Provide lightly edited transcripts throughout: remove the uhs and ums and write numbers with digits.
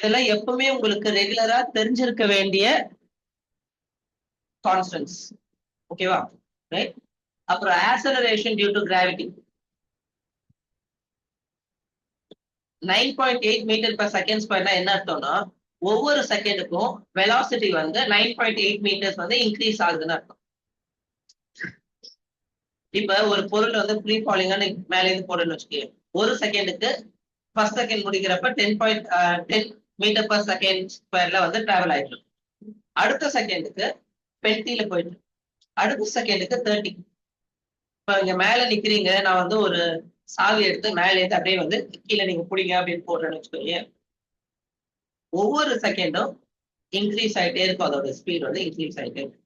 இதெல்லாம் எப்பவுமே உங்களுக்கு ரெகுலரா தெரிஞ்சிருக்க வேண்டிய கான்ஸ்டன்ட்ஸ். ஓகேவா? ரைட். அப்புறம் acceleration due to gravity 9.8 metre per second ஸ்கொயர்னா என்ன அர்த்தம்னா ஒவ்வொரு செகண்டுக்கும் வெலாசிட்டி வந்து 9.8 மீட்டர்ஸ் வந்து இன்க்ரீஸ் ஆகுதுன்னு அர்த்தம். இப்ப ஒரு பொருள் வந்து ஃப்ரீ ஃபாலிங்கான மேல இருந்து போடுன்னு வச்சுக்கோங்க. ஒரு செகண்டுக்கு ஃபர்ஸ்ட் செகண்ட் முடிக்கிறப்ப 10 மீட்டர் per செகண்ட் ஸ்கொயர்ல வந்து டிராவல் ஆயிட்டு இருக்கு. அடுத்த செகண்டுக்கு 20ல போயிட்டு அடுத்த செகண்டுக்கு 30. இப்ப இங்க மேல நிக்கிறீங்க, நான் வந்து ஒரு சாவி எடுத்து மேல இருந்து அப்படியே வந்து கீழே நீங்க பிடிங்க அப்படின்னு போடுறேன்னு வச்சுக்கோங்க. ஒவ்வொரு செகண்டும் இன்க்ரீஸ் ஆயிட்டே இருக்கும், அதோட ஸ்பீட் வந்து இன்க்ரீஸ் ஆயிட்டே இருக்கும்.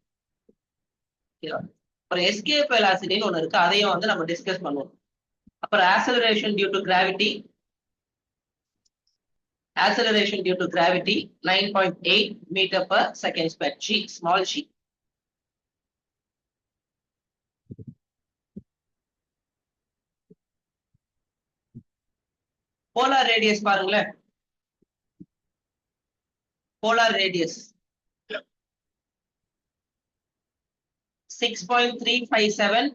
அப்புறம் எஸ்கேப் வெலாசிட்டின்னு ஒண்ணு இருக்கு, அதையும் வந்து நம்ம டிஸ்கஸ் பண்ணுவோம். அப்புறம் acceleration due to gravity 9.8 metre per second square. G, small g. Polar radius பாருங்களேன். Polar radius 6.357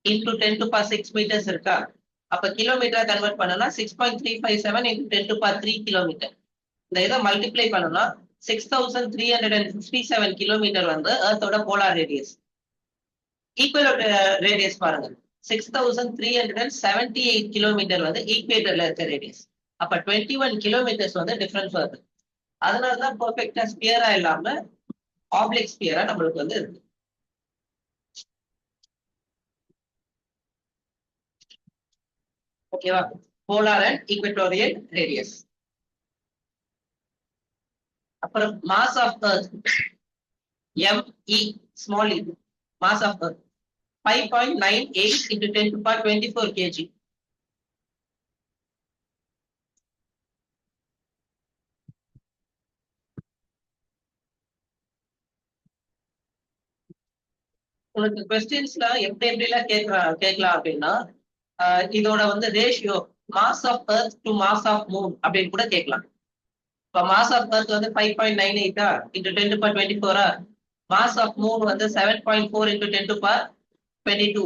into 10 to power 6 meters இருக்கா? அப்ப கிலோமீட்டர் கன்வெர்ட் பண்ணனா 6.357 into 10 to power 3 கிலோமீட்டர். இந்த இதை மல்டிப்ளை பண்ணனா 6357 கிலோமீட்டர் வந்து எர்த்தோட போலார் ரேடியஸ். ஈக்குவல் ரேடியஸ் பாருங்க, 6378 kilometre வந்து ஈக்குவேட்டர்ல இருக்க ரேடியஸ். அப்ப 21 கிலோமீட்டர்ஸ் வந்து டிஃபரன்ஸ் வருது. அதனாலதான் பெர்ஃபெக்டா ஸ்பியரா இல்லாம ஆப்ளிக் ஸ்பியரா நம்மளுக்கு வந்து இருக்கு. ஓகேவா? Polar and equatorial radius. அப்புறம் mass of Earth ME, small e, mass of earth 5.98 into 10 to power 24 kg. உங்களுக்கு கொஸ்டின்ஸ்ல எப்படிலாம் கேட்கலாம் அப்படின்னா, இதோட வந்து ratio mass of earth to mass of moon அப்படின்னு கூட கேட்கலாம். இப்போ மாஸ் ஆஃப் எர்த் வந்து 5.98 into 10 to power 24 mass of moon வந்து 7.4 into 10 to power 22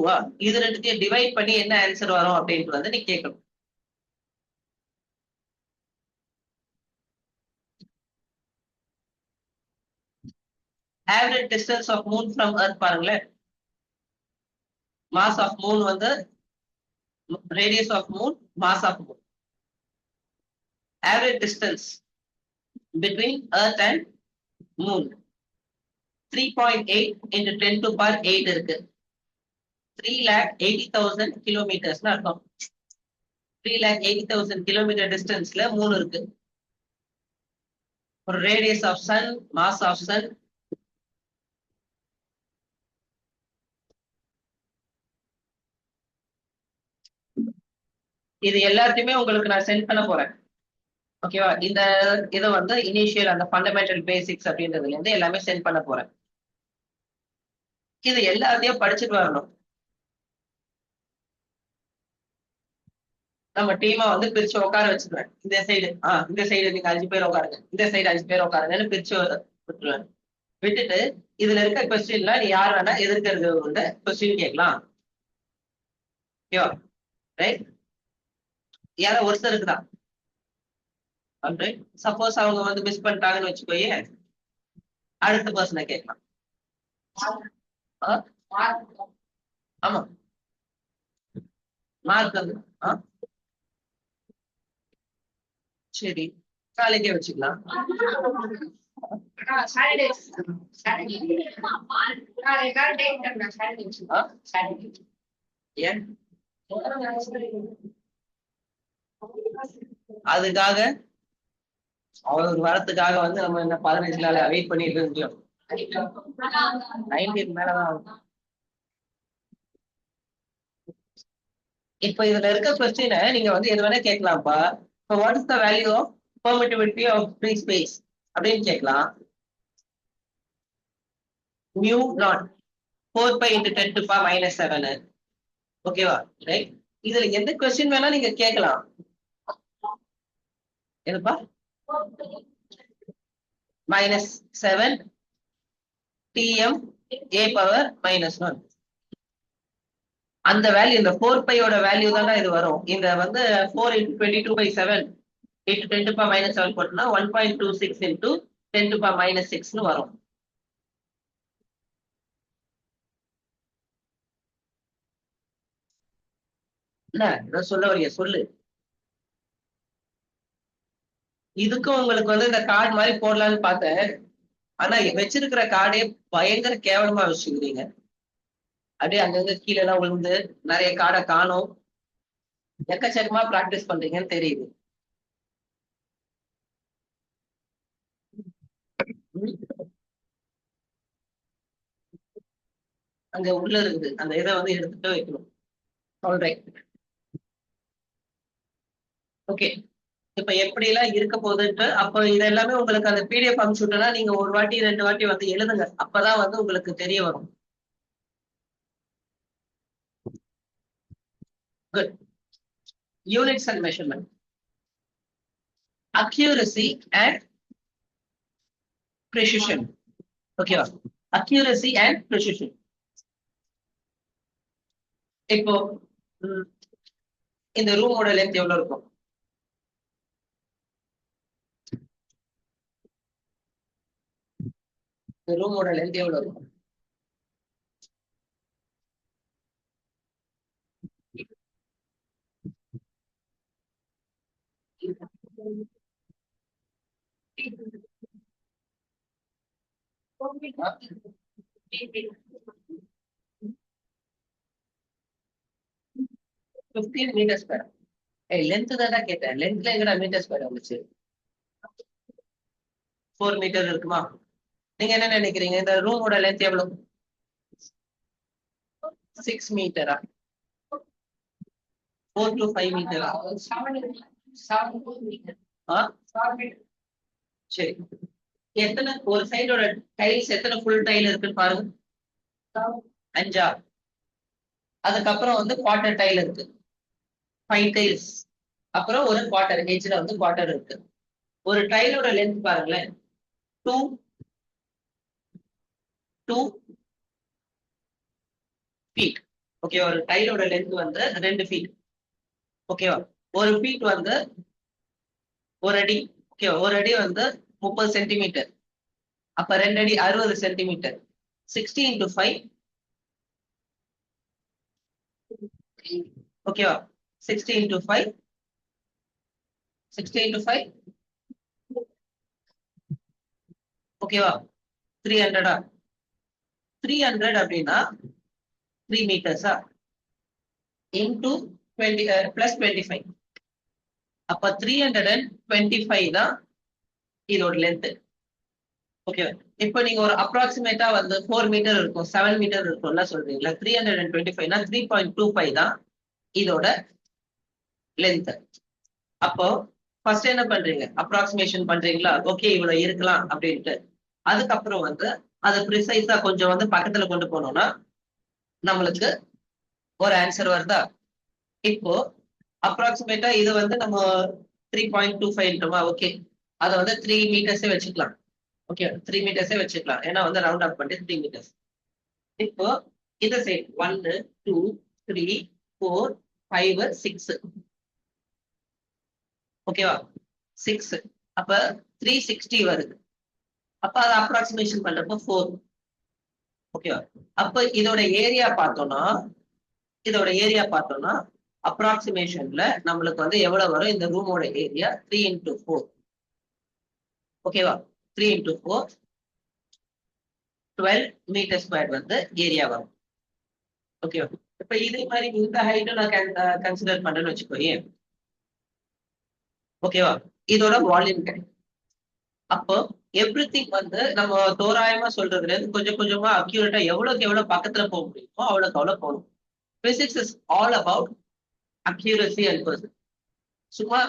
இது ரெண்டுத்தையும் டிவைட் பண்ணி என்ன ஆன்சர் வரும் அப்படின்ட்டு வந்து நீ கேட்கணும். Average distance of moon from earth பாருங்களேன். மாஸ் ஆஃப் மூன் வந்து radius of moon, mass of moon. Average distance between earth and moon 3.8 into 10 to power 8 இருக்கு. 3,80,000 kilometers அர்த்தம். 3,80,000 கிலோமீட்டர் டிஸ்டன்ஸ்ல மூணு இருக்கு. ஒரு radius of sun, mass of sun, இது எல்லாத்தையுமே உங்களுக்கு நான் சென்ட் பண்ண போறேன். ஓகேவா? இந்த இதை வந்து இனிஷியல் அந்த ஃபண்டமெண்டல் பேசிக்ஸ் அப்படின்றதுல இருந்து எல்லாமே சென்ட் பண்ண போறேன். இது எல்லாத்தையும் படிச்சுட்டு வரணும். நம்ம டீமா வந்து பிரிச்சு உட்கார வச்சுருவேன். இந்த சைடு நீங்க 5 பேர் உட்காருங்க, இந்த சைடு 5 பேர் உட்காருங்கன்னு பிரிச்சு விட்டுருவேன். விட்டுட்டு இதுல இருக்க கொஸ்டின்ல நீ யார் வேணா எதிர்க்கிறது வந்து கொஸ்டின் கேட்கலாம். ஓகேவா? ரைட். யாரோ ஒருத்தருக்கு தான். சப்போஸ் அவங்க வந்து மிஸ் பண்ணிட்டாங்கன்னு வச்சுக்கோயே, அடுத்த பர்சனை கேட்கலாம். ஆமா, மார்க் வந்து சரி காலைக்கே வச்சுக்கலாம். அதுக்காக அவங்களுக்கு வரத்துக்காக வந்து நம்ம என்ன 15 நாள் வெயிட் பண்ணிட்டு இருக்கோம். 19 மேலதான் ஆகும். இப்ப இதுல இருக்க கொஸ்டினை நீங்க வந்து எது வேணா கேட்கலாம்ப்பா. இப்போ what is the value of permittivity of free space அப்படின்னு கேட்கலாம். mu naught 4 pi into 10 to power -7. ஓகேவா? ரைட். இதுல எந்த கொஸ்டின் வேணா நீங்க கேட்கலாம். என்னப்பா? -7 tm a power -1. அந்த வேல்யூ இந்த 4π வேல்யூ தானே இது வரும். இந்த வந்து 4 × 22/7 × 10⁻⁻7 போட்டோம்னா 1.26 × 10⁻⁻6 வரும். என்ன சொல்ல வரிய சொல்லு. இதுக்கும் உங்களுக்கு வந்து இந்த கார்டு மாதிரி போடலான்னு பார்த்தேன். ஆனா வச்சிருக்கிற கார்டே பயங்கர கேவலமா வச்சுக்கிறீங்க. அப்படியே அங்கங்க கீழே எல்லாம் விழுந்து நிறைய கார்டை காணும். எக்கச்சக்கமா பிராக்டிஸ் பண்றீங்கன்னு தெரியுது. அங்க உள்ள இருக்குது அந்த இதை வந்து எடுத்துட்டு வைக்கணும். ஆல்ரைட். ஓகே. இப்ப எப்படி எல்லாம் இருக்க போகுதுன்ட்டு அப்ப இது எல்லாமே உங்களுக்கு அந்த பிடிஎஃப் அனுப்பிச்சுட்டா நீங்க ஒரு வாட்டி 2 வாட்டி வந்து எழுதுங்க. அப்பதான் வந்து உங்களுக்கு தெரிய வரும். Good. Units and measurement. Accuracy and precision. ஓகேவா? Accuracy and precision. இப்போ இந்த ரூமோட லென்த் எவ்வளவு இருக்கும்? இந்த ரூமோட லென்த் எவ்வளவு இருக்கும்? Metre square. லென்த் தான் கேட்டேன். லென்த்ல எங்கடா மீட்டர் ஸ்கொயர் வந்துச்சு? 4 மீட்டர் இருக்குமா? நீங்க என்ன நினைக்கிறீங்க? இந்த ரூமோட லென்த் எவ்வளவு? 6 மீட்டரா? 4 to 5 மீட்டரா? சரி. எத்தனை ஒரு சைடோட டைல்ஸ் எத்தனை ஃபுல் டைல் இருக்குன்னு பாருங்க. 5. அதுக்கப்புறம் வந்து குவார்டர் டைல் இருக்கு. 5 டைல்ஸ். அப்புறம் ஒரு குவார்டர் எட்ஜ்ல வந்து குவார்டர் இருக்கு. ஒரு டைலோட லென்த் பாருங்களேன். 2 ஃபீட். ஓகே. ஒரு டைலோட லென்த் வந்து 2 ஃபீட். ஓகேவா? ஒரு ஃபீட் வந்து ஒரு அடி. ஓகே. ஒரு அடி வந்து 30 சென்டிமீட்டர். அப்ப 2 அடி 60 சென்டிமீட்டர். 60 × 5. ஓகேவா? 60 × 5. 60 × 5. ஓகேவா? 300. 300 அப்படின்னா 3 மீட்டர்ஸா இன்டூ 20 பிளஸ் 25. அப்ப 325 தான் இதோட லென்த். ஓகேவா? இப்போ நீங்க ஒரு அப்ராக்சிமேட்டா வந்து 4 மீட்டர் இருக்கும், 7 மீட்டர் இருக்கும்ல சொல்றீங்களா? 325னா 3.25 தான் இதோட லென்த். அப்போ ஃபர்ஸ்ட் என்ன பண்றீங்க? அப்ராக்சிமேஷன் பண்றீங்களா? ஓகே இவ்வளவு இருக்கலாம் அப்படின்ட்டு. அதுக்கப்புறம் வந்து அதை ப்ரிசைஸா கொஞ்சம் வந்து பக்கத்துல கொண்டு போனோம்னா நம்மளுக்கு ஒரு ஆன்சர் வருதா? இப்போ அப்ராக்சிமேட்டா இது வந்து நம்ம 3.25. ஓகே. அதை வந்து 3 மீட்டர்ஸே வச்சுக்கலாம். ஓகே. 3 மீட்டர்ஸே வச்சுக்கலாம். ஏன்னா வந்து ரவுண்ட் அப் பண்ணி 3 மீட்டர்ஸ். இப்போ இந்த சைடு 1 2 3 4 5 6. ஓகேவா? 6. அப்ப 360 வருது. அப்ப அதை அப்ராக்சிமேஷன் பண்றப்போ 4. ஓகேவா? அப்ப இதோட ஏரியா பார்த்தோம்னா அப்ராக்சிமேஷன்ல நம்மளுக்கு வந்து எவ்வளவு வரும்? இந்த ரூமோட ஏரியா 3 × 4. ஓகேவா? 3 × 4 12 மீட்டர் ஸ்கொயர் வந்து ஏரியா வரும். ஓகேவா? இப்ப இதே மாதிரி இந்த ஹைட்டும் நான் கன்சிடர் பண்றேன்னு வச்சுக்கோயே. ஓகேவா? இதோட வால்யூம் கிடைக்கும். அப்போ எவ்ரிதிங் வந்து நம்ம தோராயமா சொல்றதுல இருந்து கொஞ்சம் கொஞ்சமா அக்யூரேட்டா எவ்வளவுக்கு எவ்வளவு பக்கத்துல போக முடியுமோ அவ்வளவுக்கு அவ்வளவு போகணும். Physics is all about accuracy and person. சும்மா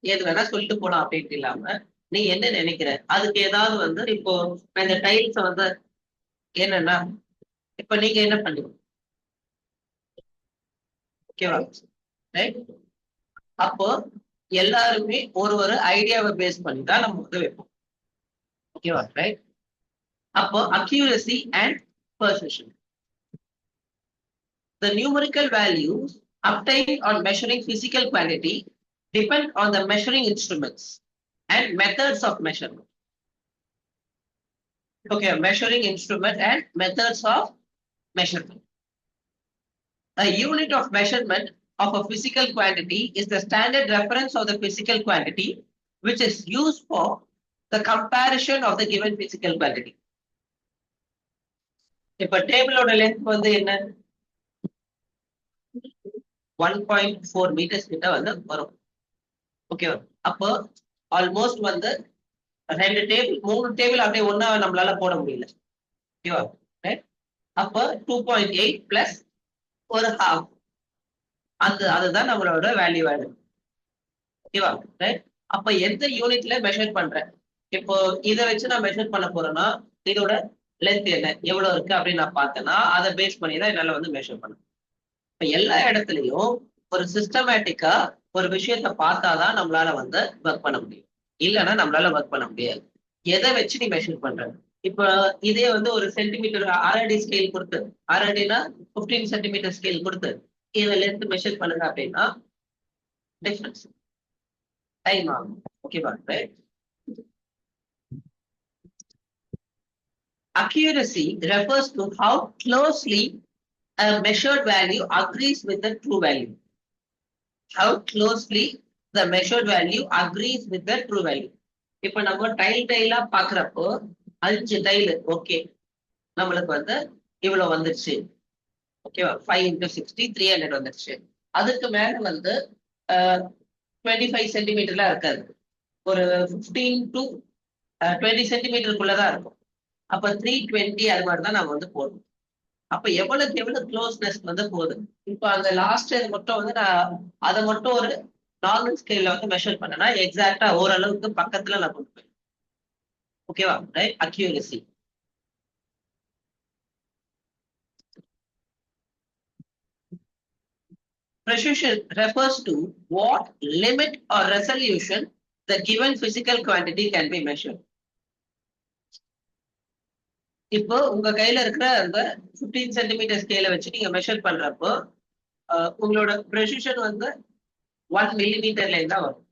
எது வேணா சொல்லிட்டு போலாம் அப்படின்ட்டு இல்லாம நீ என்ன நினைக்கிற அதுக்கு ஏதாவது வந்து இப்போ இந்த டைல்ஸ் வந்து என்னன்னா இப்ப நீங்க என்ன பண்ணுவீங்க? ஓகேவா? ரைட். அப்போ எல்லாருமே ஒரு ஐடியாவை பேஸ் பண்ணி தான் நம்ம வந்து வைப்போம். ஓகேவா, ரைட்? அப்போ accuracy and perception. The numerical values obtained on measuring physical quantity depend on the measuring instruments and methods of measurement. Okay, measuring instrument and methods of measurement. A unit of measurement of a physical quantity is the standard reference of the physical quantity which is used for the comparison of the given physical quantity. இப்ப டேபிளோட length வந்து என்ன? 1.4 meters கிட்ட வந்து வரும். ஓகேவா? அப்போ almost வந்து 2 table 3 table அப்படியே ஒண்ணா நம்மளால போட முடியல. ஓகேவா, ரைட்? அப்போ 2.8 பிளஸ் ஒரு ஹாஃப், அதுதான் நம்மளோட வேல்யூ ஆயிடும். ஓகேவா, ரைட்? அப்ப எந்த யூனிட்ல மெஷர் பண்றேன்? இப்போ இதை வச்சு நான் மெஷர் பண்ண போறேன்னா இதோட லென்த் என்ன எவ்வளவு இருக்கு அப்படின்னு நான் பார்த்தேன்னா அதை பேஸ் பண்ணி தான் என்னால வந்து மெஷர் பண்ண. இப்ப எல்லா இடத்துலயும் ஒரு சிஸ்டமேட்டிக்கா ஒரு விஷயத்த பார்த்தாதான் நம்மளால வந்து ஒர்க் பண்ண முடியும், இல்லைன்னா நம்மளால ஒர்க் பண்ண முடியாது. எதை வச்சு நீ மெஷர் பண்ற? இப்ப இதே வந்து ஒரு சென்டிமீட்டர் RRD ஸ்கேல் கொடுத்து, RRDனா 15 சென்டிமீட்டர் ஸ்கேல் கொடுத்து இதை லென்த் மெஷர் பண்ணுங்க அப்படின்னா டிஃபரன்ஸ் டைம் ஆகும். ஓகேவா, right? Accuracy refers to how closely a measured value agrees with the true value. How closely the measured value agrees with the true value. இப்ப நம்ம டைலா பாக்குறப்போ 5 டைல் ஓகே நம்மளுக்கு வந்து இவ்வளவு வந்துருச்சு. ஓகேவா, 5 into 60 300 வந்துருச்சு. அதுக்கு மேல வந்து 25 சென்டிமீட்டர்லாம் இருக்காது, ஒரு 15 to 20 சென்டிமீட்டருக்குள்ளதான் இருக்கும். அப்ப 320 அது மாதிரிதான் நம்ம வந்து போடணும். அப்ப எவ்வளவு க்ளோஸ்னஸ் வந்து போகுது. இப்ப அந்த லாஸ்ட் இது மட்டும் வந்து நான் அதை மட்டும் ஒரு நார்மல் ஸ்கேல்ல வந்து மெஷர் பண்ணனா எக்ஸாக்டா ஓரளவுக்கு பக்கத்துல நான் கொண்டு போய். ஓகேவா, right? Accuracy. Precision refers to what limit or resolution the given physical quantity can be measured. இப்போ உங்க கையில இருக்கிற அந்த 15 சென்டிமீட்டர் ஸ்கேல வச்சு நீங்க மெஷர் பண்றப்போ உங்களோட ப்ரெசிஷன் வந்து 1 மில்லிமீட்டர்ல இருந்தா வரும்.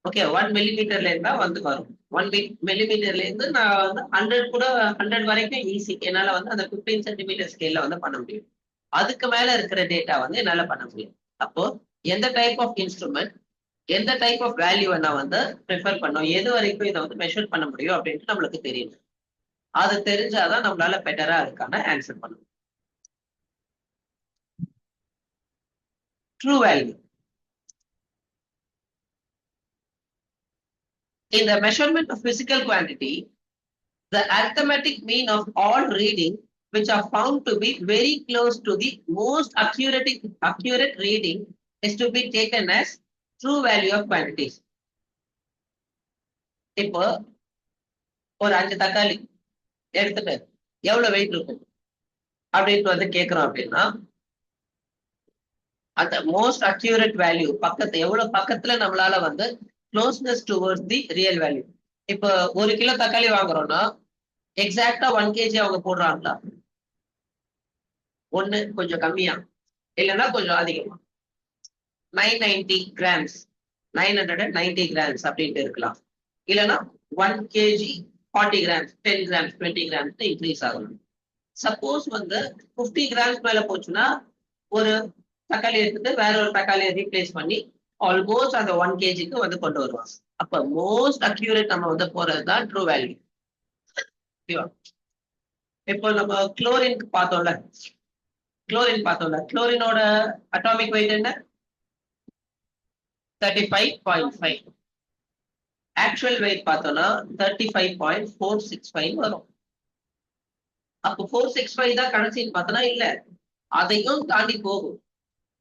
ஓகே, 1 மில்லிமீட்டர்ல இருந்தா வந்து வரும். 1 மில்லிமீட்டர்ல இருந்து நான் வந்து 100 கூட 100 வரைக்கும் ஈஸி என்னால வந்து அந்த 15 சென்டிமீட்டர் ஸ்கேல்ல வந்து பண்ண முடியும். அதுக்கு மேல இருக்கிற டேட்டா வந்து என்னால பண்ண முடியும். அப்போ எந்த டைப் ஆஃப் இன்ஸ்ட்ருமெண்ட் எந்த டைப் ஆஃப் வேல்யூவை நான் வந்து ப்ரிஃபர் பண்ணோம், எது வரைக்கும் இதை வந்து மெஷர் பண்ண முடியும் அப்படின்ட்டு நம்மளுக்கு தெரியும். அது தெரிஞ்சாதான் நம்மளால பெட்டரா அதுக்கான ஆன்சர் பண்ண முடியும். True value. In the measurement of physical quantity, the arithmetic mean of all reading which are found to be very close to the most accurate reading is to be taken as true value of quantities. இப்போ ஒரு 5 தக்காளி எடுத்துட்டு எவ்வளவு wait இருக்கும் அப்படின்ட்டு வந்து கேட்கிறோம் அப்படின்னா அந்த மோஸ்ட் அக்யூரேட் வேல்யூ எவ்வளவு பக்கத்துல நம்மளால வந்து closeness towards the real value. இப்போ 1 கிலோ தக்காளி வாங்குறோம்னா எக்ஸாக்டா 1 kg அவங்க போடுறாங்களா? ஒண்ணு கொஞ்சம் கம்மியா, இல்லைன்னா கொஞ்சம் அதிகமா. 990 கிராம்ஸ் 990 கிராம்ஸ் அப்படின்ட்டு இருக்கலாம். இல்லைன்னா 1 kg 40 grams 10 grams 20 grams increase ஆகணும். சப்போஸ் வந்து 50 கிராம்ஸ் மேல போச்சுன்னா ஒரு தக்காளி எடுத்துட்டு வேற ஒரு தக்காளியை ரீப்ளேஸ் பண்ணி ஆல்மோஸ்ட் அந்த 1 kgக்கு வந்து கொண்டு வருவாங்க. அப்ப மோஸ்ட் அக்யூரேட் நம்ம வந்து போறதுதான் ட்ரூ வேல்யூ. இப்போ நம்ம குளோரின் பார்த்தோம்ல, குளோரினோட அட்டாமிக் வெயிட் என்ன? 35.5. ஆக்சுவல் வெயிட் பார்த்தோம்னா 35.465 வரும். அப்போ 465 தான் கடைசின்னு பார்த்தோம்னா இல்ல, அதையும் தாண்டி போகும்.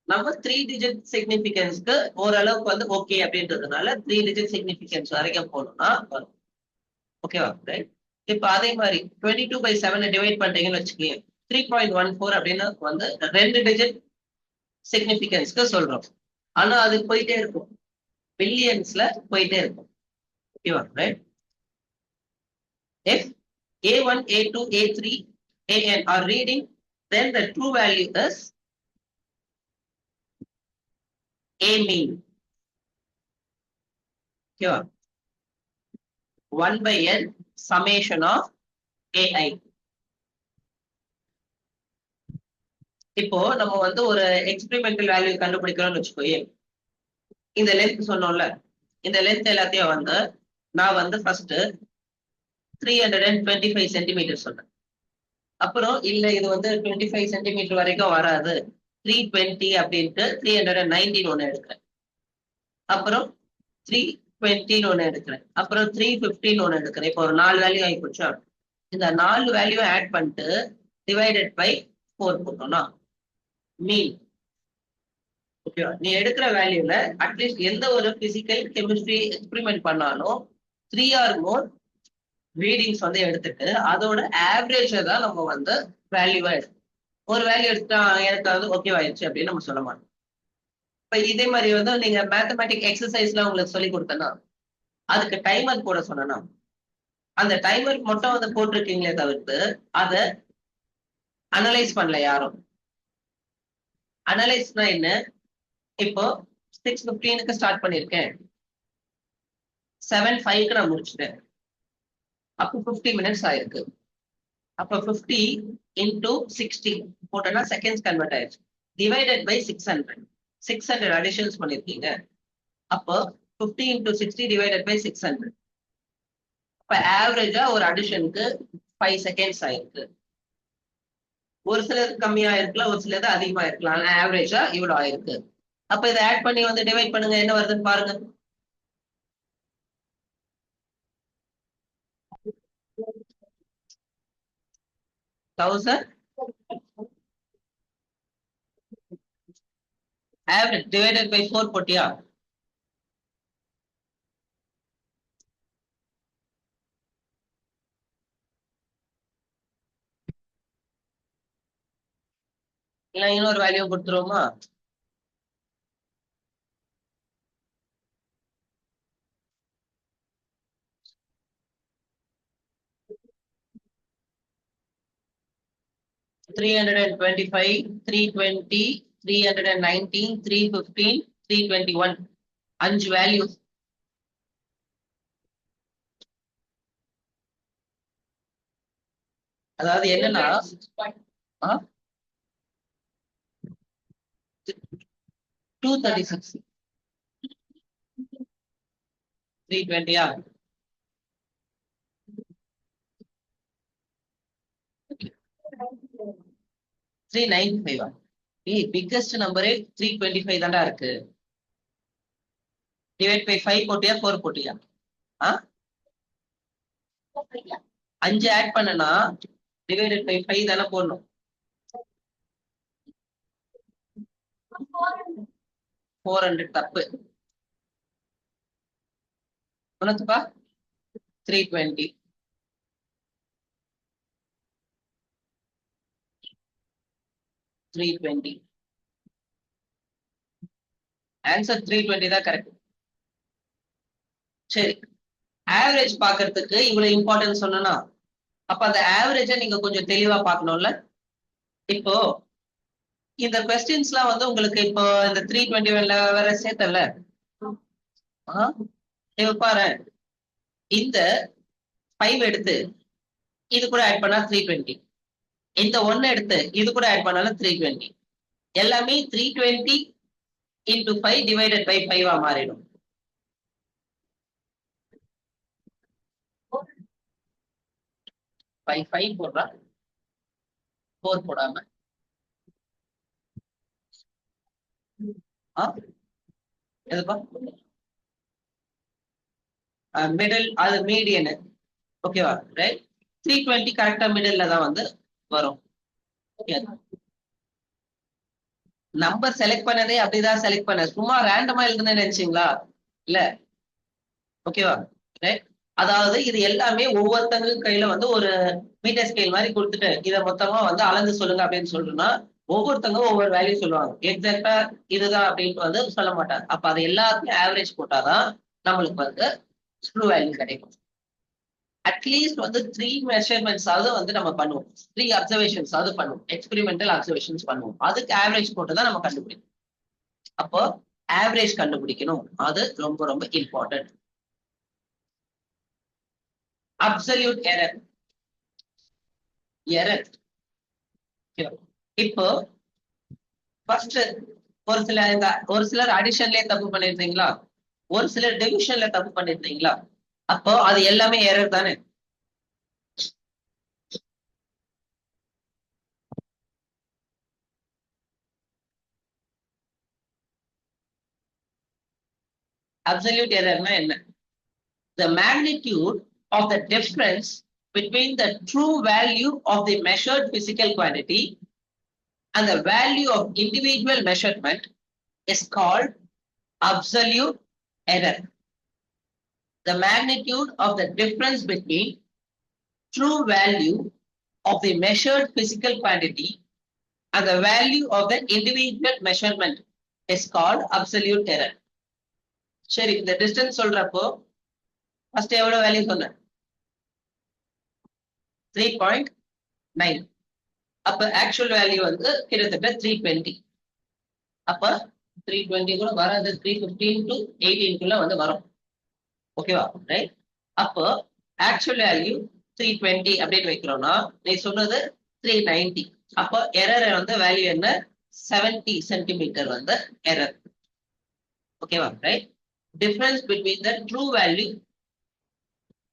நம்ம 3 டிஜிட் சிக்னிபிகன்ஸ்க்கு ஓரளவுக்கு வந்து ஓகே அப்படின்றதுனால 3 டிஜிட் சிக்னிபிகன்ஸ் வரைக்கும் போகணும்னா வரும். ஓகேவா, ரைட்? இப்ப அதே மாதிரி 22/7 டிவைட் பண்றீங்கன்னு வச்சுக்கோங்க, 3.14 அப்படின்னு வந்து 2 டிஜிட் சிக்னிபிகன்ஸ்க்கு சொல்றோம். ஆனா அது போயிட்டே இருக்கும். பில்லியன்ஸ்ல போயிட்டே இருக்கும். ஓகேவா? Right. If A1, A2, A3, AN are reading, then the true value is A mean. Okay. 1 by n summation of AI. இப்போ நம்ம வந்து ஒரு எக்ஸ்பெரிமெண்டல் வேல்யூ கண்டுபிடிக்கிறோம்னு வச்சுக்கோயே, இந்த லென்த் சொன்னோம்ல, இந்த லென்த் எல்லாத்தையும் வந்து நான் வந்து ஃபர்ஸ்ட் 325 சென்டிமீட்டர் சொன்னேன். அப்புறம் இல்ல இது வந்து 25 சென்டிமீட்டர் வரைக்கும் வராது, 320 அப்படின்ட்டு 319 ஒண்ணு எடுக்கிறேன். அப்புறம் 320 ஒண்ணு எடுக்கிறேன். அப்புறம் 315 ஒண்ணு எடுக்கிறேன். இப்போ ஒரு 4 வேல்யூ ஆகி போச்சா? இந்த 4 வேல்யூ ஆட் பண்ணிட்டு டிவைடட் பை 4 போட்டோம்னா மீன். ஓகேவா? நீ எடுக்கிற வேல்யூல அட்லீஸ்ட் எந்த ஒரு பிசிக்கல் கெமிஸ்ட்ரி எக்ஸ்பெரிமெண்ட் பண்ணாலும் 3 ஆர் மோர் ரீடிங்ஸ் வந்து எடுத்துட்டு அதோட ஆவரேஜ தான் நம்ம வந்து வேல்யூவா எடுக்கணும். ஒரு வேல்யூ எடுத்தா எனக்கு வந்து ஓகேவாயிருச்சு அப்படின்னு நம்ம சொல்ல மாட்டோம். இப்ப இதே மாதிரி வந்து நீங்க மேத்தமேட்டிக் எக்ஸசைஸ்ல உங்களுக்கு சொல்லி கொடுத்தனா அதுக்கு டைமர் போட சொன்னா அந்த டைமர் மட்டும் வந்து போட்டிருக்கீங்களே தவிர்த்து அதை அனலைஸ் பண்ணல யாரும். அனலைஸ்னா என்ன? இப்போ 6:15 ஸ்டார்ட் பண்ணிருக்கேன், 7:05 நான் முடிச்சிட்டேன். அப்போ 50 மினிட்ஸ் ஆயிருக்கு. அப்போ 50 into 60 போட்டோம்னா செகண்ட்ஸ் கன்வெர்ட் ஆயிடுச்சு. டிவைடட் பை 600 அடிஷன்ஸ் பண்ணிருக்கீங்க. அப்போ 50 into 60 டிவைடட் பை 600. அப்ப ஆவரேஜா ஒரு அடிஷனுக்கு 5 செகண்ட்ஸ் ஆயிருக்கு. ஒரு சிலது கம்மியா இருக்கலாம், ஒரு சிலது அதிகமா இருக்கலாம். ஆவரேஜா இவ்வளவு ஆயிருக்கு. அப்ப இதை ஆட் பண்ணி வந்து டிவைட் பண்ணுங்க, என்ன வருதுன்னு பாருங்க. ஆவரேஜ் டிவைடட் பை 4 போட்டியா? இல்ல இன்னொரு வேல்யூ கொடுத்துருவோமா? $325, $320, $319, $315, $321. 5 வேல்யூஸ். அதாவது என்னன்னா 236 320-யா? பிக்கஸ்ட் நம்பரே 325 தான்டா இருக்கு. டிவைட் பை 5 போட்டியா 4 போட்டியா? 5 ஆட் பண்ணனா டிவைடட் பை 5 தானே போடணும். 400 தப்பு. உனக்குப்பா 320. ஆன்சர் 320 தான் கரெக்ட். சரி, ஆவரேஜ் பாக்குறதுக்கு இவ்வளவு இம்பார்ட்டன்ஸ் சொன்னா அப்ப அந்த ஆவரேஜ நீங்க கொஞ்சம் தெளிவா பார்க்கணும்ல. இப்போ இந்த கொஸ்டின்ஸ் எல்லாம் வந்து உங்களுக்கு இப்போ இந்த 321ல வேற சேர்த்தல. பாரு, இந்த 5 எடுத்து இது கூட ஆட் பண்ணா 320, இந்த 1 எடுத்து இது கூட ஆட் பண்ணாலும் 320. எல்லாமே 320 into 5 divided by 5 மாறிடும். by 5 போடுறா, 4 போடாம. எதுப்பா மிடில், அது மீடியன். ஓகேவா? ரைட். 320 கரெக்டா மிடில்ல தான் வந்து வரும். நம்பர் செலக்ட் பண்ணதே அப்படிதான் செலக்ட் பண்ண, சும்மா ரேண்டமா எழுதுன்னு நினைச்சீங்களா? இல்ல. ஓகேவா? ரைட். அதாவது இது எல்லாமே ஒவ்வொருத்தங்க கையில வந்து ஒரு மீட்டர் ஸ்கேல் மாதிரி கொடுத்துட்டு இதை மொத்தமா வந்து அளந்து சொல்லுங்க அப்படின்னு சொல்றோம்னா ஒவ்வொருத்தவங்க ஒவ்வொரு வேல்யூ சொல்லுவாங்க. எக்ஸாக்டா இதுதான் அப்படின்ட்டு வந்து சொல்ல மாட்டாங்க. அப்ப அது எல்லாத்தையும் ஆவரேஜ் போட்டாதான் நம்மளுக்கு வந்து ட்ரூ வேல்யூ கிடைக்கும். அட்லீஸ்ட் வந்து 3 மெஷர்மெண்ட்ஸ் ஆவது வந்து நம்ம பண்ணுவோம். 3 அப்சர்வேஷன்ஸ் ஆவது பண்ணுவோம். எக்ஸ்பெரிமெண்டல் அப்சர்வேஷன்ஸ் பண்ணுவோம். அதுக்கு ஆவரேஜ் போட்டு தான் நம்ம கண்டுபிடிக்கணும். அப்போ ஆவரேஜ் கண்டுபிடிக்கணும். அது ரொம்ப ரொம்ப இம்பார்ட்டன்ட். Absolute error. எரர் இப்போ ஃபர்ஸ்ட் ஒரு சிலர் அடிஷன்லயே தப்பு பண்ணிருந்தீங்களா, ஒரு சிலர் டிவிஷன்ல தப்பு பண்ணிருந்தீங்களா, அப்போ அது எல்லாமே எரர் தானே. அப்சல்யூட் எரர்னா என்ன? The magnitude of the difference between the true value of the measured physical quantity and the value of individual measurement is called absolute error. The magnitude of the difference between true value of the measured physical quantity and the value of the individual measurement is called absolute error. சரி, இந்த distance சொல்றப்போ first எவ்வளவு value சொன்னேன்? 3.9. அப்ப actual value வந்து கிட்டத்தட்ட 320. அப்ப 320 கூட வராது, 315 to 18 வந்து வரும். ஓகேவா? ரைட். அப்போ ஆக்சுவல் வேல்யூ 320 அப்படின்னு வைக்கிறோம்னா நீ சொன்னது 390. அப்போ எரர் வந்து வேல்யூ என்ன? 70 சென்டிமீட்டர் வந்து எரர். ஓகேவா? Right. Difference between the true value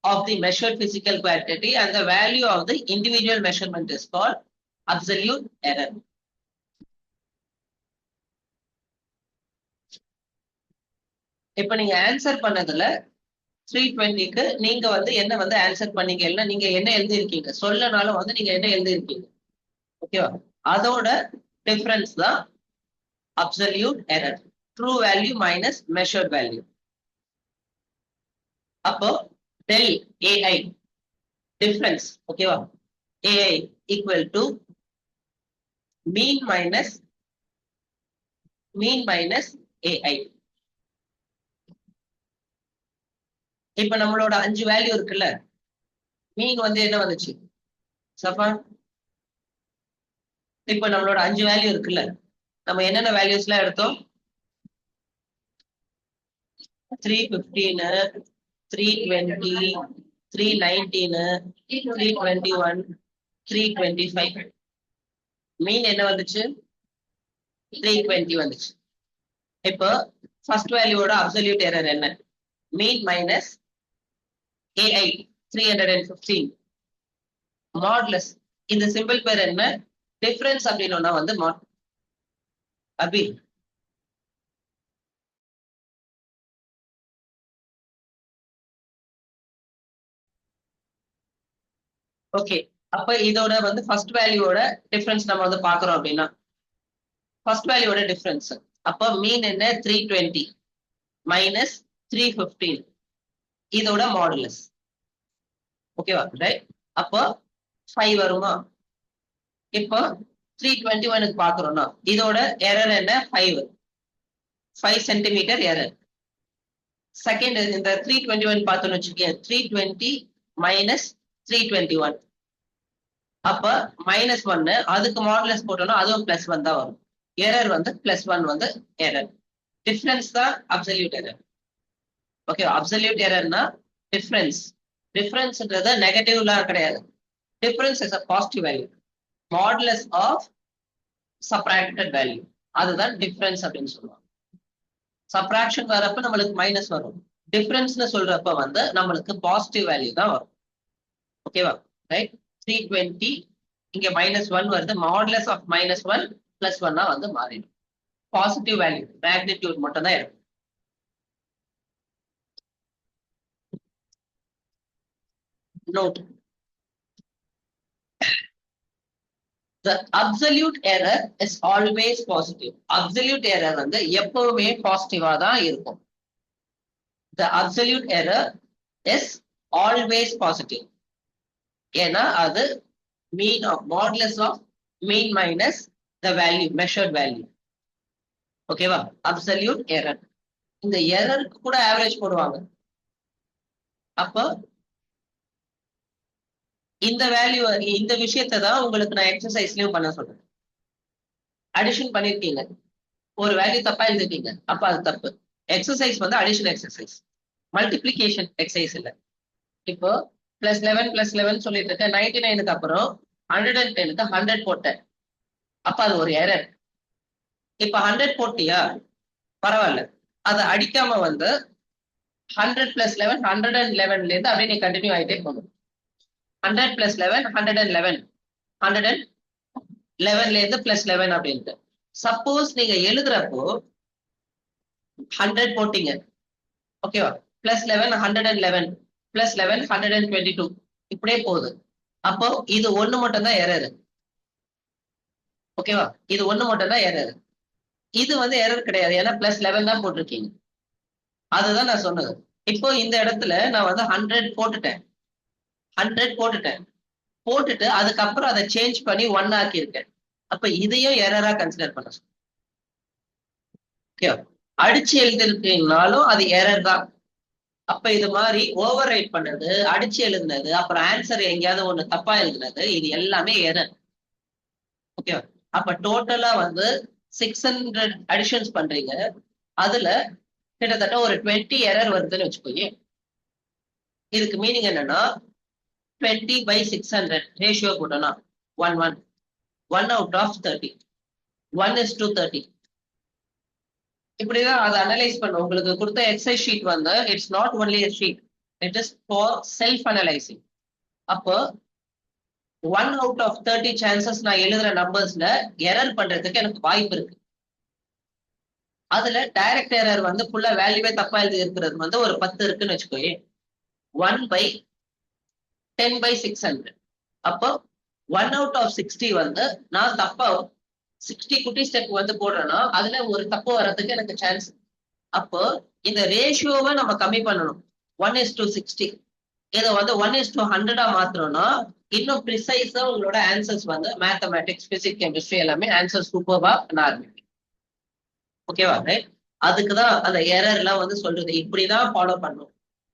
of the measured physical quantity and the value of the individual measurement is called absolute error. இப்ப நீங்க ஆன்சர் பண்ணதுல 320க்கு நீங்க வந்து என்ன வந்து ஆன்சர் பண்ணீங்கன்னா நீங்க என்ன எழுதிருக்கீங்க, சொல்லனாலும் வந்து நீங்க என்ன எழுதிருக்கீங்க. ஓகேவா? அதோட டிஃபரன்ஸ் தான் absolute error. True value minus measured value. அப்போ del AI difference, ஓகேவா, AI equal to mean minus AI. இப்ப நம்மளோட 5 வேல்யூ இருக்குல்ல, மீன் வந்து என்ன வந்துச்சு சஃபா? இப்ப நம்மளோட 5 வேல்யூ இருக்குல்ல, நம்ம என்னென்ன வேல்யூஸ் எல்லாம் எடுத்தோம்? 315, 320, 319, 321, 325. மீன் என்ன வந்துச்சு? 320 வந்துச்சு. இப்போ ஃபர்ஸ்ட் வேல்யூவோட அப்சல்யூட் எரர் என்ன? Mean minus AI 315 modulus. இந்த சிம்பிள் பேர் என்ன? டிஃபரன்ஸ் அப்படின்னா வந்து அபி ஓகே. அப்ப இதோட வந்து ஃபர்ஸ்ட் வேல்யூவோட டிஃபரன்ஸ் நம்ம வந்து பாக்குறோம் அப்படின்னா ஃபர்ஸ்ட் வேல்யூவோட டிஃபரன்ஸ். அப்ப மீன் என்ன? 320 மைனஸ் 315 இதோட மாடுலஸ். ஓகேவா? ரைட். அப்போ 5 வருமா? இப்போ 321க்கு பாக்குறோம்னா இதோட எரர் என்ன? 5 சென்டிமீட்டர் எரர். செகண்ட் இந்த 321 பார்த்தோம்னு வச்சுக்கேன், 320 மைனஸ் 321. அப்ப -1 அதுக்கு மாடுலஸ் போட்டோம்னா அதுவும் +1 தான் வரும். எரர் வந்து +1 வந்து எரர். டிஃபரன்ஸ் தான் அப்சல்யூட் எரர். ஓகே, அப்சல்யூட் எரர்னா டிஃபரன்ஸ். டிஃபரன்ஸ்ன்றது நெகட்டிவ்லாம் கிடையாது. Difference is a positive value. Modulus of subtracted value, அதுதான் டிஃபரன்ஸ் அப்படின்னு சொல்லுவாங்க. சப்ராக்ஷன் வரப்ப நம்மளுக்கு மைனஸ் வரும். டிஃபரன்ஸ்னு சொல்றப்ப வந்து நம்மளுக்கு பாசிட்டிவ் வேல்யூ தான் வரும். ஓகேவா? ரைட். 320 இங்க -1 வருது. மாடுலஸ் ஆஃப் -1 +1 வந்து மாறிடும். பாசிட்டிவ் வேல்யூ மேக்னிடியூட் மட்டும் தான் இருக்கும். Note, the absolute error is always positive. Absolute error வந்து எப்பவுமே பாசிட்டிவா தான் இருக்கும். The absolute error is always positive. ஏன்னா அது mean of modulus of mean minus the value, measured value. ஓகேவா? Absolute error. இந்த எரருக்கு கூட ஆவரேஜ் போடுவாங்க. அப்போ இந்த வேல்யூ, இந்த விஷயத்தை தான் உங்களுக்கு நான் எக்ஸசைஸ்லயும் பண்ண சொல்றேன். அடிஷன் பண்ணிருக்கீங்க, ஒரு வேல்யூ தப்பா எழுதிருக்கீங்க, அப்ப அது தப்பு. எக்ஸசைஸ் வந்து அடிஷன் எக்ஸசைஸ், மல்டிபிளிகேஷன் எக்ஸசைஸ் இல்ல. இப்போ +11 சொல்லிட்டு இருக்க, 99க்கு அப்புறம் 110க்கு 100 போட்டேன், அப்ப அது ஒரு எரர். இப்ப 100 போட்டியா, பரவாயில்ல, அதை அடிக்காம வந்து 100 + 11 111ல இருந்து அப்படியே நீ கண்டினியூ ஆகிட்டே போகணும். 100 + 11 111 111ல இருந்து +11 அப்படின்ட்டு. சப்போஸ் நீங்க எழுதுறப்போ 100 போட்டீங்க, ஓகேவா? +11 111 +11 122 இப்படியே போகுது. அப்போ இது ஒண்ணு மட்டும் தான் எரர். ஓகேவா? இது ஒண்ணு மட்டும் தான் எரர். இது வந்து எரர் கிடையாது, ஏன்னா +11 தான் போட்டிருக்கீங்க. அதுதான் நான் சொன்னது. இப்போ இந்த இடத்துல நான் வந்து 100 போட்டுட்டேன், 100 போட்டுட்டு அதுக்கப்புறம் அதை சேஞ்ச் பண்ணி 1 ஆக்கியிருக்கேன். அப்ப இதையும் எரரா கன்சிடர் பண்ண. ஓகேவா? அடிச்சு எழுதிருக்கீங்கனாலும் அது எரர் தான். அப்ப இது மாதிரி ஓவர் ரைட் பண்ணது, அடிச்சு எழுதுனது, அப்புறம் ஆன்சர் எங்கேயாவது ஒண்ணு தப்பா எழுதுனது, இது எல்லாமே எரர். ஓகேவா? அப்ப டோட்டலா வந்து 600 அடிஷன்ஸ் பண்றீங்க, அதுல கிட்டத்தட்ட ஒரு 20 எரர் வருதுன்னு வச்சுக்கோங்க. இதுக்கு மீனிங் என்னன்னா 20/600 ரேஷியோ போட்டோம்னா 1 out of 30, 1:30. இப்படிதான் அதை அனலைஸ் பண்ணும். உங்களுக்கு கொடுத்த எக்ஸசைஸ் ஷீட் வந்து it's not only a sheet, it is for self analysing. அப்போ 1 out of 30 சான்சஸ் நான் எழுதுற நம்பர்ஸ்ல எரர் பண்றதுக்கு எனக்கு வாய்ப்பு இருக்கு. அதுல டைரக்ட் எரர் வந்து ஃபுல்லா வேல்யூவே தப்பா எழுதி இருக்கிறது வந்து ஒரு 10 இருக்குன்னு வச்சுக்கோயே. 1/10/600. அப்போ 1 out of 60 வந்து நான் தப்பா 60 குட்டி ஸ்டெப் வந்து போடுறேன்னா அதுல ஒரு தப்பு வர்றதுக்கு எனக்கு சான்ஸ். அப்போ இந்த ரேஷியோவை நம்ம கம்மி பண்ணணும். 1:60 இதை வந்து 1:100 மாத்திரம்னா இன்னும் ப்ரிசைஸா உங்களோட ஆன்சர்ஸ் வந்து மேத்தமேட்டிக்ஸ், பிசிக்ஸ், கெமிஸ்ட்ரி எல்லாமே ஆன்சர் சூப்பர்வா பண்ண ஆரம்பிக்கும். ஓகேவா? அதுக்குதான் அந்த எரர் எல்லாம் வந்து சொல்றது, இப்படிதான் ஃபாலோ பண்ணும்.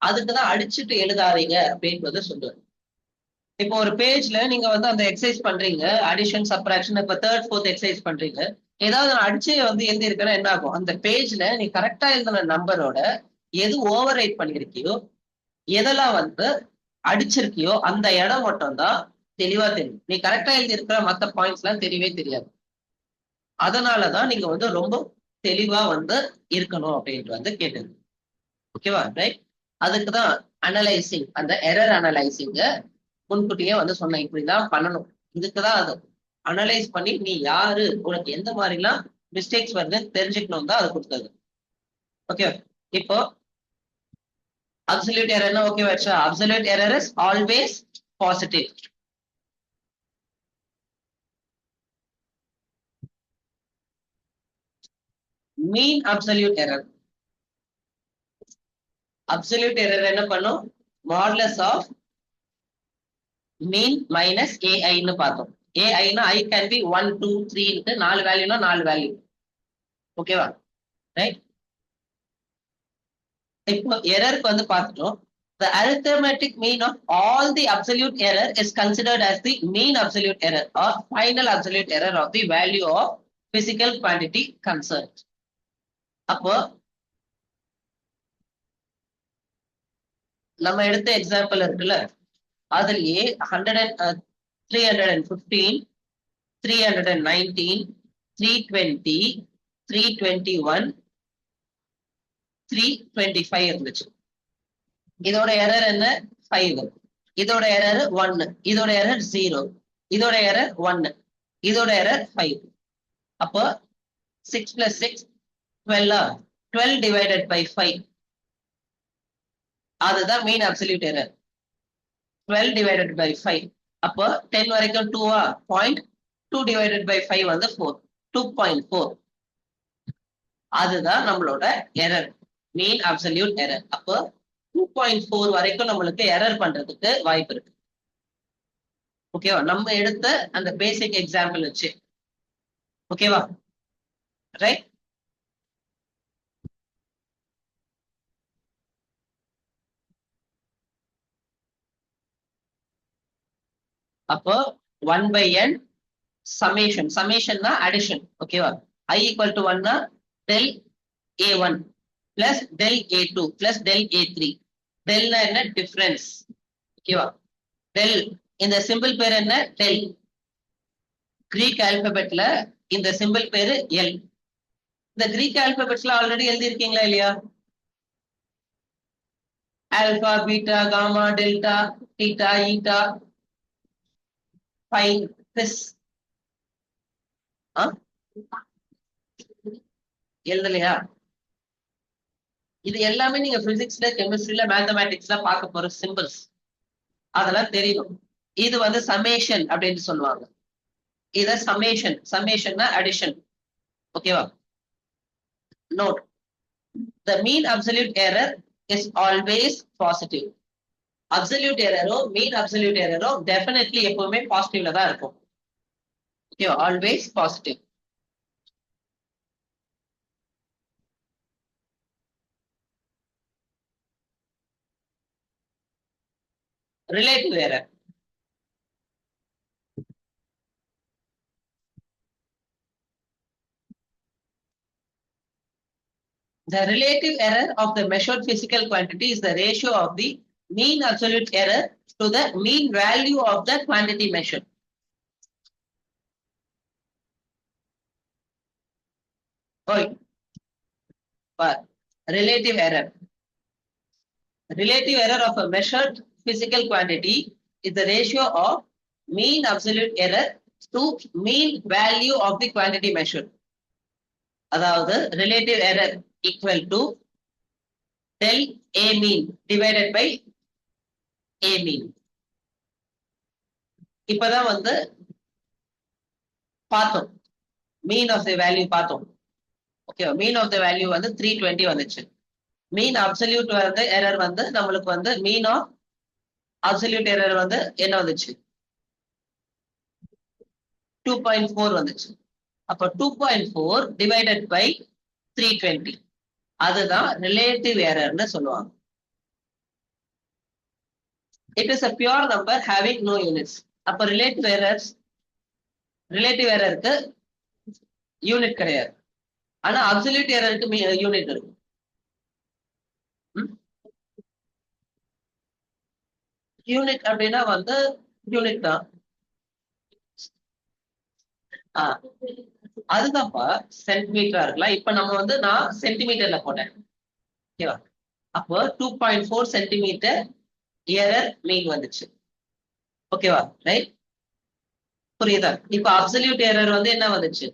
அதுக்குதான் அடிச்சுட்டு எழுதாதீங்க அப்படின்றது சொல்றது. இப்போ ஒரு பேஜ்ல நீங்க வந்து அந்த எக்ஸசைஸ் பண்றீங்க, அடிஷன் சப்ராக்ஷன், இப்ப 3rd 4th எக்ஸசைஸ் பண்றீங்க, ஏதாவது அடிச்சே வந்து எழுதி இருக்கனா என்ன ஆகும்? அந்த பேஜ்ல நீ கரெக்டா எழுதின நம்பரோட எது ஓவர் ரைட் பண்ணிருக்கியோ, எதெல்லாம் வந்து அடிச்சிருக்கியோ அந்த இடம் மட்டும் தான் தெளிவா தெரியும். நீ கரெக்டா எழுதி இருக்கிற மத்த பாயிண்ட்ஸ் எல்லாம் தெரியவே தெரியாது. அதனாலதான் நீங்க வந்து ரொம்ப தெளிவா வந்து இருக்கணும் அப்படின்ட்டு வந்து கேட்டது. ஓகேவா? ரைட். அதுக்குதான் அனலைசிங், அந்த எரர் அனலைசிங்க முன்கூட்டியே வந்து சொன்னேன், இப்படிதான் பண்ணணும். இதுக்குதான் அது அனலைஸ் பண்ணி நீ யாரு, உனக்கு எந்த மாதிரி எல்லாம் மிஸ்டேக்ஸ் வருதுன்னு தெரிஞ்சுக்கணும் தான் அது கொடுத்தது. ஓகே. இப்போ அப்சல்யூட் எரர் என்ன ஓகே வச்சா? Absolute error is always positive. Mean absolute error. Absolute error என்ன பண்ணும்? மாடுலஸ் ஆஃப் மீன் மைனஸ் ஏஐன்னு பார்த்தோம். ஏஐனா ஐ கேன் பி 1 2 3 4 வேல்யூனா 4 வேல்யூ. ஓகேவா? ரைட். இப்போ எரருக்கு வந்து பார்த்துட்டோம். The arithmetic mean of all the absolute error is considered as the mean absolute error or final absolute error of the value of physical quantity concerned. அப்போ நம்ம எடுத்த example இருக்குல்ல, அதுலயே 315 319 320 321 325 இருந்துச்சு. இதோட எரர் என்ன? 5. இதோட எரர் 1. இதோட எரர் 0. இதோட எரர் 1. இதோட எரர் 5. அப்போ 6 + 6 12. 12 divided by 5 அதுதான் மீன் அப்சல்யூட் எரர். 12 divided by 5. அப்போ 10 வரைக்கும் 2 0.2 divided by 5 வந்து 4. 2.4. அதுதான் நம்மளோட எரர், மீன் அப்சல்யூட் எரர். அப்போ 2.4 வரைக்கும் நம்மளுக்கு எரர் பண்றதுக்கு வாய்ப்பு இருக்கு. ஓகேவா? நம்ம எடுத்த அந்த பேசிக் எக்ஸாம்பிள் வச்சு ஓகேவா? ரைட். அப்போ 1/n summation. Summation னா addition. ஓகேவா? I equal to 1 னா del A1 plus del A2 plus del A3. del னா என்ன? difference. ஓகேவா? del இந்த சிம்பிள் பேர் என்ன? del. கிரீக் ஆல்பபெட்ல இந்த சிம்பிள் பேரு L. இந்த கிரீக் ஆல்பபெட்ஸ்ல ஆல்ரெடி எழுதி இருக்கீங்களா இல்லையா? Alpha, beta, gamma, delta, theta, eta, pi, psi எழுதலையா? இது எல்லாமே நீங்க பிசிக்ஸ்ல, கெமிஸ்ட்ரியில, மேத்தமேட்டிக்ஸ்ல பார்க்க போற சிம்பிள்ஸ். அதெல்லாம் தெரியும். இது வந்து சமேஷன் அப்படின்னு சொல்லுவாங்க. இத சமேஷன். சமேஷன்னா அடிஷன். ஓகேவா? Note. The mean absolute error is always positive. Absolute எரரோ மீன் அப்சல்யூட் எரரோ டெஃபினெட்லி எப்பவுமே பாசிட்டிவ்ல தான் இருக்கும். ஓகேவா? Always positive. Relative error. The relative error of the measured physical quantity is the ratio of the mean absolute error to the mean value of the quantity measured. But relative error. Relative error of a measured physical quantity is the ratio of mean absolute error to mean value of the quantity measured. அதாவது relative error equal to del A mean divided by A mean. இப்பதான் வந்து பார்த்தோம் mean of the value பார்த்தோம். Okay, mean of the value வந்து 320 வந்துச்சு. மீன் absolute வந்து error வந்து நம்மளுக்கு வந்து மீன் ஆஃப் அப்சல்யூட் எரர் வந்து என்ன வந்துச்சு? 2.4 வந்துச்சு. அப்போ 2.4 டிவைடட் பை 320, அதுதான் ரிலேட்டிவ் எரர்னு சொல்லுவாங்க. It is a pure number having no units. அப்போ ரிலேட்டிவ் எரருக்கு யூனிட் கிடையாது. ஆனா அப்சல்யூட் எரருக்கு யூனிட் இருக்கும். யூனிட் அப்படின்னா வந்து யூனிட் தான். அதுதான்ப்பா சென்டிமீட்டரா இருக்கலாம். இப்ப நம்ம வந்து நான் சென்டிமீட்டர்ல போட்டேன். ஓகேவா? அப்போ 2.4 சென்டிமீட்டர் எரர் மீன் வந்துச்சு. ஓகேவா? ரைட். புரியுதா? இப்ப அப்சல்யூட் எரர் வந்து என்ன வந்துச்சு?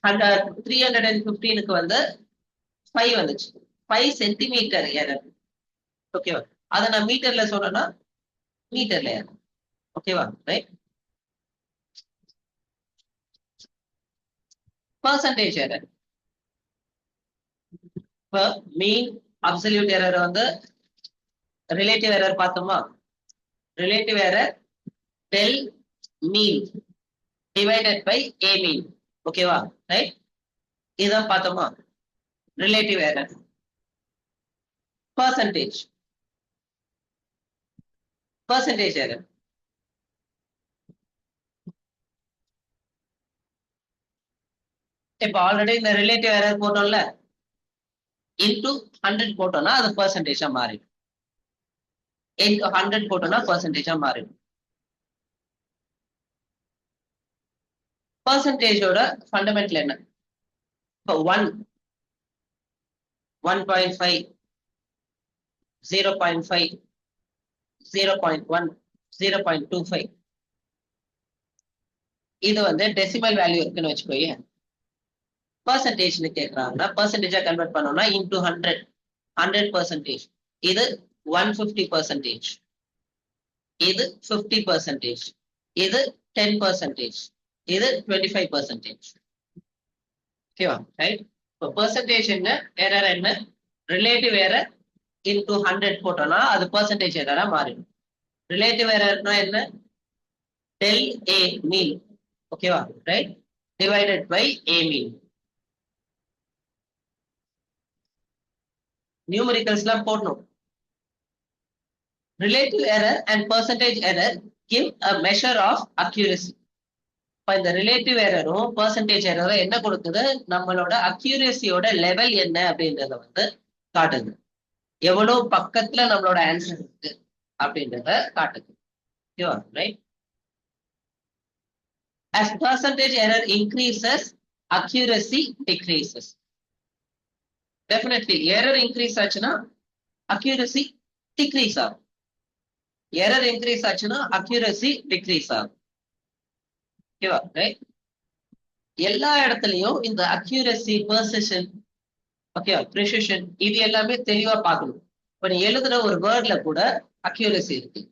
315க்கு வந்து 5 வந்துச்சு. 5 சென்டிமீட்டர் எரர். ஓகேவா? அதை நான் மீட்டர்ல சொன்னா மீட்டர்ல எரர். ஓகேவா? ரைட். Percentage error. இப்ப மீன் அப்சல்யூட் எரர் வந்து ரிலேட்டிவ் எரர் பார்த்தோமா? Relative error del mean divided by A mean. ஓகேவா? ரைட். இதான் பார்த்தோமா? Relative error. Percentage error. இப்ப ஆல்ரெடி இந்த ரிலேட்டிவ் எரர் போட்டோம்ல, இன்டூ 100 போட்டோம்னா அது பர்சன்டேஜா மாறிடும். இன்டூ 100 போட்டோம்னா பர்சன்டேஜா மாறிடும். பர்சன்டேஜோட ஃபண்டமெண்டல் என்ன? இப்போ 1, 1.5, 0.5, 0.1, 0.25, இது வந்து டெசிமல் வேல்யூ இருக்குன்னு வச்சுக்கோயே. பர்சன்டேஜ்னு கேட்கறாங்கன்னா பர்சன்டேஜா கன்வெர்ட் பண்ணோம்னா இன்டூ 100%. இது 150%, இது 50%, இது 10%, இது 25%. ஓகேவா? ரைட். இப்போ பர்சன்டேஜ் என்ன, எரர் என்ன? ரிலேட்டிவ் எரர் இன்டூ 100 போட்டோம்னா அது பர்சன்டேஜ் எரரா மாறிடும். ரிலேட்டிவ் எரர்னா என்ன? del A mean. ஓகேவா? Right. divided by A mean. Numericals எல்லாம் போடணும். Relative error and percentage error give a measure of accuracy. இப்ப இந்த ரிலேட்டிவ் எரரும் பெர்சன்டேஜ் எரரும் என்ன கொடுக்குது, நம்மளோட அக்யூரேசியோட லெவல் என்ன அப்படின்றத வந்து காட்டுது. எவ்வளவு பக்கத்துல நம்மளோட ஆன்சர் இருக்கு அப்படின்றத காட்டுது. Right. As percentage error increases, accuracy decreases. Definitely error increase ஆச்சுன்னா accuracy decrease ஆகும். Error increase ஆச்சுன்னா accuracy decrease ஆகும். ரைட். எல்லா இடத்துலயும் இந்த அக்யூரசி, பெர்சிஷன், ஓகே, ப்ரிசிஷன், இது எல்லாமே தெளிவா பார்க்கணும். இப்ப நீ எழுதுற ஒரு வேர்ட்ல கூட அக்யூரசி இருக்கு.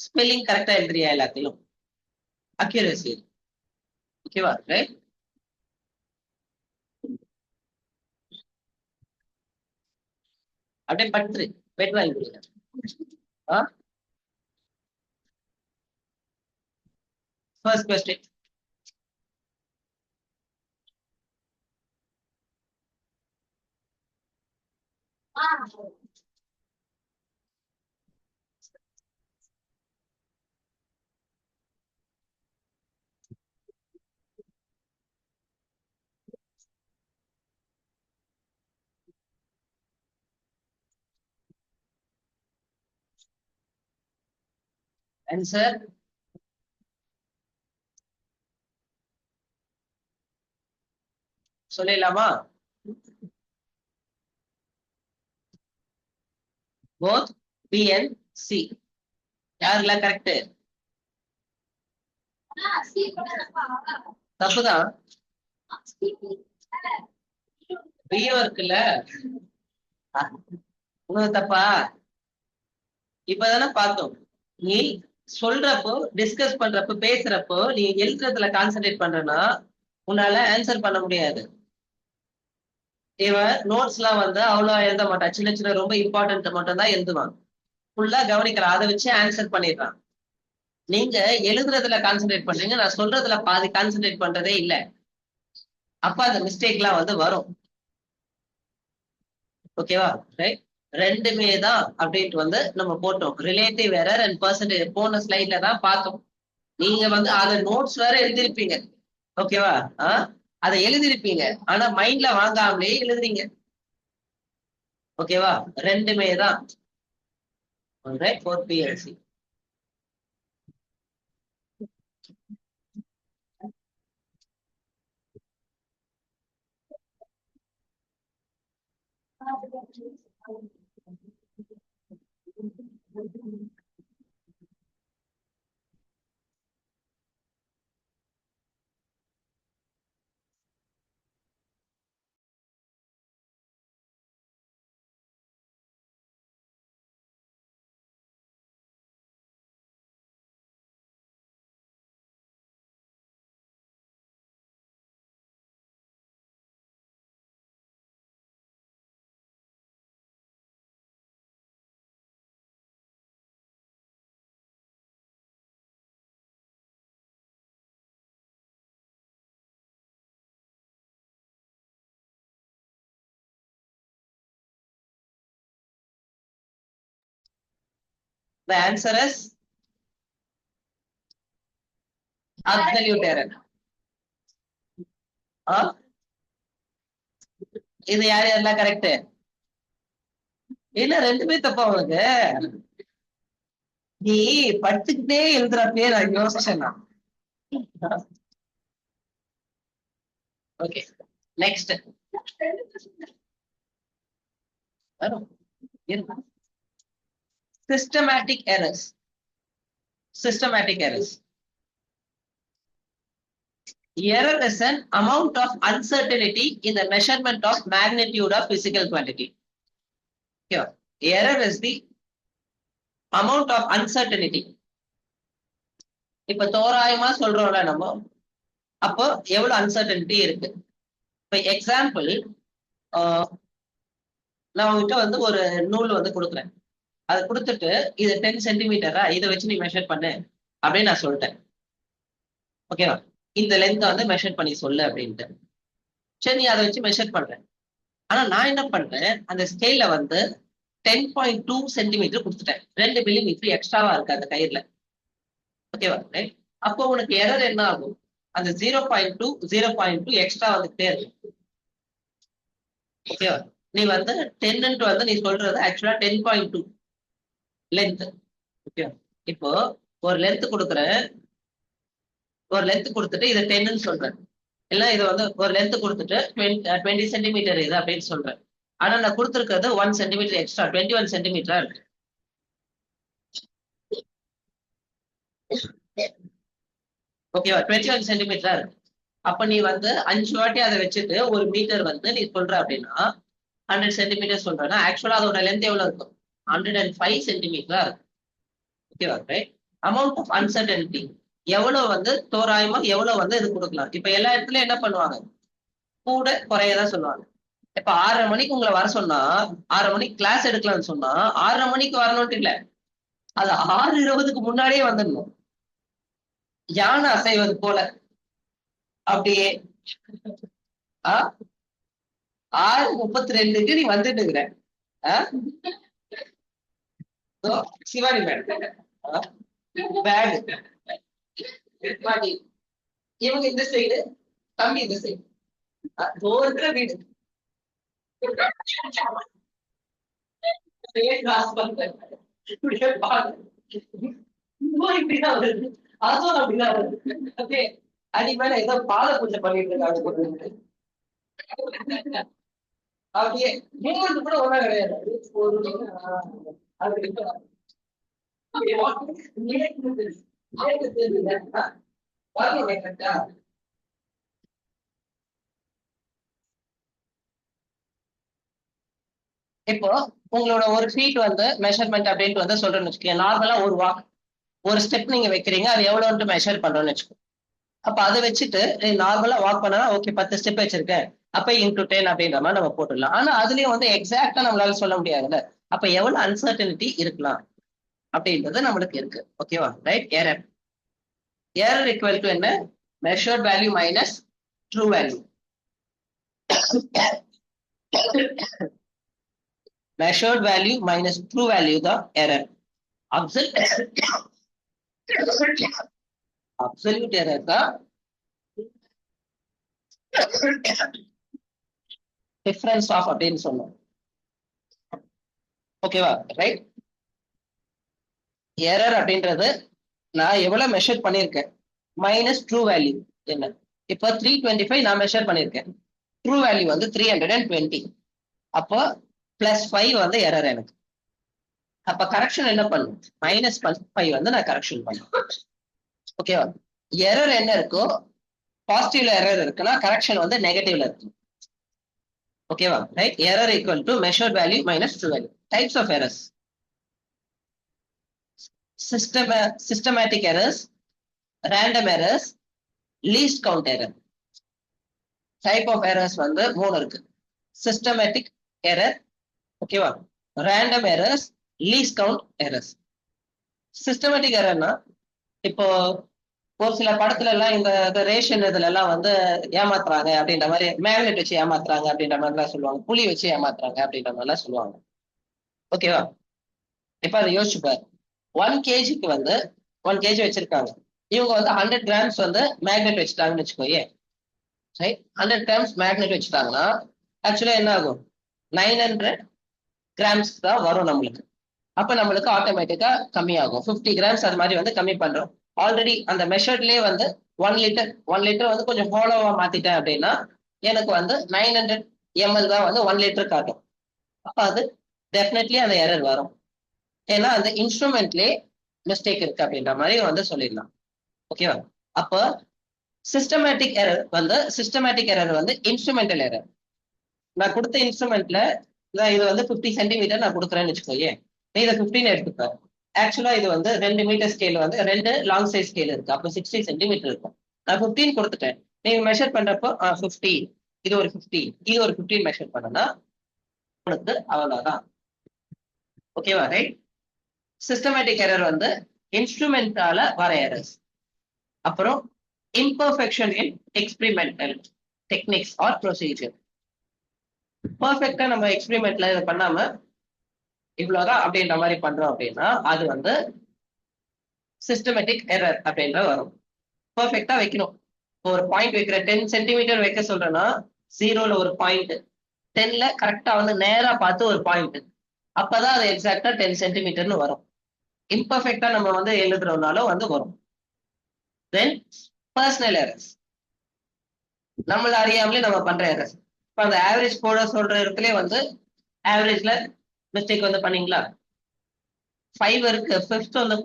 ஸ்பெல்லிங் கரெக்டா எழுதுறியா, எல்லாத்தையும் அக்யூரசி இருக்கு. ஓகேவா? ரைட். அப்படியே பற்று பெட் வாங்கி கொடுங்க. First question. Answer. சொல்லலாமா? both B and C. யாருல கரெக்ட்? தப்புதான். பியும் இருக்குல்ல, உனக்கு தப்பா? இப்பதானே பார்த்தோம். நீ சொல்றப்போ, டிஸ்கஸ் பண்றப்போ, பேசுறப்போ நீ எழுதுறதுல கான்சென்ட்ரேட் பண்றனா உன்னால ஆன்சர் பண்ண முடியாது. இவன் நோட்ஸ் எல்லாம் வந்து அவ்வளவு எழுத மாட்டான். சின்ன சின்ன ரொம்ப இம்பார்ட்டன்ட் மட்டும் தான் எழுதுவான். ஃபுல்லா கவனிக்கிறான், அதை வச்சு ஆன்சர் பண்ணிடுறான். நீங்க எழுதுறதுல கான்சென்ட்ரேட் பண்றீங்க, நான் சொல்றதுல பாதி கான்சென்ட்ரேட் பண்றதே இல்லை. அப்ப அந்த மிஸ்டேக் எல்லாம் வந்து வரும். ஓகேவா? ரைட். ரெண்டுமே தான் அப்படின்ட்டு வந்து நம்ம போட்டோம். ரிலேட்டிவ் எரர் அண்ட் பெர்சன்டேஜ் போன ஸ்லைட்ல தான் பார்த்தோம். நீங்க வந்து அதை நோட்ஸ் வேற எழுதிருப்பீங்க. ஓகேவா? அதை எழுதிருப்பீங்க, ஆனா மைண்ட்ல வாங்காமலே எழுதுறீங்க. ஓகேவா? ரெண்டுமே தான். 4PLC. The answer is absolute error. இது யார் யாரெல்லாம் கரெக்ட்? இல்ல, ரெண்டுமே தப்பா உனக்கு. நீ படுத்துக்கிட்டே எழுதுற பேர் யோசிச்சா. Okay, next. Systematic errors. Systematic errors. Error is an amount of uncertainty in the measurement of magnitude of physical quantity. Here, error is the amount of uncertainty. இப்ப தோராயமா சொல்றோம்ல நம்ம, அப்போ எவ்வளவு அன்சர்டனிட்டி இருக்கு. இப்ப எக்ஸாம்பிள், நான் உங்ககிட்ட வந்து ஒரு நூல் வந்து கொடுக்குறேன். அதை கொடுத்துட்டு இது 10 சென்டிமீட்டரா, இதை வச்சு நீ மெஷர் பண்ணு அப்படின்னு நான் சொல்லிட்டேன். ஓகேவா? இந்த லென்த்தை வந்து மெஷர் பண்ணி சொல்லு அப்படின்ட்டு. சரி, நீ அதை வச்சு மெஷர் பண்றேன். ஆனா நான் என்ன பண்றேன், அந்த ஸ்கேல்ல வந்து 10.2 சென்டிமீட்டர் கொடுத்துட்டேன். 2 மில்லிமீட்டர் எக்ஸ்ட்ராவா இருக்கு அந்த கயிறுல. ஓகேவா? அப்போ உனக்கு எரர் என்ன ஆகும்? அந்த 0.2 எக்ஸ்ட்ரா வந்துட்டே இருக்கு. ஓகேவா? நீ வந்து 10 வந்து நீ சொல்றது ஆக்சுவலா 10.2 லென்த். ஓகே, இப்போ ஒரு லென்த் கொடுக்குறேன், ஒரு லென்த் கொடுத்துட்டு இதை 10ன்னு சொல்றேன். இல்ல இதை வந்து ஒரு லென்த் கொடுத்துட்டு 20 சென்டிமீட்டர் இது அப்படின்னு சொல்றேன். ஆனா நான் கொடுத்துருக்கிறது 1 சென்டிமீட்டர் எக்ஸ்ட்ரா, 21 சென்டிமீட்டரா இருக்கு. ஓகேவா? 21 சென்டிமீட்டரா இருக்கு. அப்ப நீ வந்து 5 வாட்டி அதை வச்சுட்டு ஒரு மீட்டர் வந்து நீ சொல்ற அப்படின்னா 100 சென்டிமீட்டர் சொல்றேன்னா ஆக்சுவலா அதோட லென்த் எவ்வளவு இருக்கும்? 105 சென்டிமீட்டரா இருக்கும். ஓகேவா? அமௌண்ட் ஆஃப் அன்சர்டனிட்டி எவ்வளவு வந்து தோராயமா எவ்வளவு வந்து இது கொடுக்கலாம். இப்ப எல்லா இடத்துலயும் என்ன பண்ணுவாங்க, கூட குறையதான் சொல்லுவாங்க. இப்ப 6:30 மணிக்கு உங்களை வர சொன்னா 6:30 மணிக்கு கிளாஸ் எடுக்கலாம்னு சொன்னா 6:30 மணிக்கு வரணும்ட்டு இல்ல, அது 6:20க்கு முன்னாடியே வந்துடணும். யானை அசைவது போல அப்படியே 6:32க்கு நீ வந்துட்டு இருக்கிற. சிவானி மேடம் பேக் இவங்க இந்த சைடு, தம்பி இந்த சைடு, தோற்ற வீடு இப்படிதான் வருது, அதுவும் அப்படிதான் வருது. ஓகே, அடி மேல ஏதோ பாத பூஜை பண்ணிட்டு இருக்காங்க. அப்படியே மூமெண்ட் கூட ஒண்ணா கிடையாது. இப்போ உங்களோட ஒரு ஃபீட் வந்து மெஷர்மெண்ட் அப்படின்ட்டு வந்து சொல்றேன்னு வச்சுக்கோங்க. நார்மலா ஒரு வாக், ஒரு ஸ்டெப் நீங்க வைக்கிறீங்க, அது எவ்வளவுன்ட்டு மெஷர் பண்றோம்னு வச்சுக்கோ. அப்ப அதை வச்சுட்டு நார்மலா வாக் பண்ணா ஓகே 10 ஸ்டெப் வச்சிருக்கேன், அப்ப இன்டூ 10 அப்படின்ற மாதிரி நம்ம போட்டுடலாம். ஆனா அதுலயும் வந்து எக்ஸாக்டா நம்மளால சொல்ல முடியாதுல்ல. அப்ப எவ்வளவு அன்சர்டனிட்டி இருக்கலாம் அப்படின்றது நம்மளுக்கு இருக்கு. ஓகேவா? Right. Error, error equal to என்ன? Measured value minus true value. measured value minus true value the error. Absolute error the difference of அப்படின்னு சொன்னோம். ஓகேவா? ரைட். எரர் அப்படின்றது நான் எவ்வளவு மெஷர் பண்ணிருக்கேன் மைனஸ் ட்ரூ வேல்யூ என்ன. இப்போ 325 நான் மெஷர் பண்ணிருக்கேன், ட்ரூ வேல்யூ வந்து 320. அப்போ +5 வந்து எரர் எனக்கு. அப்ப கரெக்ஷன் என்ன பண்ணும்? -5 வந்து நான் கரெக்ஷன் பண்ணுவேன். ஓகேவா? எரர் என்ன இருக்கோ, பாசிட்டிவ்ல எரர் இருக்குன்னா கரெக்ஷன் வந்து நெகட்டிவ்ல இருக்கு. ஓகேவா? Right. Error equal to measured value minus true value. Types of errors: systematic errors, random errors, least count error. Type of errors வந்து 3 இருக்கு. சிஸ்டமேட்டிக் எரர், ஓகேவா, random errors, least count errors. Systematic எரர்னா இப்போ ஒரு சில படத்துல எல்லாம் இந்த ரேஷன் இதுல எல்லாம் வந்து ஏமாத்துறாங்க அப்படின்ற மாதிரி, மேக்னெட் வச்சு ஏமாத்துறாங்க அப்படின்ற மாதிரி எல்லாம் சொல்லுவாங்க, புலி வச்சு ஏமாத்துறாங்க அப்படின்ற மாதிரி எல்லாம் சொல்லுவாங்க. ஓகேவா? இப்ப அதை யோசிச்சு பாரு. 1 kgக்கு வந்து 1 kg வச்சிருக்காங்க, இவங்க வந்து 100 கிராம்ஸ் வந்து மேக்னெட் வச்சுட்டாங்கன்னு வச்சுக்கோயே. 100 கிராம்ஸ் மேக்னெட் வச்சுட்டாங்கன்னா ஆக்சுவலா என்ன ஆகும்? 900 கிராம்ஸ் தான் வரும் நம்மளுக்கு. அப்ப நம்மளுக்கு ஆட்டோமேட்டிக்கா கம்மியாகும். 50 கிராம்ஸ் அது மாதிரி வந்து கம்மி பண்றோம். ஆல்ரெடி அந்த மெஷர்ட்லயே வந்து 1 லிட்டர் வந்து கொஞ்சம் ஹோலோவா மாத்திட்டேன் அப்படின்னா எனக்கு வந்து 900 ml தான் வந்து 1 லிட்டர் காட்டும். அப்ப அது டெஃபினெட்லி அந்த எரர் வரும். ஏன்னா அந்த இன்ஸ்ட்ருமெண்ட்லயே மிஸ்டேக் இருக்கு அப்படின்ற மாதிரி வந்து சொல்லிடலாம். ஓகேவா? அப்போ சிஸ்டமேட்டிக் எரர் வந்து இன்ஸ்ட்ருமெண்டல் எரர். நான் கொடுத்த இன்ஸ்ட்ருமெண்ட்ல இது வந்து 50 சென்டிமீட்டர் நான் கொடுக்குறேன்னு வச்சுக்கோயே, நீ இதை 15 எடுத்துக்க. ஆக்சுவலா இது வந்து 2 மீட்டர் ஸ்கேல் வந்து 2 லாங் சைஸ் ஸ்கேல் இருக்கு, அப்போ 60 சென்டிமீட்டர் இருக்கும். நான் 15 கொடுத்துட்டேன், நீங்க மெஷர் பண்றப்போ 50, இது ஒரு 50, இது ஒரு 15 மெஷர் பண்ணனா உனக்கு அவ்வளவுதான். ஓகேவா? ரைட். சிஸ்டமேட்டிக் எரர் வந்து இன்ஸ்ட்ருமெண்டால வர எரர்ஸ். அப்புறம் imperfection in experimental techniques or procedure. பர்ஃபெக்டா நம்ம எக்ஸ்பெரிமெண்ட்ல இதை பண்ணாம இவ்வளவுதான் அப்படின்ற மாதிரி பண்றோம் அப்படின்னா அது வந்து சிஸ்டமேட்டிக் எரர் அப்படின்ற வரும். பர்ஃபெக்டா வைக்கணும். ஒரு பாயிண்ட் வைக்கிற 10 சென்டிமீட்டர் வைக்க சொல்றேன்னா 0ல ஒரு பாயிண்ட், 10ல கரெக்டா வந்து நேரா பார்த்து ஒரு பாயிண்ட், அப்பதான் அது எக்ஸாக்டா 10 சென்டிமீட்டர்னு வரும். இம்பர்ஃபெக்டா நம்ம வந்து எழுதுறோம்னாலும் வந்து வரும். தென் பர்சனல் எரர்ஸ், நம்மள அறியாமலே நம்ம பண்ற எரர்ஸ். இப்ப அந்த ஆவரேஜ் போட சொல்ற இடத்துல வந்து ஆவரேஜ்ல மிஸ்டேக் வந்து பண்ணீங்களா, 5 இருக்கு, 5th வந்து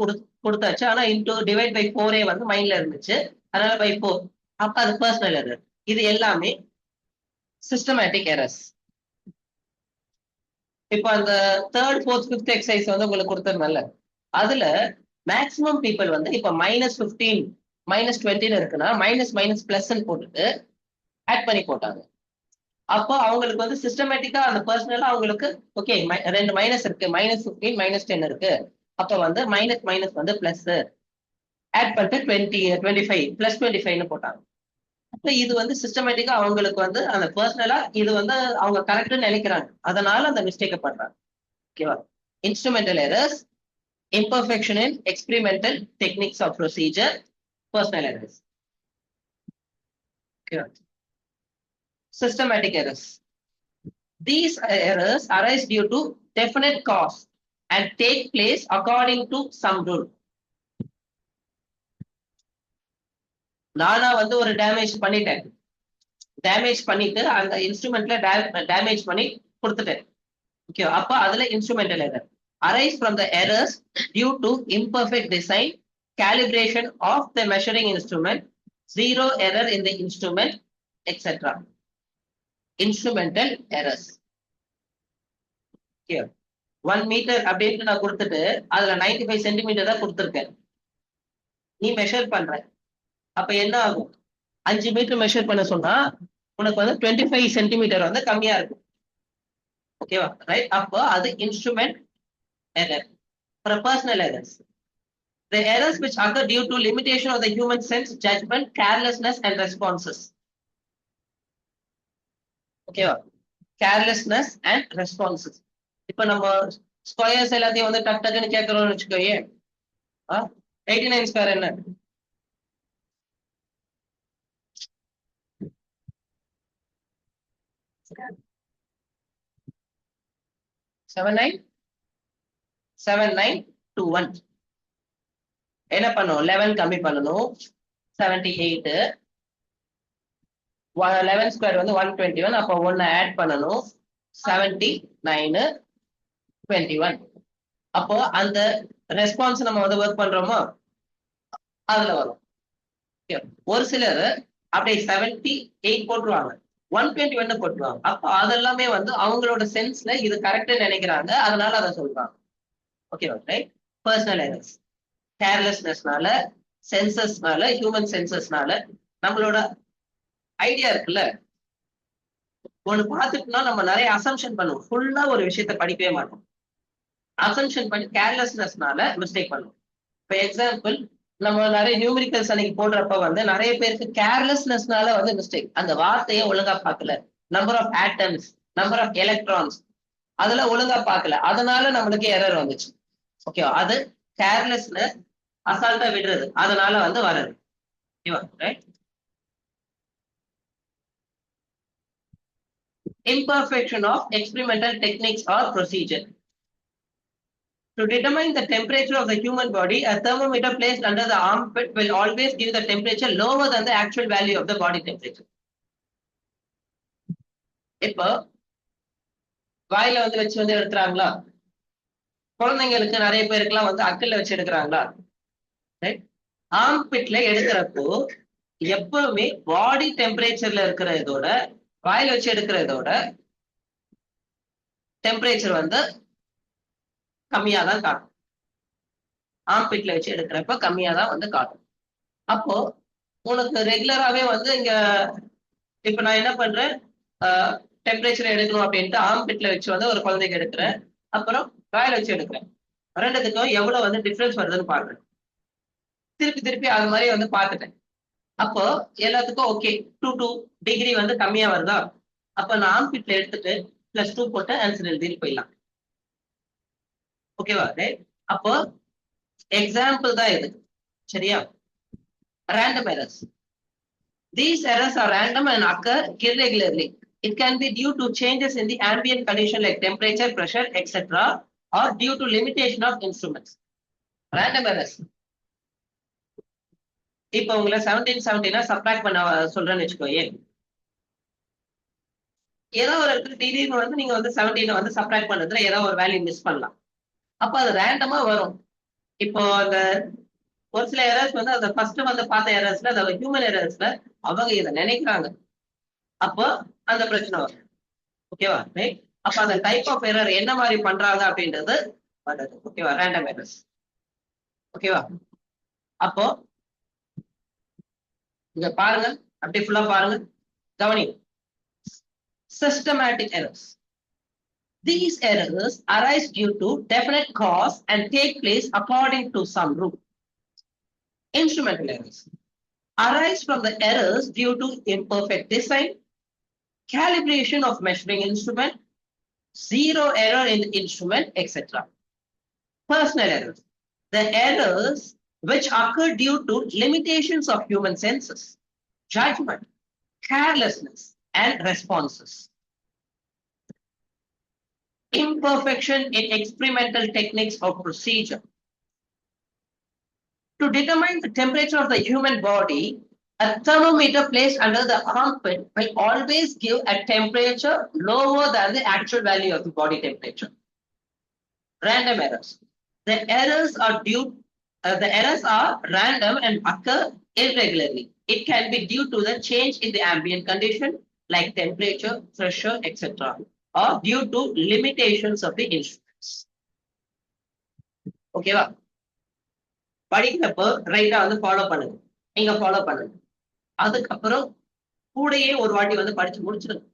கொடுத்தாச்சு, ஆனா இன்டூ டிவைட் பை 4 வந்து மைண்ட்ல இருந்துச்சு, அதனால பை 4, அப்ப அது பர்சனல் எரர். இது எல்லாமே சிஸ்டமேட்டிக் எரர்ஸ். இப்ப அந்த 3rd, 4th, 5th எக்ஸசைஸ் வந்து உங்களுக்கு கொடுத்ததுனால அதுல மேக்சிமம் பீப்புள் வந்து இப்ப -15 -20 இருக்குன்னா மைனஸ் மைனஸ் பிளஸ் போட்டுட்டு ஆட் பண்ணி போட்டாங்க. அப்போ அவங்களுக்கு வந்து சிஸ்டமேட்டிக்கா அந்த பர்சனலா அவங்களுக்கு ஓகே 2 மைனஸ் இருக்கு, -15 -10 இருக்கு, அப்ப வந்து மைனஸ் மைனஸ் வந்து பிளஸ் ஆட் பண்ணிட்டு 20 25 +25 போட்டாங்க. அப்ப இது வந்து சிஸ்டமேட்டிக்கா அவங்களுக்கு வந்து அந்த பர்சனலா இது வந்து அவங்க கரெக்ட்னு நினைக்கிறாங்க, அதனால அந்த மிஸ்டேக் பண்றாங்க. ஓகேவா? Instrumental errors, imperfection in experimental techniques of procedure, personal errors. Okay. Systematic errors. These errors arise due to definite cause and take place according to some rule. நானா வந்து ஒரு டேமேஜ் பண்ணிட்டேன், டேமேஜ் பண்ணிட்டு அந்த இன்ஸ்ட்ருமெண்ட்ல டேமேஜ் பண்ணி கொடுத்துட்டேன். ஓகே, அப்ப அதுல instrumental error arise from the errors due to imperfect design, calibration of the measuring instrument, zero error in the instrument, etc. Instrumental errors. Here 1 metre அப்படின்னு நான் கொடுத்துட்டு அதுல 95 சென்டிமீட்டர் தான் கொடுத்துருக்கேன். நீ மெஷர் பண்ற, அப்ப என்ன ஆகும்? 5 மீட்டர் மெஷர் பண்ண சொன்னா உனக்கு வந்து 25 சென்டிமீட்டர் வந்து கம்மியா இருக்கும். ஓகேவா? ரைட். அப்போ அது instrument error. For personal errors, the errors which occur due to limitation of the human sense, judgment, carelessness and responses. Okay, carelessness and responses. இப்ப நம்ம ஸ்கொயர்ஸ் எல்லாத்தையும் வந்து டக் டக்குன்னு கேட்கறோம்னு வச்சுக்கோயே, 89 ஸ்கொயர் என்ன? Seven nine 21. என்ன பண்ணும்? 11 கம்மி பண்ணணும், 78. 11 ஸ்கொயர் வந்து 121, அப்போ 1 ஆட் பண்ணணும், 79 21. அப்போ அந்த ரெஸ்பான்ஸ் நம்ம வந்து ஒர்க் பண்றோமோ அதுல வரும். ஒரு சிலர் அப்படியே 78 போட்டுருவாங்க, 121 போட்டுருவாங்க. அப்போ அதெல்லாமே வந்து அவங்களோட சென்ஸ்ல இது கரெக்ட் நினைக்கிறாங்க, அதனால அதை சொல்றாங்க. ஓகேவா? ரைட். பர்சனல் எரர்ஸ், கேர்லெஸ்னஸ்னால, சென்சஸ்னால, ஹியூமன் சென்சஸ்னால நம்மளோட ஐடியா இருக்குல்ல, ஒண்ணு பார்த்துட்டுனா நம்ம நிறைய அசம்ஷன் பண்ணுவோம், ஃபுல்லா ஒரு விஷயத்த படிக்கவே மாட்டோம். அசம்ஷன் பண்ணி கேர்லெஸ்னஸ்னால மிஸ்டேக் பண்ணுவோம். இப்போ எக்ஸாம்பிள், நம்ம நிறைய நியூமெரிக்கல்ஸ் அன்னைக்கு போடுறப்ப வந்து நிறைய பேருக்கு கேர்லெஸ்னஸ்னால வந்து மிஸ்டேக், அந்த வார்த்தையை ஒழுங்கா பார்க்கல, number of atoms, number of electrons அதெல்லாம் ஒழுங்கா பார்க்கல, அதனால நம்மளுக்கு எரர் வந்துச்சு. ஓகேவா? அது கேர்லெஸ்னஸ், அசால்ட்டா விடுறது, அதனால வந்து வர்றது. ஓகேவா? Right. Imperfection of experimental techniques or procedure. To determine the temperature of the human body, a thermometer placed under the armpit will always give the temperature lower than the actual value of the body temperature. இப்போ வாயில வந்து வச்சு வந்து எடுத்துறாங்களா? குழந்தைங்களுக்கு நிறைய பேருக்குலாம் வந்து அக்கல்ல வச்சு எடுக்கிறாங்களா? Right. ஆர்ம்பிட்ல எடுக்கிறப்போ எப்பவுமே பாடி டெம்பரேச்சர்ல இருக்கிற இதோட வாயில வச்சு எடுக்கிற இதோட டெம்பரேச்சர் வந்து கம்மியா தான் காட்டும். ஆர்ம்பிட்ல வச்சு எடுக்கிறப்ப கம்மியா தான் வந்து காட்டும். அப்போ உனக்கு ரெகுலராகவே வந்து இங்க இப்ப நான் என்ன பண்றேன், டெம்பரேச்சர் எடுக்கணும் அப்படின்ட்டு ஆர்ம்பிட்ல வச்சு வந்து ஒரு குழந்தைக்கு எடுக்கிறேன், அப்புறம் வாயில வச்சு எடுக்கிறேன். ரெண்டுத்துக்கும் எவ்வளவு வந்து டிஃபரன்ஸ் வருதுன்னு பாக்குறேன். திருப்பி திருப்பி அது மாதிரி வந்து பார்த்துட்டேன். அப்போ எல்லாத்துக்கும் ஓகே 2 டிகிரி வந்து கம்மியா வருதா, அப்ப நான் ஆம்பிட்ல எடுத்துட்டு +2 போட்டு ஆன்சர் எழுதிட்டு போயிடலாம். ஓகேவா? அப்போ எக்ஸாம்பிள் தான் இது. சரியா? random errors. These errors are random and occur irregularly. It can be due to changes in the ambient condition like temperature, pressure, etc. or due to limitation of instruments. Random errors. இப்போ உங்களை 1717 subtract பண்ண சொல்றேன்னு வச்சுக்கோயே, ஏதோ ஒரு இடத்துல திடீர்னு வந்து நீங்க வந்து 17 வந்து சப்ட்ராக்ட் பண்றதுல ஏதோ ஒரு வேல்யூ மிஸ் பண்ணலாம். அப்ப அது ரேண்டமா வரும். இப்போ அந்த ஒரு சில எரர்ஸ் வந்து அந்த ஃபர்ஸ்ட் வந்து பார்த்த எரர்ஸ்ல அந்த ஹியூமன் எரர்ஸ்ல அவங்க இதை நினைக்கிறாங்க, அப்போ அந்த பிரச்சனை வரும். ஓகேவா? அப்ப அந்த டைப் ஆஃப் எரர் என்ன மாதிரி பண்றாங்க அப்படின்றது வருது. ஓகேவா? Random errors. ஓகேவா? அப்போ இங்க பாருங்க, அப்படி ஃபுல்லா பாருங்க, கவனி. Systematic errors. These errors arise due to definite cause and take place according to some rule. Instrumental errors arise from the errors due to imperfect design, calibration of measuring instrument, zero error in instrument, etc. Personal errors. The errors which occur due to limitations of human senses, judgment, carelessness, and responses. Imperfection in experimental techniques or procedure. To determine the temperature of the human body, a thermometer placed under the armpit will always give a temperature lower than the actual value of the body temperature. Random errors. The errors are random and occur irregularly. It can be due to the change in the ambient condition like temperature, pressure, etc. or due to limitations of the instruments. ஓகேவா? படிக்கிறப்போ ரைட்டா வந்து follow பண்ணுங்க, நீங்க follow பண்ணுங்க. அதுக்கப்புறம் கூடயே ஒரு வாட்டி வந்து படிச்சு முடிச்சிருங்க.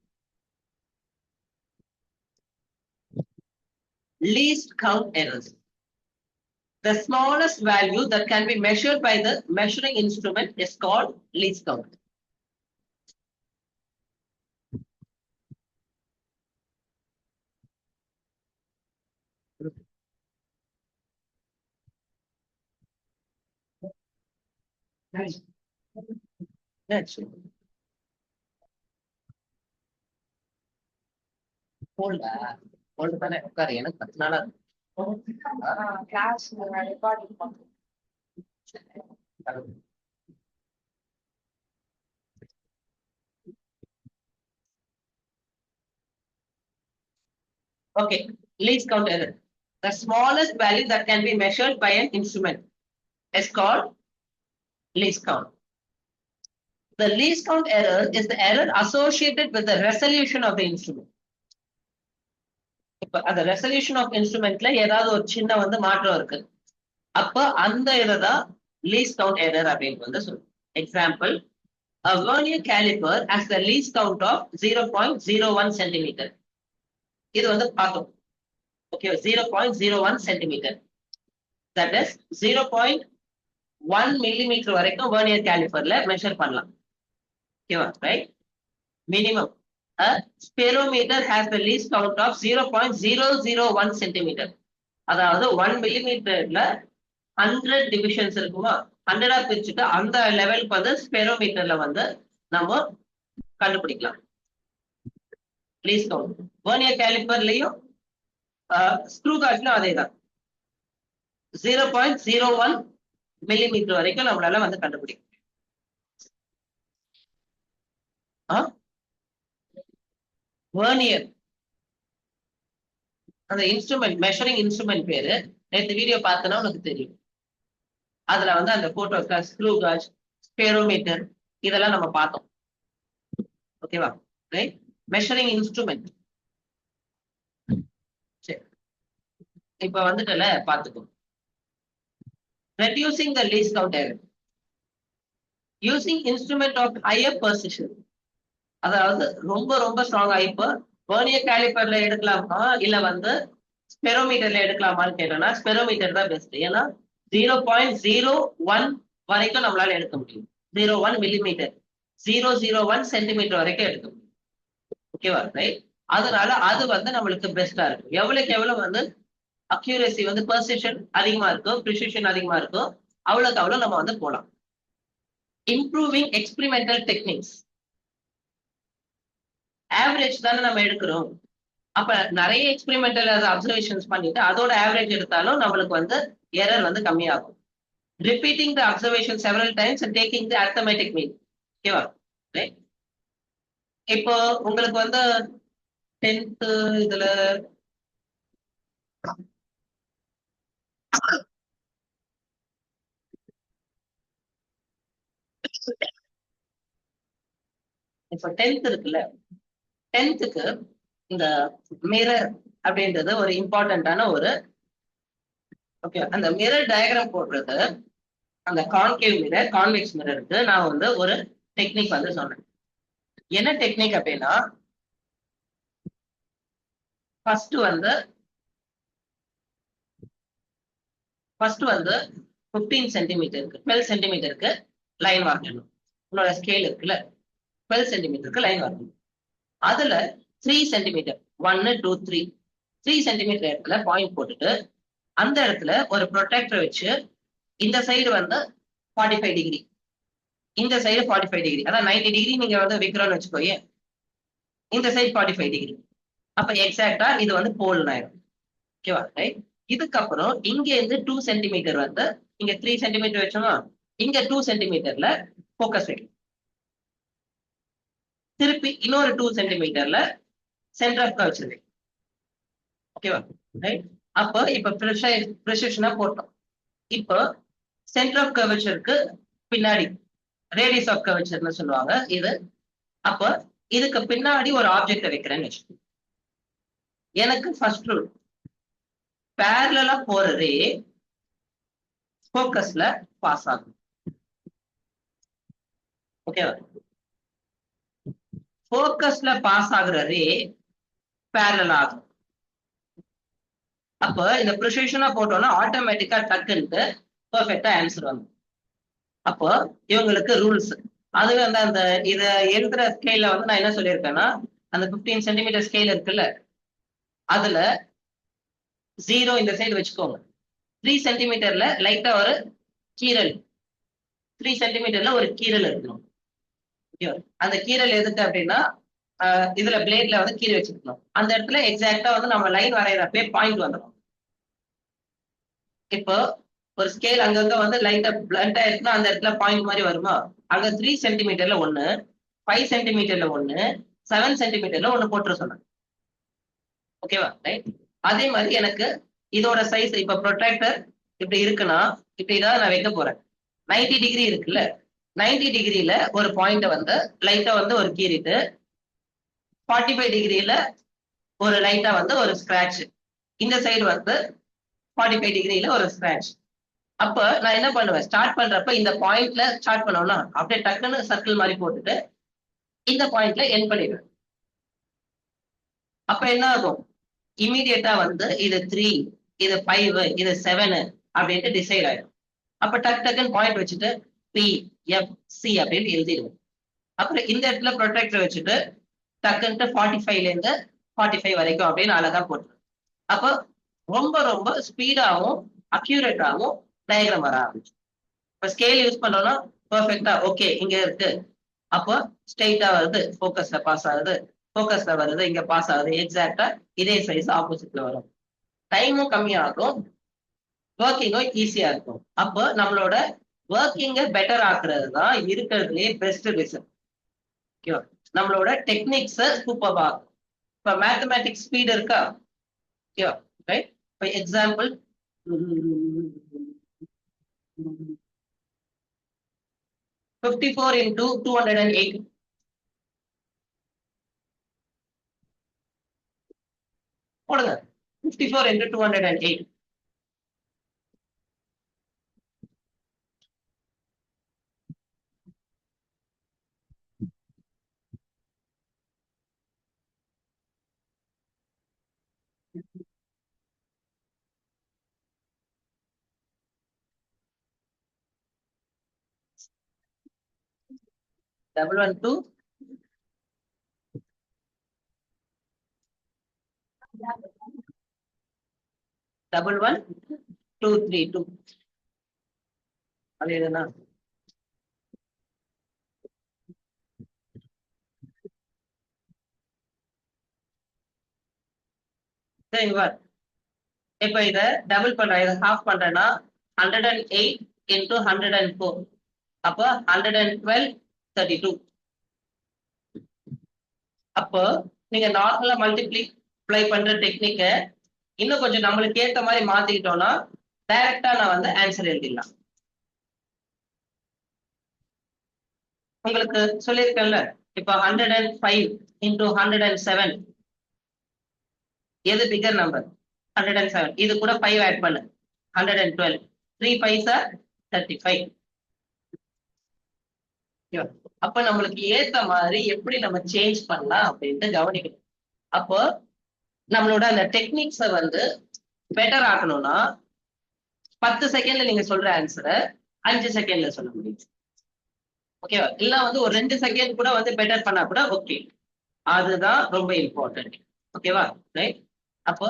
Least count errors. The smallest value that can be measured by the measuring instrument is called least count. That's it. Hold பண்ண உட்காரு, எனக்கு 10 நாளா கிளாஸ் ரெக்கார்டிங் பண்ணுங்க. Okay, least count error. The smallest value that can be measured by an instrument is called least count. The least count error is the error associated with the resolution of the instrument. இப்ப அந்த resolution of இன்ஸ்ட்ருமெண்ட்ல ஏதாவது ஒரு சின்ன வந்து மாற்றம் இருக்கு, அப்ப அந்த இதுதான் லீஸ்ட் கவுண்ட் எரர் அப்படின்னு வந்து சொல்லுவோம். Example, a vernier caliper has the least count of 0.01 centimeter. இது வந்து பார்த்தோம். Okay, 0.01 centimetre. That is 0.1 millimetre வரைக்கும் வெர்னியர் கேலிபர்ல மெஷர் பண்ணலாம். ஓகேவா? Right. Minimum a sperometer has the least count of 0.001 centimeter. அதாவது 1 மில்லிமீட்டர்ல 100 டிவிஷன்ஸ் இருக்குமா, 100 பிரிச்சுட்டு அந்த லெவலுக்கு வந்து ஸ்பெரோமீட்டர்ல வந்து நம்ம கண்டுபிடிக்கலாம் லீஸ்ட் கவுண்ட். வெர்னியர் கேலிப்பர்லயும் ஸ்க்ரூ காஜ்லயும் அதேதான், 0.01 மில்லிமீட்டர் வரைக்கும் நம்மளால வந்து கண்டுபிடிக்கும். வெர்னியர் அந்த இன்ஸ்ட்ருமெண்ட், மெஷரிங் இன்ஸ்ட்ருமெண்ட் பேரு நேற்று வீடியோ பார்த்தனா உனக்கு தெரியும். அதுல வந்து அந்த போட்டோ ஸ்க்ரூ காஜ், ஸ்பெரோமீட்டர் இதெல்லாம் நம்ம பார்த்தோம். ஓகேவா? ரைட். Measuring instrument. சரி, இப்ப வந்துட்டல பாத்துக்கோ. Reducing the least count error using instrument of higher precision. அதாவது ரொம்ப ரொம்ப ஸ்ட்ராங்கா, இப்போ வெர்னியர் கேலிப்பர்ல எடுக்கலாமா இல்ல வந்து ஸ்பெரோமீட்டர்ல எடுக்கலாமான்னு கேட்டோம்னா ஸ்பெரோமீட்டர் தான் பெஸ்ட். ஏன்னா 0.01 வரைக்கும் நம்மளால எடுக்க முடியும். 0.01 millimeter 0.01 சென்டிமீட்டர் வரைக்கும் எடுக்கும். ஓகேவா ரைட்? அதனால அது வந்து நம்மளுக்கு பெஸ்டா இருக்கும். எவ்வளவுக்கு எவ்வளவு வந்து அக்யூரசி வந்து பெர்சிஷன் அதிகமா இருக்கும், ப்ரிசிஷன் அதிகமா இருக்கும், அவ்வளவுக்கு அவ்வளவு நம்ம வந்து போலாம். Improving experimental techniques. ஆவரேஜ் தானே நம்ம எடுக்கிறோம். அப்ப நிறைய எக்ஸ்பிரிமெண்டல் அப்சர்வேஷன்ஸ் பண்ணிட்டு அதோட ஆவரேஜ் எடுத்தாலும் நம்மளுக்கு வந்து எரர் வந்து கம்மியாகும். Repeating the observation several times and taking the arithmetic மீன். ஓகேவா? இப்போ உங்களுக்கு வந்து 10th இதுல இப்போ 10th இருக்குல்ல, 10th இந்த மிரர் அப்படின்றது ஒரு இம்பார்ட்டன்டான ஒரு ஓகே. அந்த மிரர் டயக்ராம் போடுறது, அந்த கான்கேவ் மிரர் கான்வெக்ஸ் மிரருக்கு நான் வந்து ஒரு டெக்னிக் வந்து சொன்னேன். என்ன டெக்னிக் அப்படின்னா, ஃபர்ஸ்ட் வந்து 15 சென்டிமீட்டருக்கு 12 சென்டிமீட்டருக்கு லைன் வரையணும். உன்னோட ஸ்கேல் இருக்குல்ல, 12 சென்டிமீட்டருக்கு லைன் வரையணும். அதுல 3 சென்டிமீட்டர் 1 2 3 சென்டிமீட்டர் இடத்துல பாயிண்ட் போட்டுட்டு அந்த இடத்துல ஒரு ப்ரொடெக்டர் வச்சு இந்த சைடு வந்து 45 டிகிரி, இந்த சைடு 45 டிகிரி, அதான் 90 டிகிரி நீங்க வந்து வைக்கிறோம்னு வச்சுக்கோயே, இந்த சைடு 45 டிகிரி. அப்ப எக்ஸாக்டா இது வந்து போல் ஆயிடும். ஓகேவா ரைட்? இதுக்கப்புறம் இங்க இருந்து 2 சென்டிமீட்டர் வந்து இங்க 3 சென்டிமீட்டர் வச்சோமா, இங்க 2 சென்டிமீட்டர்ல போக்கஸ் வைக்கும். திருப்பி இன்னொரு 2 சென்டிமீட்டர்ல சென்டர் ஆஃப் கர்வ். ஓகேவா ரைட்? அப்போ இப்ப ப்ரிசிஷனா போட்டோம். இப்போ சென்டர் ஆஃப் கர்வச்சருக்கு பின்னாடி ரேடியஸ் ஆஃப் கர்வச்சர்னு சொல்லுவாங்க இது. அப்போ இதுக்கு பின்னாடி ஒரு ஆப்ஜெக்ட் வைக்கிறேன்னு வச்சுக்கோங்க. எனக்கு ஃபர்ஸ்ட் ரூல், பேரலா போற ரே ஃபோக்கஸ்ல பாஸ் ஆகும். ஓகேவா? ஃபோக்கஸ்ல பாஸ் ஆகுற ரே பேரலா ஆகும். அப்ப இந்த ப்ரிசிஷனா போட்டோம்னா ஆட்டோமேட்டிக்கா டக்குன்ட்டு பெர்ஃபெக்ட்டா ஆன்சர் வரும். அப்போ இவங்களுக்கு ரூல்ஸ், அதுவே வந்து அந்த இத எழுதுற ஸ்கேல்ல வந்து நான் என்ன சொல்லியிருக்கேன்னா, அந்த 15 சென்டிமீட்டர் ஸ்கேல் இருக்குல்ல, அதுல 0 இந்த சைடு வச்சுக்கோங்க. 3 சென்டிமீட்டர்ல லைட்டா ஒரு கீறல், 3 சென்டிமீட்டர்ல ஒரு கீறல் இருக்கணும். அந்த கீறல் எதுக்கு அப்படின்னா, இதுல பிளேட்ல வந்து கீறி வச்சிருக்கணும். அந்த இடத்துல எக்ஸாக்டா வந்து நம்ம லைன் வரைகிறப்பே பாயிண்ட் வந்துடும். இப்போ ஒரு ஸ்கேல் அங்கங்க வந்து லைட்டா பிளண்ட் ஆயிருக்குன்னா அந்த இடத்துல பாயிண்ட் மாதிரி வருமா, அங்க 3 சென்டிமீட்டர்ல ஒண்ணு, 5 சென்டிமீட்டர்ல ஒண்ணு, 7 சென்டிமீட்டர்ல ஒண்ணு போட்டுற சொன்னேன். ஓகேவா ரைட்? அதே மாதிரி எனக்கு இதோட சைஸ் இப்ப ப்ரொட்ராக்டர் இப்படி இருக்குன்னா, இப்படி ஏதாவது நான் வைக்க போறேன். 90 டிகிரி இருக்குல்ல, 90 டிகிரில ஒரு பாயிண்ட் வந்து லைட்டா வந்து ஒரு கீறிட்டு, 45 டிகிரில ஒரு லைட்டா வந்து ஒரு ஸ்கிராட்ச், இந்த சைடு வந்து 45 டிகிரில ஒரு ஸ்கிராட்ச். அப்ப நான் என்ன பண்ணுவேன், ஸ்டார்ட் பண்றப்ப இந்த பாயிண்ட்ல ஸ்டார்ட் பண்ணோம்னா அப்படியே டக்குன்னு சர்க்கிள் மாதிரி போட்டுட்டு இந்த பாயிண்ட்ல எண்ட் பண்ணிடுவேன். அப்ப என்ன ஆகும், இமீடியட்டா வந்து இது 3, இது 5, இது 7 அப்படின்ட்டு டிசைட் ஆயிடும். அப்ப டக்குன்னு பாயிண்ட் வச்சுட்டு பி எஃப் சி அப்படின்னு எழுதிடுவோம். அப்புறம் இந்த இடத்துல ப்ரொடெக்டர் வச்சுட்டு டக்குன்ட்டு 45ல இருந்து 45 வரைக்கும் அப்படின்னு அழகா போட்டுருவோம். அப்போ ரொம்ப ரொம்ப ஸ்பீடாகவும் அக்யூரேட்டாகவும் டயக்ராம் வர ஆரம்பிச்சு. இப்போ ஸ்கேல் யூஸ் பண்ணோம்னா பெர்ஃபெக்டா ஓகே இங்க இருக்கு, அப்போ ஸ்ட்ரெயிட்டா வருது, ஃபோக்கஸ்ல பாஸ் ஆகுது, ஃபோக்கஸ்ல வருது, இங்க பாஸ் ஆகுது, எக்ஸாக்டா இதே சைஸ் ஆப்போசிட்ல வரும். டைமும் கம்மியாகும், ஒர்க்கிங்கும் ஈஸியா இருக்கும். அப்போ நம்மளோட ஒர்க்கிங்க பெட்டர் ஆக்குறது தான் இருக்கிறதுலே பெஸ்ட் ரிசல்ட். ஓகேவா? நம்மளோட டெக்னிக்ஸ் சூப்பர் ஆகும். இப்போ மேத்தமேட்டிக்ஸ் ஸ்பீட் இருக்கா? ஓகேவா ரைட்? இப்போ எக்ஸாம்பிள் 54 into 208. போடுங்க 54 into 208. 112 11232 அது எதுனா இப்ப இத டபுள் பண்றேன், இதை ஹாஃப் பண்றேன்னா 108 into 104 அப்போ 112 32. அப்போ நீங்க நார்மலா மல்டிப்ளை பண்ற டெக்னிக்க இன்னும் கொஞ்சம் நம்மளுக்கு ஏத்த மாதிரி மாத்திக்கிட்டோம்னா டைரக்டா நான் வந்து ஆன்சர் எழுதிடலாம். உங்களுக்கு சொல்லியிருக்கேன்ல, இப்போ 105 into 107 எது பிகர் நம்பர்? 107. இது கூட 5 ஆட் பண்ணு, 112. 3 5s are 35. அப்ப நம்மளுக்கு ஏத்த மாதிரி எப்படி நம்ம சேஞ்ச் பண்ணலாம் அப்படின்ட்டு கவனிக்கணும். அப்போ நம்மளோட அந்த டெக்னிக்ஸை வந்து பெட்டர் ஆக்கணும்னா 10 செகண்ட்ல நீங்க சொல்ற ஆன்சரை 5 செகண்ட்ல சொல்ல முடியும். ஓகேவா? இல்ல வந்து ஒரு 2 செகண்ட் கூட வந்து பெட்டர் பண்ணா கூட ஓகே. அதுதான் ரொம்ப இம்பார்ட்டன்ட். ஓகேவா? ரைட். அப்போ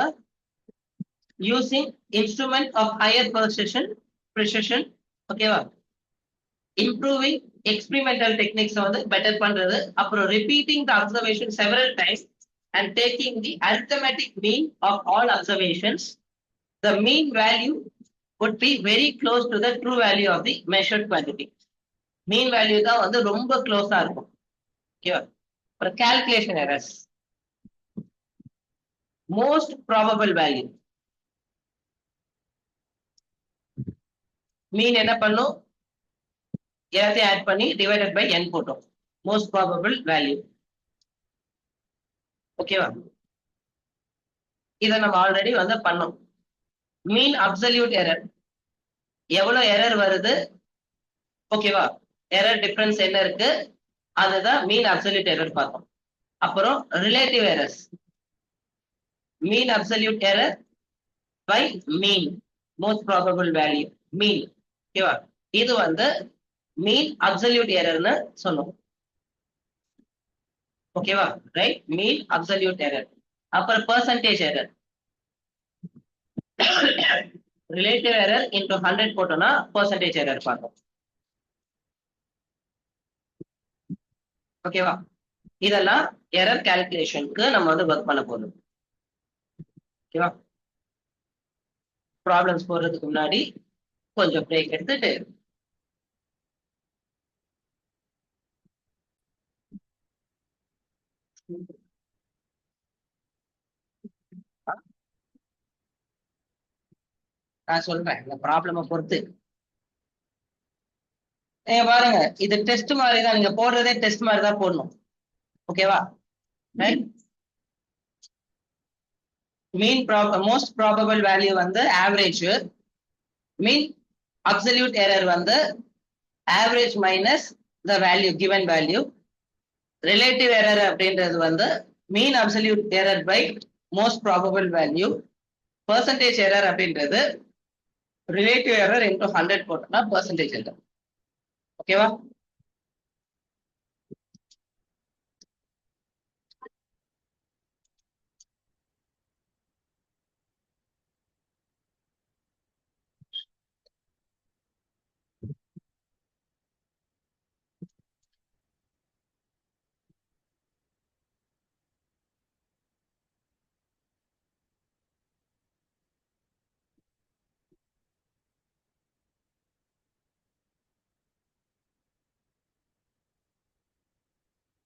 using instrument of higher precision ஓகேவா, இம்ப்ரூவிங் எக்ஸ்பிரிமெண்டல் டெக்னிக்ஸ் வந்து பெட்டர் பண்றது, அப்புறம் repeating the observation several times and taking the arithmetic mean of all observations. The mean value would be very close to the true value of the measured quantity. Mean value தான் வந்து ரொம்ப க்ளோஸா இருக்கும். ஓகேவா? அப்புறம் calculation errors, most probable value. Mean என்ன பண்ணும்? எல்லாத்தையும் ஆட் பண்ணி டிவைடட் பை n போட்டோம். Most probable value. ஓகேவா? இதை நம்ம ஆல்ரெடி வந்து பண்ணோம். மீன் அப்சல்யூட் எரர், எவ்வளவு எரர் வருது, ஓகேவா, எரர் டிஃபரன்ஸ் என்ன இருக்கு, அதுதான் மீன் அப்சல்யூட் எரர் பார்த்தோம். அப்புறம் relative errors, mean absolute error by mean most probable value mean. ஓகேவா? இது வந்து மீன் அப்சல்யூட் எரர்னு சொன்னோம். ஓகேவா? ரைட். Mean absolute error. அப்புறம் percentage error, relative error into 100 போட்டோம்னா பெர்சன்டேஜ் எரர் பார்த்தோம். ஓகேவா? இதெல்லாம் எரர் கால்குலேஷனுக்கு நம்ம வந்து ஒர்க் பண்ண போறோம். ஓகேவா? ப்ராப்ளம்ஸ் போடுறதுக்கு முன்னாடி கொஞ்சம் பிரேக் எடுத்துட்டு நான் சொல்றேன் இந்த ப்ராப்ளமை பொறுத்து. நீங்க பாருங்க, இது டெஸ்ட் மாதிரி தான், நீங்க போடுறதே டெஸ்ட் மாதிரி தான் போடணும். ஓகேவா? மீன் மோஸ்ட் ப்ராபபிள் வேல்யூ வந்து ஆவரேஜ், மீன் அப்சல்யூட் எரர் வந்து average minus the value given value. Relative error அப்படின்றது வந்து mean absolute error by most probable value. Percentage error அப்படின்றது ரிலேட்டிவ் எரர் இன்டு 100 போட்டோம்னா பெர்சன்டேஜ் எரர். ஓகேவா?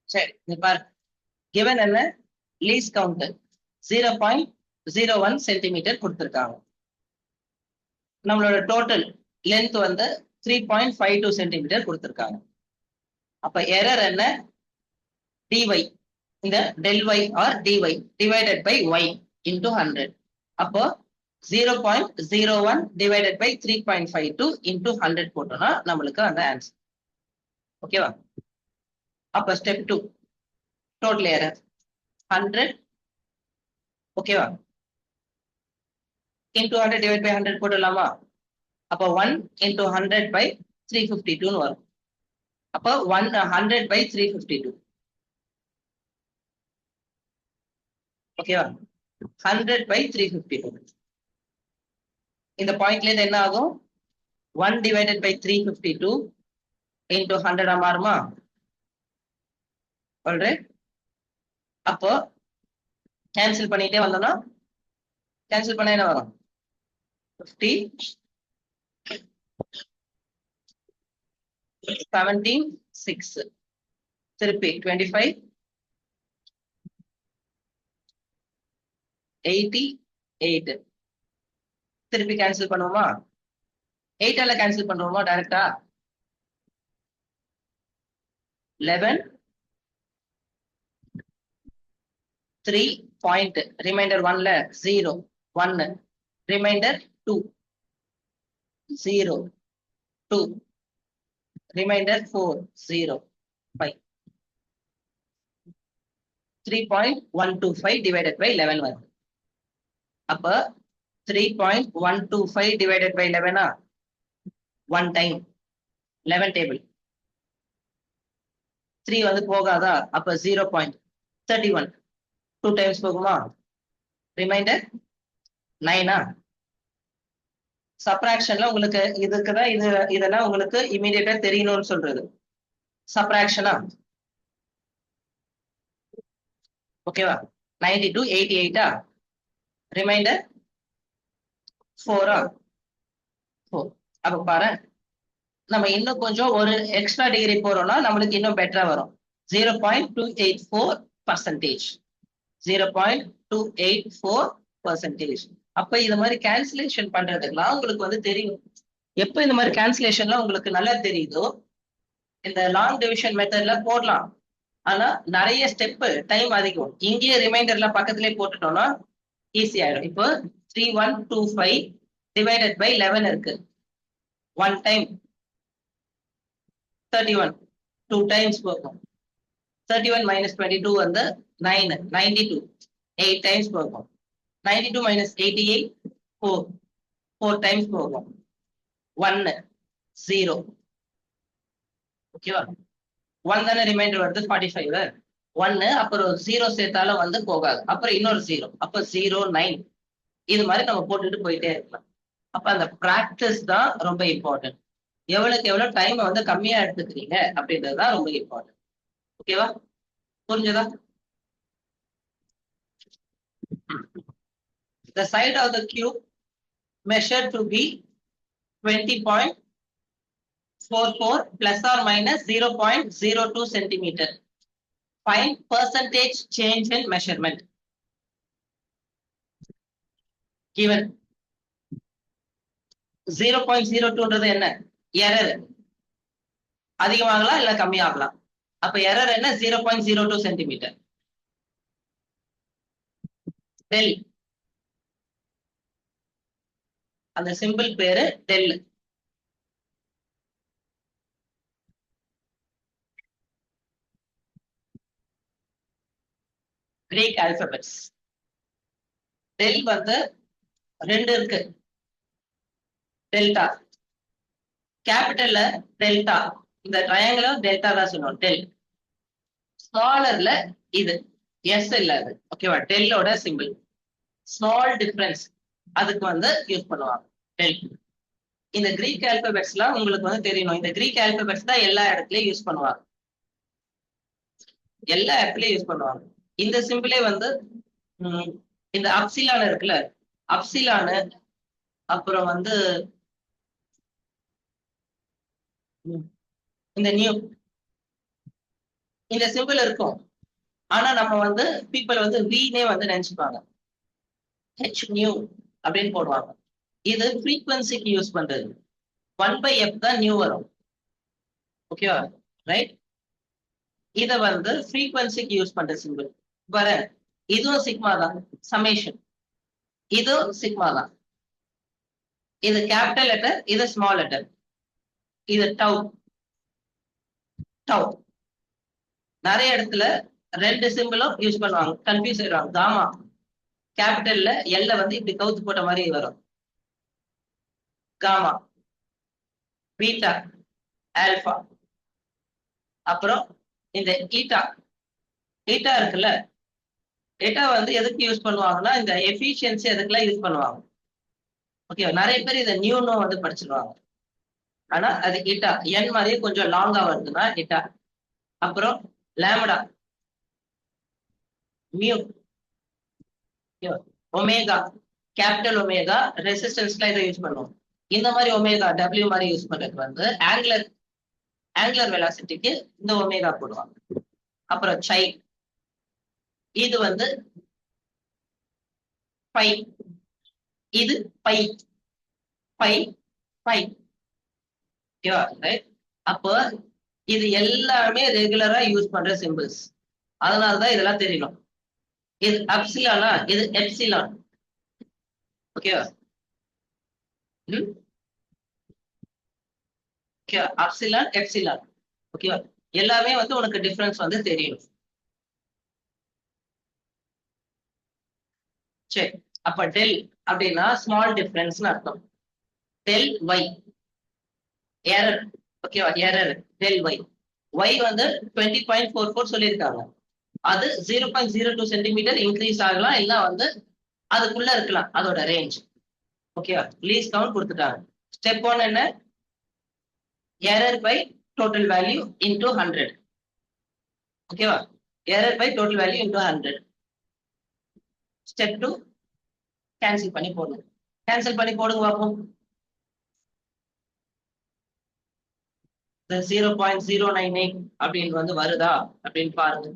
சரி, நீ பாரு. கிவன் என்ன? லீஸ் கவுண்ட் 0.01 சென்டிமீட்டர் கொடுத்திருக்காங்க. நம்மளோட டோட்டல் லென்த் வந்து 3.52 சென்டிமீட்டர் கொடுத்திருக்காங்க. அப்ப எரர் என்ன? dy, இந்த del y or dy divided by y into 100. அப்போ 0.01 divided by 3.52 into 100 போட்டோம்னா நம்மளுக்கு அந்த ஆன்சர். ஓகேவா? அப்ப ஸ்டெப் 2 டோட்டல் எரர் 100. ஓகேவா? into 100 divided by 100 போடலாமா? அப்ப 1 into 100 by 352 வரும். அப்போ 100/352. ஓகேவா? 100/352. இந்த பாயிண்ட்ல இருந்து என்ன ஆகும்? 1/352 into 100 மாறுமா? ஆல்ரைட். அப்போ கேன்சல் பண்ணிட்டே வந்தோம்னா கேன்சல் பண்ண என்ன வரும்? 50, 17, 6, திருப்பி 25, 88, திருப்பி கேன்சல் பண்ணுவோமா? 8ஆல கேன்சல் பண்ணுவோமா டைரக்டா? 11, 3 point, reminder 1ல 0, 1, reminder 2, 0, 2, reminder 4, 0, 5. 3.125 divided by 11 வருது. அப்ப 3.125 divided by 11 1 டைம் 11 டேபிள். 3 வந்து போகாதா? அப்ப 0.31 2 டைம்ஸ் போகுமா? ரிமைண்டர் 9. சப்ராக்ஷன்ல உங்களுக்கு இதுக்குதான் இதெல்லாம் உங்களுக்கு இமீடியட்டா தெரியணும்னு சொல்றது. சப்ராக்ஷனா? ஓகேவா? 92, 88. ரிமைண்டர் 4. 4. அப்ப பாரு, நம்ம இன்னும் கொஞ்சம் ஒரு எக்ஸ்ட்ரா டிகிரி போறோம்னா நம்மளுக்கு இன்னும் பெட்டரா வரும். 0.284%. 0.284%. அப்ப இது மாதிரி கேன்சலேஷன் பண்றதுக்குலாம் உங்களுக்கு வந்து தெரியும். எப்ப இந்த மாதிரி கேன்சலேஷன்லாம் உங்களுக்கு நல்லா தெரியுதோ இந்த லாங் டிவிஷன் மெத்தட்ல போடலாம். ஆனா நிறைய ஸ்டெப் டைம் அதிகம். இங்கேயே ரிமைண்டர்ல பக்கத்திலே போட்டுட்டோம்னா ஈஸி ஆயிடும். இப்போ 3125 டிவைடட் பை 11 இருக்கு. 1 டைம் 31, 2 டைம்ஸ் போகும். 31 minus 22 வந்து 9, 92, 8 டைம்ஸ் போகும். 92 minus 88, 4, 4 டைம்ஸ் போகும். 1, 0. ஓகேவா? 1 தானே ரிமைண்டர் வருது 45. 1 அப்புறம் 0 சேர்த்தாலும் வந்து போகாது. அப்புறம் இன்னொரு 0, அப்ப 0, 9. இது மாதிரி நம்ம போட்டுட்டு போயிட்டே இருக்கலாம். அப்ப அந்த பிராக்டிஸ் தான் ரொம்ப இம்பார்ட்டன்ட். எவ்வளவுக்கு எவ்வளவு டைம் வந்து கம்மியா எடுத்துக்கிறீங்க அப்படின்றதுதான் ரொம்ப இம்பார்ட்டன்ட். ஓகேவா? புரிஞ்சதா? The side of the cube measured to be 20.44 plus or minus 0.02 centimeter. Find percentage change in measurement. Given 0.02ன்றது என்ன? எரர். அதிகமாகலாம் இல்ல கம்மியாகலாம். அப்ப எரர் என்ன? 0.02 சென்டிமீட்டர். டெல், அந்த சிம்பிள் பேரு டெல். Greek alphabets. டெல் வந்து 2 இருக்கு. டெல்டா, கேபிட்டல்ல டெல்டா, இந்த ட்ரையாங்கிள் டெல்டா தான் சொல்லுவோம். டெல். ஸ்மாலர்ல இது எஸ் இல்ல அது. ஓகேவா? டெல்லோட சிம்பிள். ஸ்மால் டிஃபரன்ஸ் அதுக்கு வந்து யூஸ் பண்ணுவாங்க டெல். இந்த கிரீக் ஆல்பபெட்ஸ்லாம் உங்களுக்கு வந்து தெரியணும். இந்த கிரீக் ஆல்பபெட்ஸ் தான் எல்லா இடத்துலயும் யூஸ் பண்ணுவாங்க. எல்லா இடத்துலயும் யூஸ் பண்ணுவாங்க. இந்த சிம்பிளே வந்து இந்த அப்சிலான் இருக்குல்ல, அப்சிலானு, அப்புறம் வந்து இந்த நியூ, இந்த சிம்பிள் இருக்கும். ஆனா நம்ம வந்து பீப்புள் வந்து வீனே வந்து நினைச்சுப்பாங்க. ஹெச் நியூ அப்படின்னு போடுவாங்க. இது ஃப்ரீக்வன்சிக்கு யூஸ் பண்றது. 1/f தான் நியூ வரும். ஓகேவா? ரைட். இத வந்து ஃப்ரீக்வன்சிக்கு யூஸ் பண்ற சிம்பிள். வர இதுவும் சிக்மா தான், சமேஷன். இதுவும் சிக்மா தான். இது கேபிட்டல் லெட்டர், இது ஸ்மால் லெட்டர். இது டவ். டவ் நிறைய இடத்துல 2 சிம்பிளும் யூஸ் பண்ணுவாங்க, கன்ஃபியூஸ் ஆயிடுவாங்க. காமா கேபிட்டல்ல எல்ல வந்து இப்படி கவுத்து போட்ட மாதிரி வரும். Gamma, beta, alpha. அப்புறம் இந்த ஈட்டா ஈட்டா இருக்குல்ல, ஈட்டா வந்து எதுக்கு யூஸ் பண்ணுவாங்கன்னா இந்த எஃபிஷியன்சி எதுக்கெல்லாம் யூஸ் பண்ணுவாங்க. ஓகே, நிறைய பேர் இதை நியூனும் வந்து படிச்சிருவாங்க. ஆனா அது ஈட்டா, என் மாதிரியே கொஞ்சம் லாங்கா வருதுன்னா ஈட்டா. அப்புறம் lambda, mu, omega, capital omega, ரெசிஸ்டன்ஸ்ல இதை யூஸ் பண்ணுவோம். இந்த மாதிரி ஒமேகா டபிள்யூ மாதிரி யூஸ் பண்றது வந்து ஆங்குலர் வெலாசிட்டிக்கு இந்த ஒமேகா போடுவாங்க. அப்புறம் சை, இது வந்து பை, இது பை, பை, பை. ஓகேவா, ரைட்? அப்போ இது எல்லாமே ரெகுலரா யூஸ் பண்ற சிம்பிள்ஸ். அதனாலதான் இதெல்லாம் தெரியணும். இது அப்சிலானா, இது எப்சிலான். ஓகேவா? ஓகேவா, அப்சிலான் எப்சிலான். ஓகேவா, எல்லாமே வந்து உனக்கு டிஃபரன்ஸ் வந்து தெரியும். சரி, அப்ப டெல் அப்படின்னா ஸ்மால் டிஃபரன்ஸ்னு அர்த்தம். Del y error. ஓகேவா, எரர் டெல் ஒய். ஒய் வந்து 20.44 சொல்லியிருக்காங்க. அது 0.02 சென்டிமீட்டர் இன்க்ரீஸ் ஆகலாம், இல்ல வந்து அதுக்குள்ள இருக்கலாம் அதோட ரேஞ்ச். ஓகேவா, லீஸ்ட் கவுண்ட் கொடுத்துட்டாங்க. ஸ்டெப் 1 என்ன? Error by total value into 100. ஓகேவா, error by total value into 100. Step 2 cancel பண்ணி போடணும். கேன்சல் பண்ணி போடுங்க பார்ப்போம். 0.098 அப்படின்னு வந்து வருதா அப்படின்னு பாருங்க.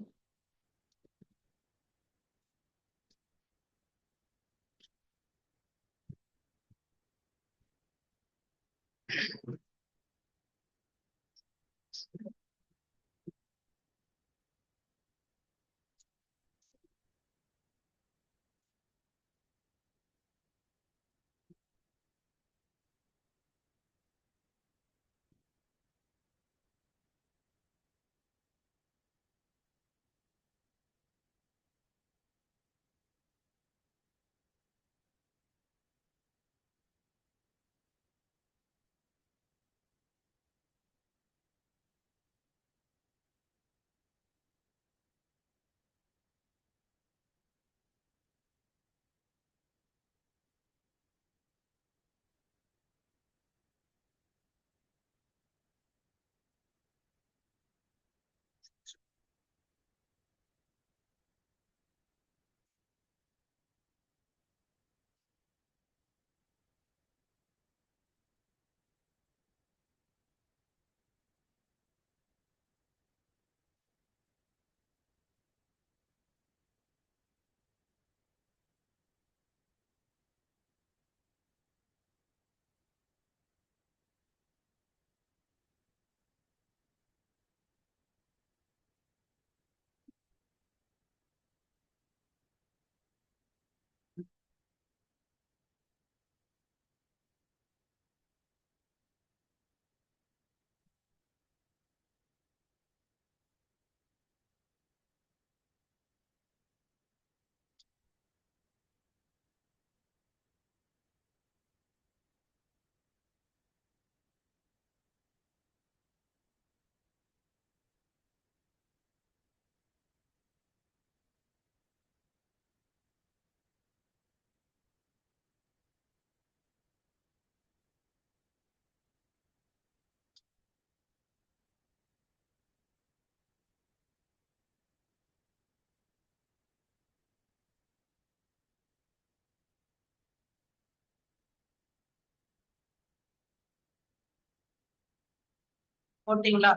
போட்டீங்களா?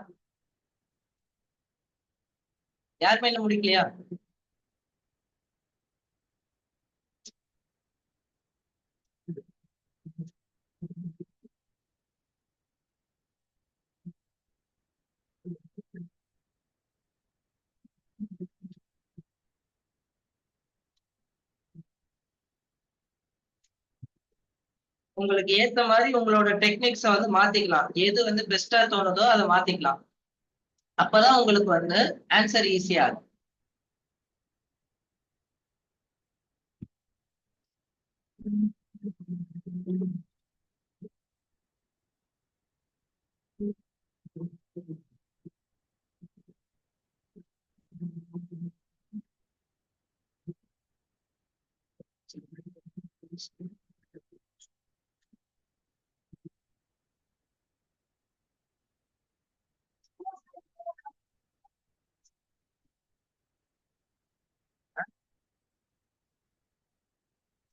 யார் மேல முடிக்கலையா? உங்களுக்கு ஏத்த மாதிரி உங்களோட டெக்னிக்ஸை வந்து மாத்திக்கலாம். எது வந்து பெஸ்டா தோணுதோ அதை மாத்திக்கலாம். அப்பதான் உங்களுக்கு வந்து ஆன்சர் ஈஸியா இருக்கும்.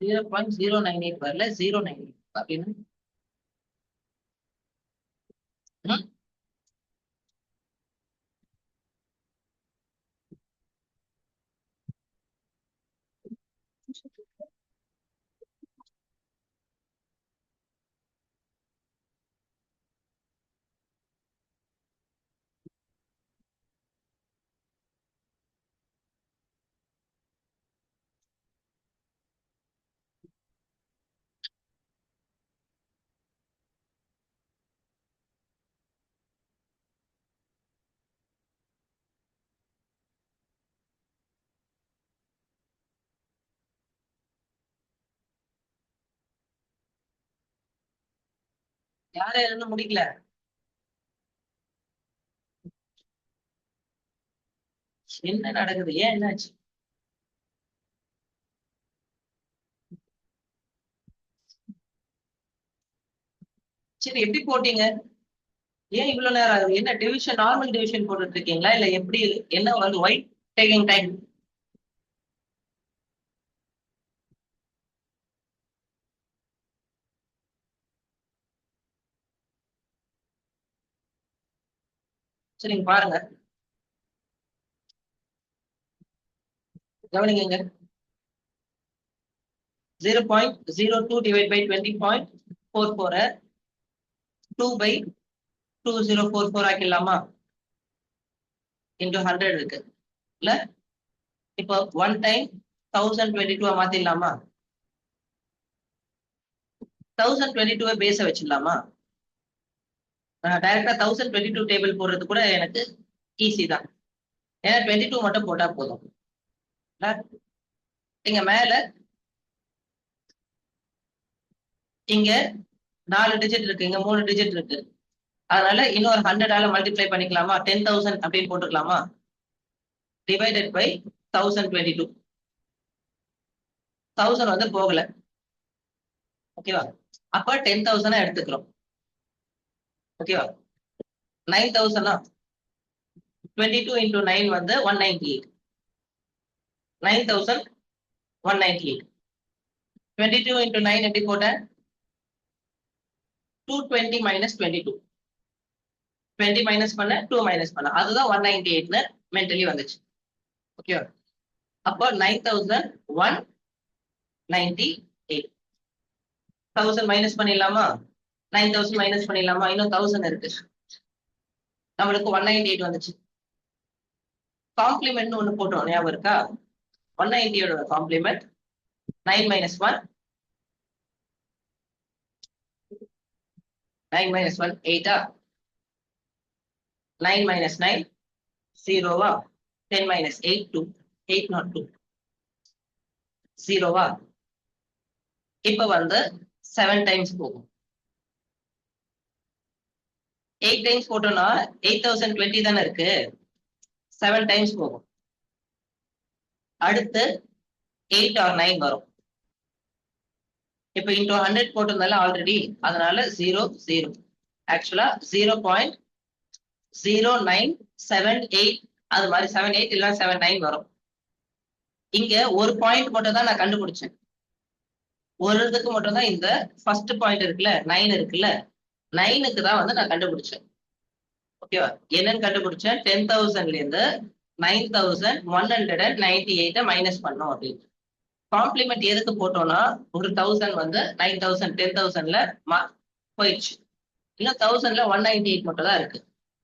0.098 வரல 098 அப்படின்னு. யார இன்னும் முடிக்கல? என்ன நடக்குது? ஏன் என்னாச்சு? சரி, எப்படி போட்டீங்க? ஏன் இவ்வளவு நேரம் ஆகுது? என்ன டிவிஷன், நார்மல் டிவிஷன் போட்டுட்டு இருக்கீங்களா இல்ல எப்படி? என்ன வந்து ஒயிட் டேக்கிங் டைம்? சரிங்க, பாருங்க, கவனிங்க. 0.02 டிவைட் பை 20.44 2/2044 ஆக்கிடலாமா? இன்டூ 100 இருக்கு இல்ல? இப்போ 1 டைம் 1022 மாத்திடலாமா? 1022 பேஸ வச்சிடலாமா? டைரக்டா 1022 டேபிள் போடுறது கூட எனக்கு ஈஸி தான். ஏன்னா 22 மட்டும் போட்டா போதும். இங்க மேல இங்க 4 டிஜிட் இருக்கு, இங்க 3 டிஜிட் இருக்கு. அதனால இன்னொரு 100ஆல மல்டிப்ளை பண்ணிக்கலாமா? 10,000 அப்படின்னு போட்டுக்கலாமா? Divided by 1022. 1000 வந்து போகல. ஓகேவா? அப்ப 10,000 எடுத்துக்கிறோம். ஓகேவா? 9,000 22 into 9 வந்து 198. 9,198. 22 into 9 எப்படி போட்டேன்? 220 minus 22. 20 மைனஸ் பண்ண 2 மைனஸ் பண்ண அதுதான் 198ன்னு மென்டலி வந்துச்சு. ஓகேவா? அப்போ 9,198. 1000 மைனஸ் பண்ணிடலாமா? 9,000 மைனஸ் பண்ணிடலாமா? இன்னும் 1000 இருக்கு. நம்மளுக்கு 198 வந்துச்சு. காம்ப்ளிமெண்ட் ஒண்ணு போட்டோம், ஞாபகம் இருக்கா? 198 complement 9 minus 1, 9 minus 1 8 9 minus 9 0 10 minus 8 2 8 not 2 0 இப்ப வந்து 7 டைம்ஸ் போகும். 8 டைம்ஸ் போட்டோம்னா 8020 தானே இருக்கு. 7 டைம்ஸ் போகும். அடுத்து 8 or 9 வரும். இப்ப இன்டூ 100 போட்டிருந்தால ஆல்ரெடி, அதனால 0 0. ஆக்சுவலா 0.0978 அது மாதிரி 78 இல்ல 79 வரும். இங்க ஒரு பாயிண்ட் மட்டும் தான் நான் கண்டுபிடிச்சேன். ஒரு இதுக்கு மட்டும் தான் இந்த ஃபர்ஸ்ட் பாயிண்ட் இருக்குல்ல 9 இருக்குல்ல, 9க்கு தான் வந்து நான் கண்டுபிடிச்சேன். ஓகேவா? என்னன்னு கண்டுபிடிச்சேன்? 10,000ல இருந்து 9,198 மைனஸ் பண்ணோம் அப்படின்னு. காம்ப்ளிமெண்ட் எதுக்கு போட்டோம்னா ஒரு 1000 வந்து 9,000 10,000ல போயிடுச்சு. இன்னும் 1000ல 198 மட்டும் தான் இருக்கு.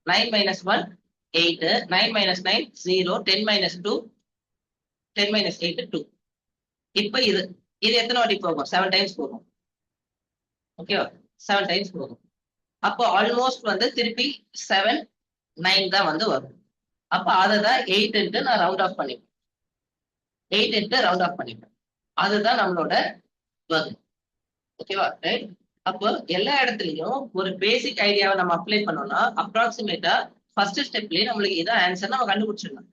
9 minus 1 8, 9 minus 9 0, 10 minus 2 10 minus 8 2. இப்ப இது எத்தனை வாட்டி போகும்? 7 டைம்ஸ் போகும். ஓகேவா? 7 டைம்ஸ் போகும். அப்போ ஆல்மோஸ்ட் வந்து திருப்பி 7 9 தான் வந்து வரும். அப்ப அதை தான் 8 நான் ரவுண்ட் ஆஃப் பண்ணிப்பேன். 8 ரவுண்ட் ஆஃப் பண்ணிப்பேன். அதுதான் நம்மளோட வகு. ஓகேவா? ரைட். அப்போ எல்லா இடத்துலயும் ஒரு பேசிக் ஐடியாவை நம்ம அப்ளை பண்ணோம்னா அப்ராக்சிமேட்டா ஃபர்ஸ்ட் ஸ்டெப்லயே நம்மளுக்கு இதான் ஆன்சர் நம்ம கண்டுபிடிச்சிடலாம்.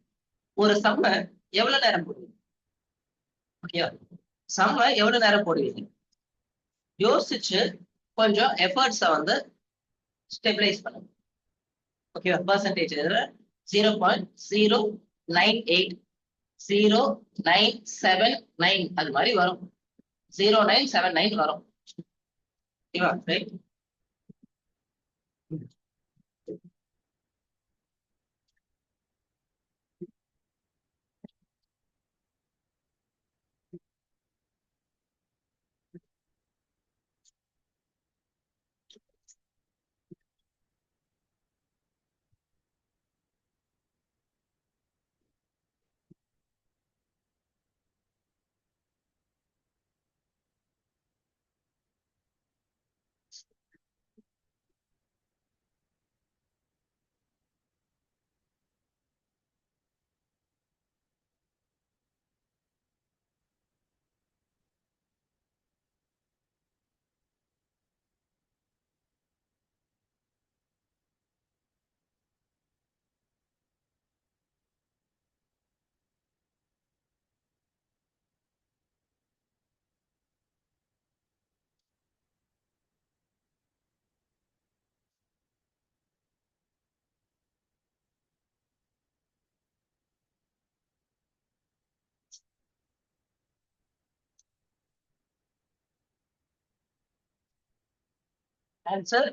ஒரு சம்ம எவ்வளவு நேரம் போடுவீங்க? ஓகேவா? சம்ம எவ்வளவு நேரம் போடுவீங்க? யோசிச்சு கொஞ்சம் எஃபர்ட்ஸை வந்து ஸ்டெபிலைஸ் பண்ணுங்க. ஓகேவா? பர்சன்டேஜ் 0.0980979 அது மாதிரி வரும். 0979 வரும். ஓகேவா? ரைட். ஆன்சர்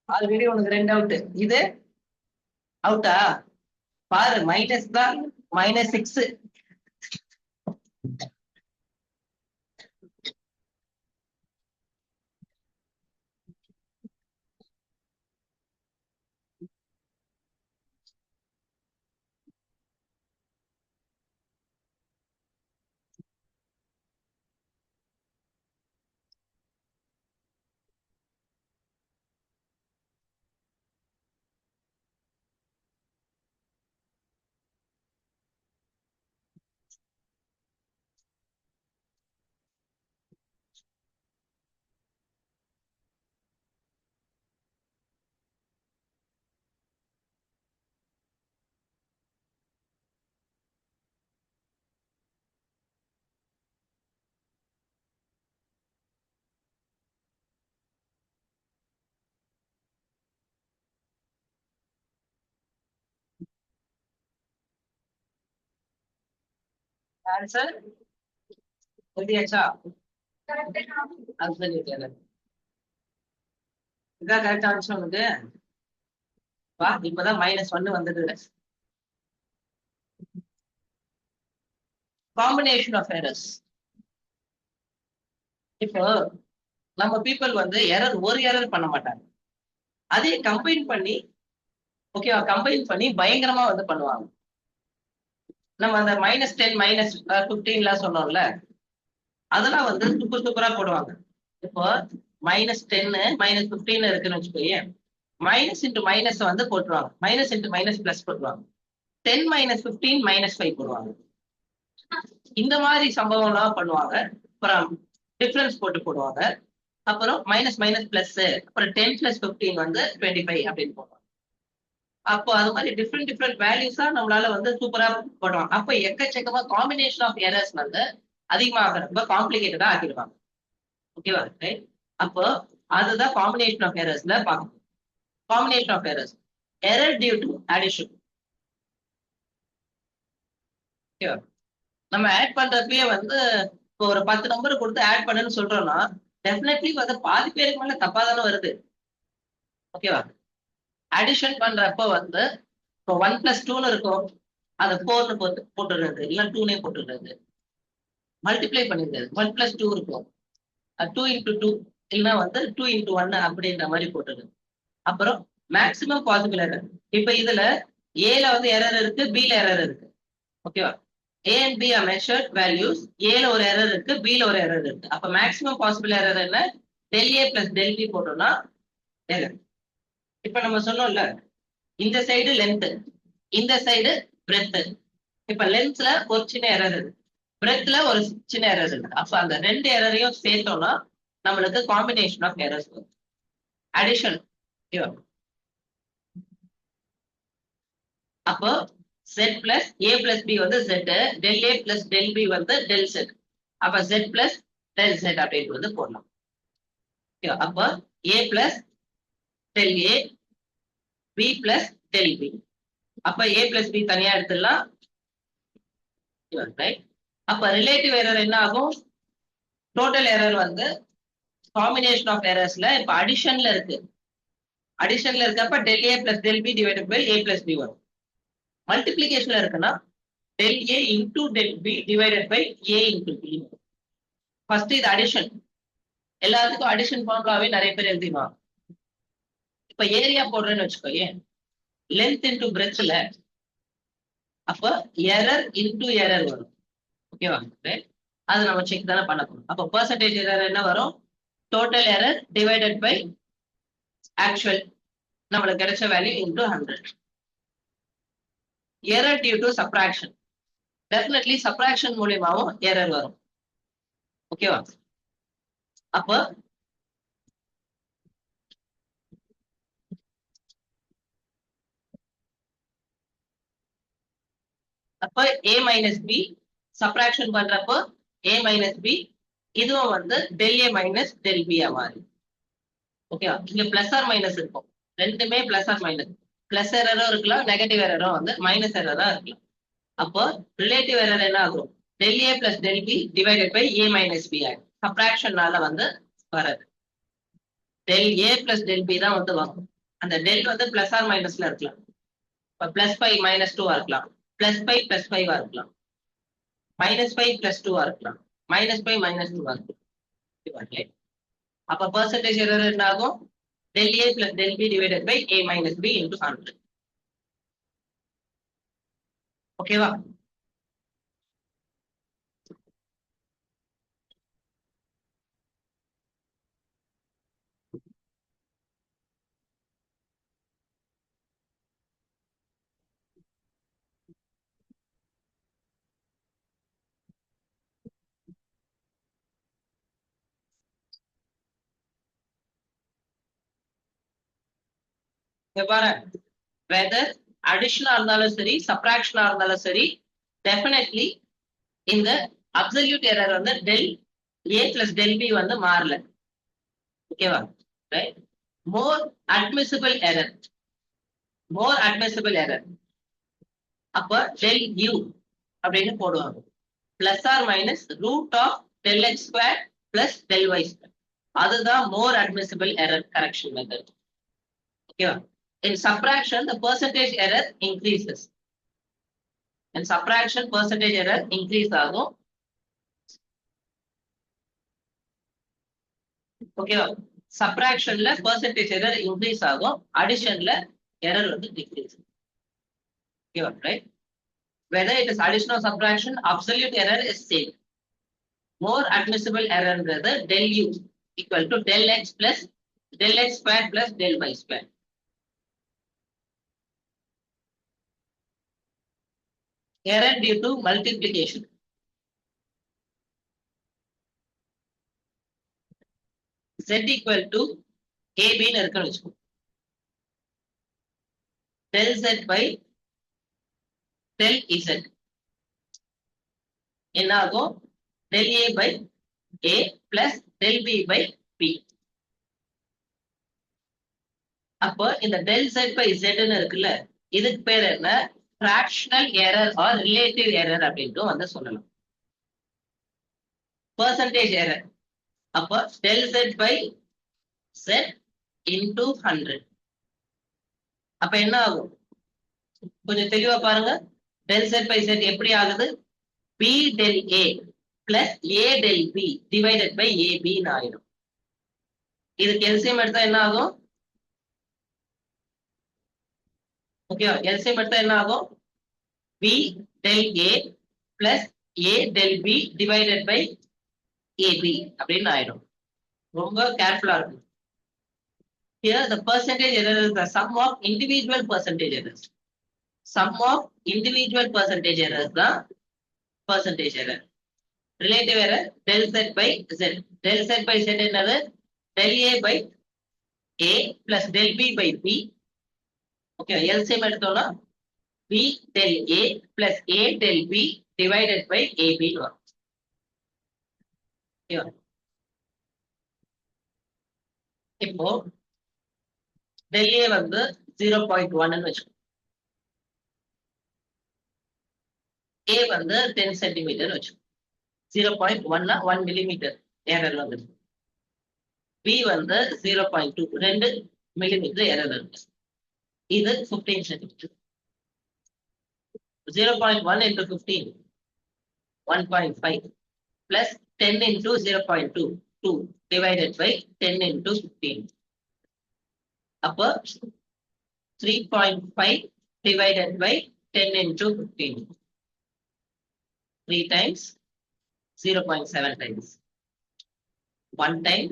ஆல்ரெடி உனக்கு 2 அவுட். இது அவுட்டா? பாரு, மைனஸ் தான், -6. ஆன்சர் எழுதியாச்சா? அது சொல்லிட்டேன். இதான் கரெக்ட் ஆன்சர் உனக்கு. வா, இப்பதான் -1 வந்தது. Combination of errors. இப்போ நம்ம பீப்புள் வந்து ஒரு எரர் பண்ண மாட்டாங்க, அதே கம்பைன் பண்ணி, ஓகேவா, கம்பைன் பண்ணி பயங்கரமா வந்து பண்ணுவாங்க. நம்ம அந்த -10 -15 சொன்னோம்ல, அதெல்லாம் வந்து சூப்பர் சூப்பரா போடுவாங்க. இப்போ -10 -15 இருக்குன்னு வச்சுக்கோயே, மைனஸ் இன்டு மைனஸ் வந்து போட்டுருவாங்க, மைனஸ் இன்டு மைனஸ் பிளஸ் போட்டுருவாங்க, 10 -15 -5 போடுவாங்க. இந்த மாதிரி சம்பவம் எல்லாம் பண்ணுவாங்க. அப்புறம் டிஃபரன்ஸ் போட்டு போடுவாங்க. அப்புறம் மைனஸ் மைனஸ் பிளஸ், அப்புறம் 10 + 15 வந்து 25 அப்படின்னு போடுவாங்க. அப்போ அது மாதிரி டிஃப்ரெண்ட் வேல்யூஸா நம்மளால வந்து சூப்பரா போடுவாங்க. அப்போ எக்கச்சக்கமா காம்பினேஷன் ஆஃப் எரர்ஸ் வந்து அதிகமாக காம்ப்ளிகேட்டடா ஆக்கிடுவாங்க. ஓகேவா? ரைட். அப்போ அதுதான் காம்பினேஷன் ஆஃப் எரர்ஸ்ல பார்க்கணும். Combination of errors, error due to addition. ஓகேவா? நம்ம ஆட் பண்றப்பயே வந்து இப்போ ஒரு 10 நம்பர் கொடுத்து ஆட் பண்ணுன்னு சொல்றோம்னா, டெஃபினெட்லி வந்து பாதி பேருக்கு மேல தப்பா தானே வருது. ஓகேவா? அடிஷன் பண்றப்ப வந்து இப்போ 1 + 2ன்னு இருக்கும், அதை 4ன்னு போட்டுடுறது, இல்லை 2னே போட்டுடுறது. மல்டிப்ளை பண்ணிடுறது, 1 + 2 இருக்கும், 2 × 2 இல்லைன்னா வந்து 2 × 1 அப்படின்ற மாதிரி போட்டுடுறது. அப்புறம் மேக்ஸிமம் பாசிபிள் எரர். இப்போ இதுல ஏல வந்து எரர் இருக்கு, பில எரர் இருக்கு. ஓகேவா? A and B are measured values. A ல ஒரு எரர் இருக்கு, B ல ஒரு எரர் இருக்கு. அப்ப மேக்ஸிமம் பாசிபிள் எரர் என்ன? ΔA + ΔB போட்டோம்னா எரர். இப்ப நம்ம சொன்னோம்ல, இந்த சைடு லென்த், இந்த சைடு பிரெத். இப்ப லென்த்ல ஒரு சின்ன எரர் இருக்கு, பிரெத்ல ஒரு சின்ன எரர் இருக்கு. அப்ப அந்த 2 எரரையும் சேர்த்தோம்னா நம்மளுக்கு காம்பினேஷன் ஆஃப் எரர்ஸ் வரும், அடிஷன். அப்போ z plus a plus b வந்து z, del a plus del b வந்து del z. அப்ப z plus del z அப்படின்னு வந்து போடலாம். அப்ப a plus del a, b plus del b. அப்ப a plus b தனியா எடுத்துடலாம். அப்ப ரிலேட்டிவ் எரர் என்ன ஆகும்? டோட்டல் எரர் வந்து காம்பினேஷன் ஆஃப் எரர்ஸ்ல இப்ப அடிஷன்ல இருக்கு. அடிஷன்ல இருக்கப்ப del a plus del b divided by a plus b வரும். மல்டிப்ளிகேஷன்ல இருக்குன்னா del a into del b divided by a into b. First இது அடிஷன். எல்லாத்துக்கும் அடிஷன் ஃபார்முலாவே நிறைய பேர் எழுதிடுவாங்க. இப்ப ஏரியா போடுறேன்னு வச்சுக்கோயே, லென்த் இன்டு பிரெத்ல, அப்ப எரர் இன்டு எரர் வரும். ஓகேவா? அது நம்ம செக் தானே பண்ண போறோம். அப்ப பெர்சன்டேஜ் எரர் என்ன வரும்? Total error divided by actual, நம்மளுக்கு கிடைச்ச value into 100. Error due to subtraction, definitely subtraction மூலியமாவும் எரர் வரும். ஓகேவா? அப்ப a minus b சப்ராக்ஷன் பண்றப்போ a minus b, இதுவும் வந்து del a minus del b மாறி. ஓகேவா? இங்க பிளஸ் ஆர் மைனஸ் இருக்கும், ரெண்டுமே பிளஸ் ஆர் மைனஸ். பிளஸ் எரரும் இருக்கலாம், நெகட்டிவ் எரரும் வந்து மைனஸ் எரரா இருக்கலாம். அப்போ ரிலேட்டிவ் எரர் என்ன ஆகும்? del a plus del b divided by a minus b ஆகும். சப்ராக்ஷன்னால வந்து வராது. del a plus del b தான் வந்து வரும். அந்த del வந்து பிளஸ் ஆர் மைனஸ்ல இருக்கலாம். இப்போ பிளஸ் 5 மைனஸ் 2 இருக்கலாம், பிளஸ் 5 பிளஸ் 5 இருக்கலாம், மைனஸ் 5 பிளஸ் 2 இருக்கலாம், மைனஸ் 5 மைனஸ் 2 இருக்கலாம். அப்ப பெர்சன்டேஜ் எரர் என்ன ஆகும்? del a plus del b divided by a minus b into 100. ஓகேவா? வெதர் அடிஷனா இருந்தாலும் சரி, சப்ராக்ஷனா இருந்தாலும் சரி, டெஃபினெட்லி இந்த அப்சல்யூட் எரர் வந்து del a plus del b வந்து மாறல. ஓகேவா? ரைட். More admissible error, more admissible error, அப்ப del u அப்படின்னு போடுவாங்க. Plus or minus root of del x square plus del y square. அதுதான் more admissible error correction method. ஓகேவா? In subtraction, the percentage error increases. In subtraction, percentage error increase ஆகும். ஓகேவா? சப்ராக்ஷன்ல percentage error increase ஆகும், அடிஷன்ல error வந்து decrease. ஓகேவா? Right? Whether it is addition or subtraction, absolute error is same. More admissible error ங்கிறது del u equal to del x plus del x square plus del y square. Error due to multiplication. Z equal to AB ன்னு இருக்குன்னு வச்சுக்கோ. Del Z by del Z என்ன ஆகும்? del A by A plus del B by B. அப்போ இந்த del Z by Z ன்னு இருக்குல்ல, இதுக்கு பேர் என்ன? fractional error or relative error அப்படின்ட்டு வந்து சொல்லலாம். percentage error, அப்போ del Z by Z into 100. அப்ப என்ன ஆகும்? கொஞ்சம் தெளிவா பாருங்க. del Z by Z எப்படி ஆகுது? B del A plus A del B divided by AB ன்னு ஆயிடும். இதுக்கு எல்சிஎம் எடுத்தா என்ன ஆகும்? ஓகேவா? எல்சிஎம் எடுத்தா என்ன ஆகும்? B del A plus A del B divided by AB அப்படின்னு ஆயிடும். ரொம்ப கேர்ஃபுல்லா இருக்கும். Here the percentage error is the sum of individual percentage errors. Sum of individual percentage errors தான் percentage error. Relative error del Z by Z. Del Z by Z என்னது? del A by A plus del B by B. Okay, LCM எடுத்தோம்னா B del A plus A del B divided by AB ன்னு வரும். Okay வா? இப்போ del A வந்து 0.1 ன்னு வச்சுக்கோ. A வந்து 10 சென்டிமீட்டர் வச்சுக்கோ. 0.1 1 மில்லிமீட்டர் எரர் வந்து. B வந்து 0.2 2 மில்லிமீட்டர் எரர் இருக்கு. இது 15 centimetre. 0.1 into 15 1.5 plus 10 into 0.2 2 divided by 10 into 15. அப்போ 3.5 divided by 10 into 15. 3 times 0.7 times. 1 time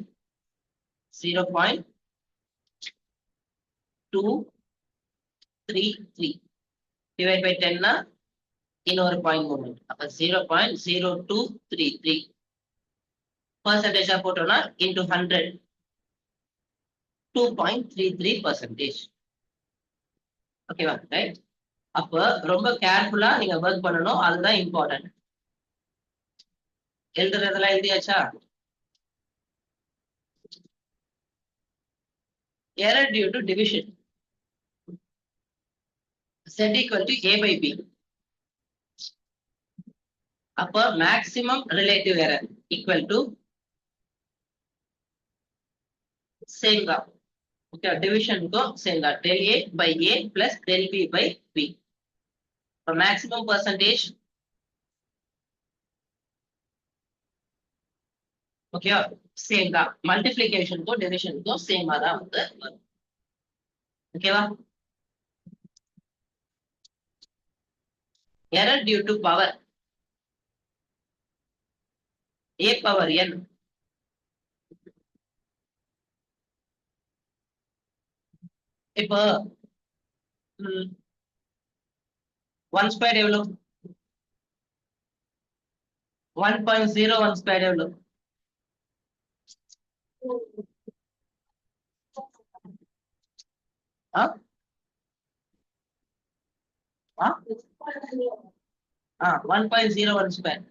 0.233 divided by 10 na இன்னொரு பாயிண்ட் மூமெண்ட். அப்ப 0.0233 பர்சன்டேஜா போட்டோம்னா இன்டு 100 2.33%. ஓகேவா? ரைட். அப்ப ரொம்ப கேர்ஃபுல்லா நீங்க ஒர்க் பண்ணணும், அதுதான் important. எழுதுறதெல்லாம் எழுதியாச்சா? error due to division. Z equal to A by B. அப்ப maximum relative error equal to same தான். ஓகே, டிவிஷனுக்கும் சேம் தான். del A by A plus del B by B. இப்போ maximum percentage ஓகேவா same தான். மல்டிப்ளிகேஷனுக்கும் டிவிஷனுக்கும் சேமா தான் வந்து வரும். ஓகேவா? error due to power A power n. இப்போ 1 ஸ்கொயர் எவ்வளவு? 1.01 ஸ்கொயர் எவ்வளவு? ஆ 1.01 ஸ்கொயர்.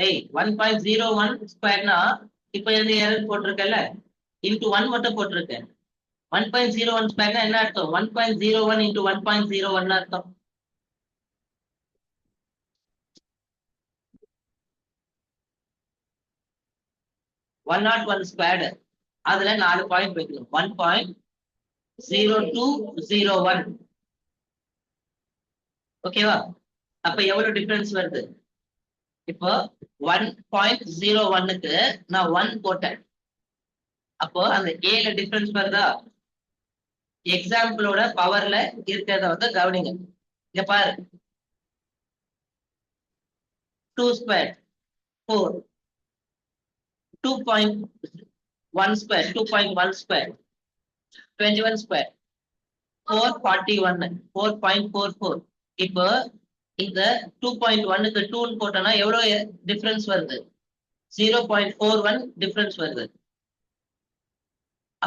ஏய் 1.01 ஸ்கொயர்னா இப்போ எந்த எரர் போட்டிருக்கல, இன்டு 1 மட்டும் போட்டிருக்கேன். 1.01 ஸ்கொயர்னா என்ன அர்த்தம்? 1.01 into 1.01 அர்த்தம். ஒன் நாட் ஒன் ஸ்கொயர்டு, அதுல 4 பாயிண்ட் வைக்கணும். 1.0201. ஓகேவா? அப்ப எவ்வளவு டிஃபரன்ஸ் வருது? இப்போ 1.01க்கு நான் 1 போட்டேன். அப்போ அந்த ஏல டிஃபரன்ஸ் வருதா? எக்ஸாம்பிளோட பவர்ல இருக்கிறத வந்து கவனிங்க. இங்க பாரு, 2 ஸ்கொயர் 4, 2.1 ஸ்கொயர் 2.1 ஸ்கொயர் 21 ஸ்கொயர் 441 4.44. இப்போ இந்த 2.1க்கு 2 போட்டோம்னா எவ்வளவு டிஃபரன்ஸ் வருது? 0.41 டிஃபரன்ஸ் வருது.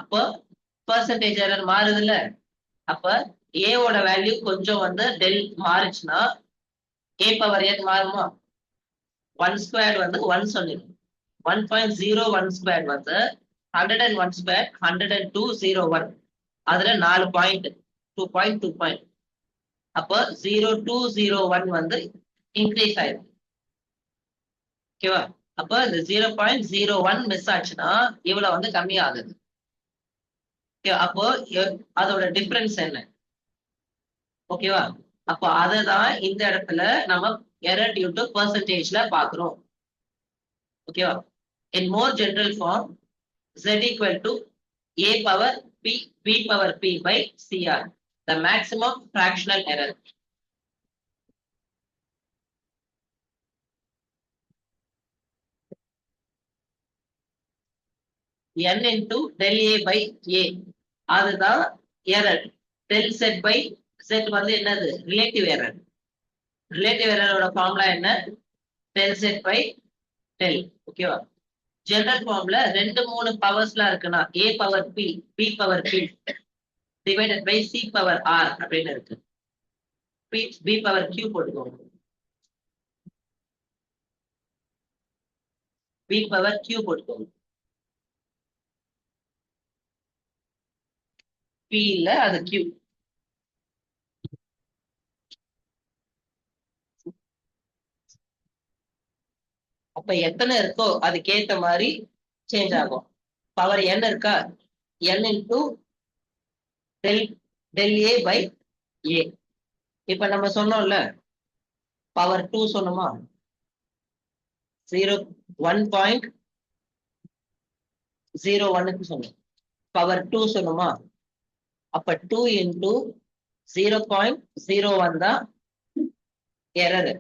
அப்போ பர்சன்டேஜ் எரர் மாறுது இல்ல? அப்ப ஏவோட வேல்யூ கொஞ்சம் வந்து டெல் மாறுச்சுன்னா ஏ பவர் n மாறுமா? 1 ஸ்கொயர் வந்து 1 சொல்லிடும். 1.01 ஸ்கொயர் வந்து 101 ஸ்கொயர் 102.01. அதுல 4 பாயிண்ட் 2 பாயிண்ட். அப்போ 0201 வந்து இன்க்ரீஸ் ஆயிருக்கு. ஓகேவா? அப்போ இந்த 0.01 மிஸ் ஆச்சுன்னா இவ்வளவு வந்து கம்மி ஆகுது. அப்போ அதோட டிஃபரன்ஸ் என்ன? ஓகேவா? அப்போ அததான் இந்த இடத்துல நம்ம எரர் டியூ டு பெர்சன்டேஜ்ல பாக்குறோம். ஓகேவா? In more general form z equal to a power p b power p by cr, the maximum fractional error. n into del a by a, அதுதான் error. del z by z வந்து என்னது? Relative error. Relative எரரோட formula என்ன? del z by del. ஓகேவா? General ஃபார்ம்ல 2 3 பவர்ஸ்லாம் இருக்குன்னா a power p b power p divided by C power R அப்படின்னு இருக்கு. பி பவர் கியூ போட்டுக்கோங்க. பி பவர் கியூ போட்டுக்கோங்க. பி இல்ல அது கியூ. அப்ப எத்தனை இருக்கோ அதுக்கேத்த மாதிரி சேஞ்ச் ஆகும். பவர் n இருக்கா, n into del del A by A. இப்ப நம்ம சொன்னோம்ல பவர் 2 சொன்னோமா, 1.01க்கு சொன்னோம். பவர் 2 சொன்னோமா, அப்ப 2 இன்டூ 0.01 தான் எரர்,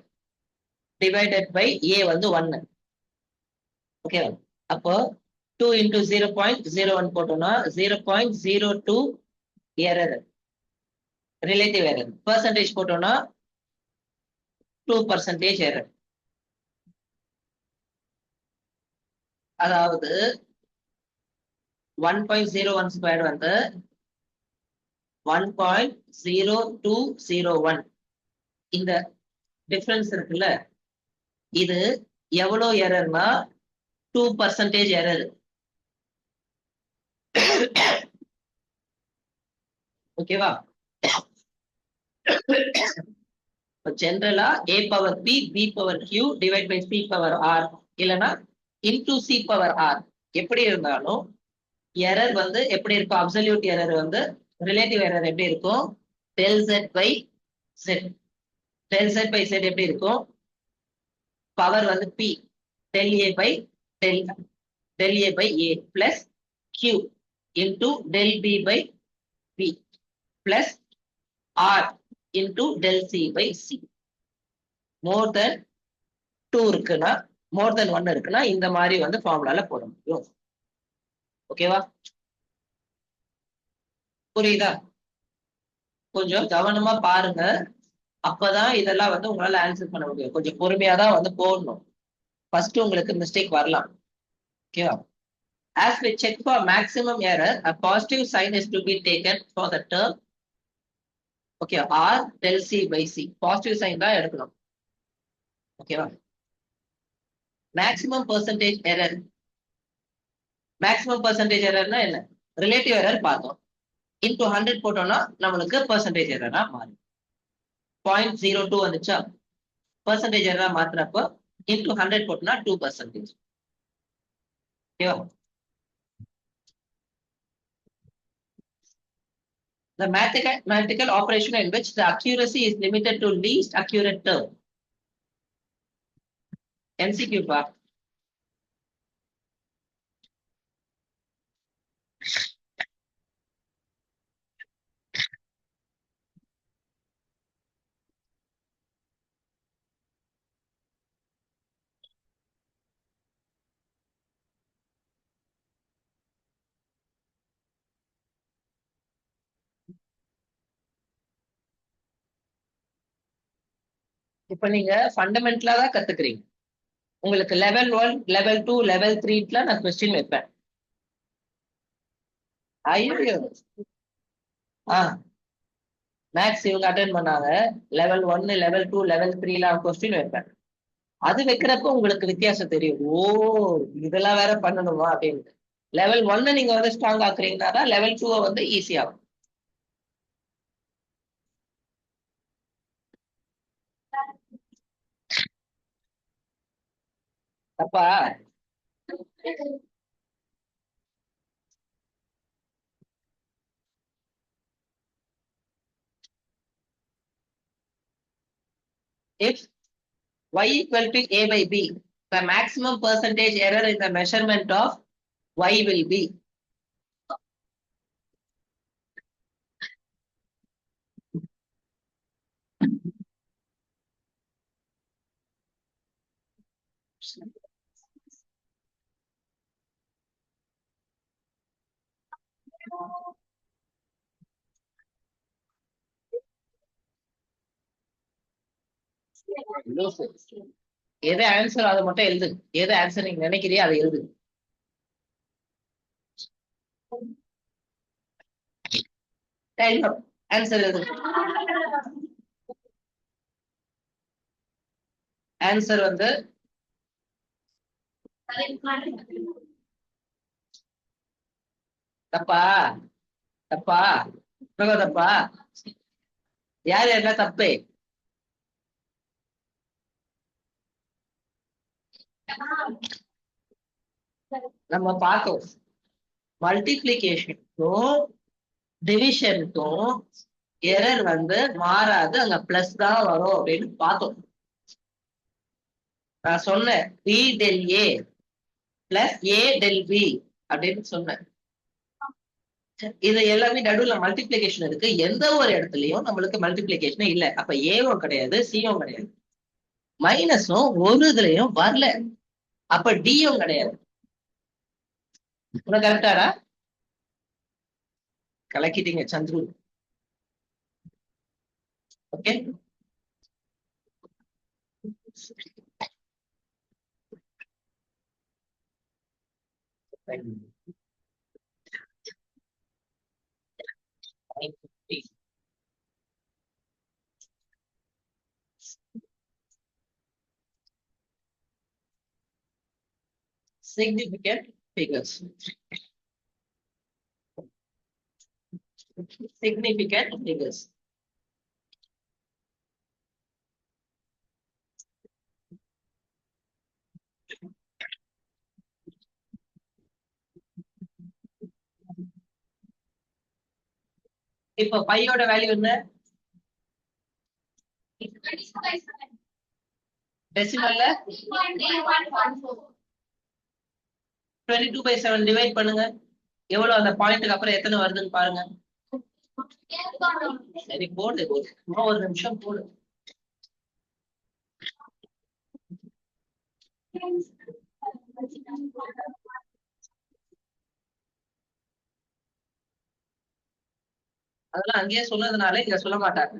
டிவைடட் பை ஏ வந்து 1. ஓகே, அப்போ 2 இன்டூ 0.01 போட்டோம்னா 0.02 எரர், ரிலேட்டிவ் எரர். பெர்சன்டேஜ் போட்டோம்னா 2% எரர். அதாவது 1.01 ஸ்கொயர் வந்து 1.0201. இந்த டிஃபரன்ஸ் இருக்குல்ல, இது எவ்வளவு எரர்னா 2% எரர். ஓகேவா? ஜெனரலா a power p b power q divide by c power r இல்லனா இன்டு c பவர் r எப்படி இருந்தாலும் எரர் வந்து எப்படி இருக்கும், அப்சல்யூட் எரர் வந்து ரிலேட்டிவ் எரர் எப்படி இருக்கும், del z by z. del z by z எப்படி இருக்கும், பவர் வந்து p del a by del a by a plus q into del b by b plus r into del c by c. மோர் தென் 2 இருக்குன்னா, மோர் தென் 1 இருக்குன்னா இந்த மாதிரி வந்து ஃபார்முலால போட முடியும். ஓகேவா? புரியுதா? கொஞ்சம் கவனமா பாருங்க, அப்பதான் இதெல்லாம் வந்து உங்களால ஆன்சர் பண்ண முடியும். கொஞ்சம் பொறுமையா தான் வந்து போடணும். ஃபர்ஸ்ட் உங்களுக்கு மிஸ்டேக் வரலாம். ஓகேவா? As we check for maximum error, a positive sign is to be taken for the term. Okay, r del c by c. Positive sign தான் எடுக்கணும். ஓகேவா? Maximum percentage error. Maximum percentage எரர்னா என்ன, relative error பார்த்தோம். Into 100 போட்டோம்னா நம்மளுக்கு percentage எரரா மாறும். 0.02 வந்துச்சா, பெர்சன்டேஜ் எரரா மாத்துறப்போ இன்டூ 100 போட்டோம்னா 2%. ஓகேவா? The mathematical operation in which the accuracy is limited to least accurate term. MCQ part. இப்ப நீங்க ஃபண்டமெண்டலா தான் கத்துக்கிறீங்க. உங்களுக்கு லெவல் 1 லெவல் 2 லெவல் 3 நான் கொஸ்டின் வைப்பேன். ஐயோ, மேக்ஸ் இவங்க அட்டென்ட் பண்ணாங்க, லெவல் 1 லெவல் 2 லெவல் 3 கொஸ்டின் வைப்பேன். அது வைக்கிறப்ப உங்களுக்கு வித்தியாசம் தெரியும். ஓ, இதெல்லாம் வேற பண்ணணுமா அப்படின்னு. லெவல் 1 நீங்க வந்து ஸ்ட்ராங் ஆக்குறீங்கன்னா தான் லெவல் 2 வந்து ஈஸியாகும். அப்பா if y equal to a by b, the maximum percentage error in the measurement of y will be. எது ஆன்சர் அதை மட்டும் எழுது, எது ஆன்சர் நீங்க நினைக்கிறியோ அதை எழுது. டைம் அப். ஆன்சர் எது? ஆன்சர் வந்து தப்பா? தப்பா? ரொம்ப தப்பா? யார் என்ன தப்பு? நம்ம பார்த்தோம் மல்டிபிளிகேஷனுக்கும் டிவிஷனுக்கும் எரர் வந்து மாறாது, அங்க பிளஸ் தான் வரும் அப்படின்னு பார்த்தோம். நான் சொன்னேன் B del A plus A del B அப்படின்னு சொன்னேன். இது எல்லாமே நடுவுல மல்டிபிளிகேஷன் இருக்கு. எந்த ஒரு இடத்துலயும் நம்மளுக்கு மல்டிபிளிகேஷன் இல்ல. அப்ப ஏவும் கிடையாது, சியும் கிடையாது, மைனஸும் ஒரு இதுலயும் வரல. அப்ப டியும் கிடையாது. கரெக்டாடா? கலக்கிட்டீங்க Chandru. Okay, significant figures. Significant figures. இப்போ பையோட வேல்யூ என்ன? டெசிமல்ல 22/7 டிவைட் பண்ணுங்க. எவ்வளவு அந்த பாயிண்ட்க்கு அப்புறம் எத்தனை வருதுன்னு பாருங்க. சரி போடு, ஒரு நிமிஷம் போடு. அதெல்லாம் அங்கேயே சொன்னதுனால இங்க சொல்ல மாட்டாங்க.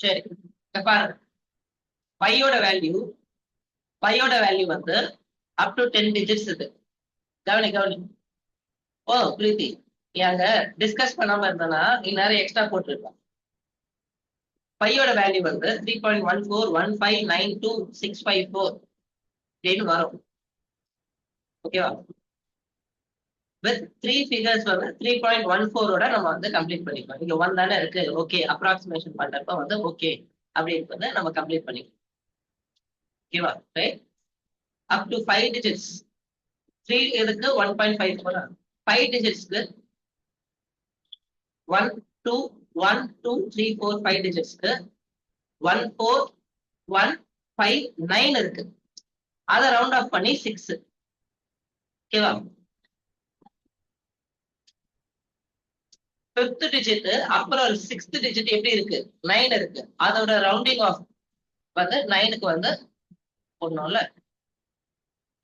சரி பாருங்க, பையோட வேல்யூ வந்து அப் டு 10 டிஜிட்ஸ் இது. கவனி. ஓ பிரீத்தி, நீங்க டிஸ்கஸ் பண்ணாம இருந்தனா இந்நேரம் எக்ஸ்ட்ரா போட்டுருக்கோம். பையோட வேல்யூ வந்து 3.141592654 அப்படின்னு வரும். ஓகேவா? வித் 3 ஃபிகர்ஸ் வந்து 3.14 நம்ம வந்து கம்ப்ளீட் பண்ணிக்கலாம். இங்க 1 தானே இருக்கு. ஓகே, அப்ராக்சிமேஷன் பண்றப்ப வந்து ஓகே அப்படின்றத நம்ம கம்ப்ளீட் பண்ணிக்கலாம். ஓகேவா? ரைட். அப் டு 5 டிஜிட்ஸ் 3 இதுக்கு 1.54. 5 டிஜிட்ஸ்க்கு 1 2 1 2 3 4 5 டிஜிட்ஸ்க்கு 1 4 1 5 9 இருக்கு. அதை ரவுண்ட் ஆஃப் பண்ணி 6. ஓகேவா? 5th டிஜிட் அப்புறம் 6th டிஜிட் எப்படி இருக்கு? 9 இருக்கு. அதோட ரவுண்டிங் ஆஃப் வந்து 9க்கு வந்து போடணும்ல.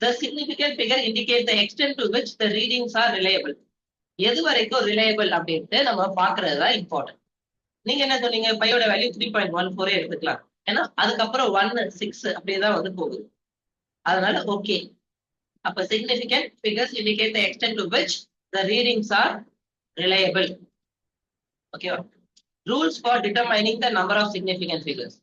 The significant figure indicates the extent to which the readings are reliable. எது வரைக்கும் ரிலையபிள் அப்படின்ட்டு நம்ம பாக்குறது தான் இம்பார்ட்டன்ட். நீங்க என்ன சொன்னீங்க? பையோட வேல்யூ 3.14 எடுத்துக்கலாம். ஏன்னா அதுக்கப்புறம் 1 6 அப்படியேதான் வந்து போகுது. அதனால ஓகே. அப்ப significant figures indicate the extent to which the readings are reliable. Okay. Rules for determining the number of significant figures.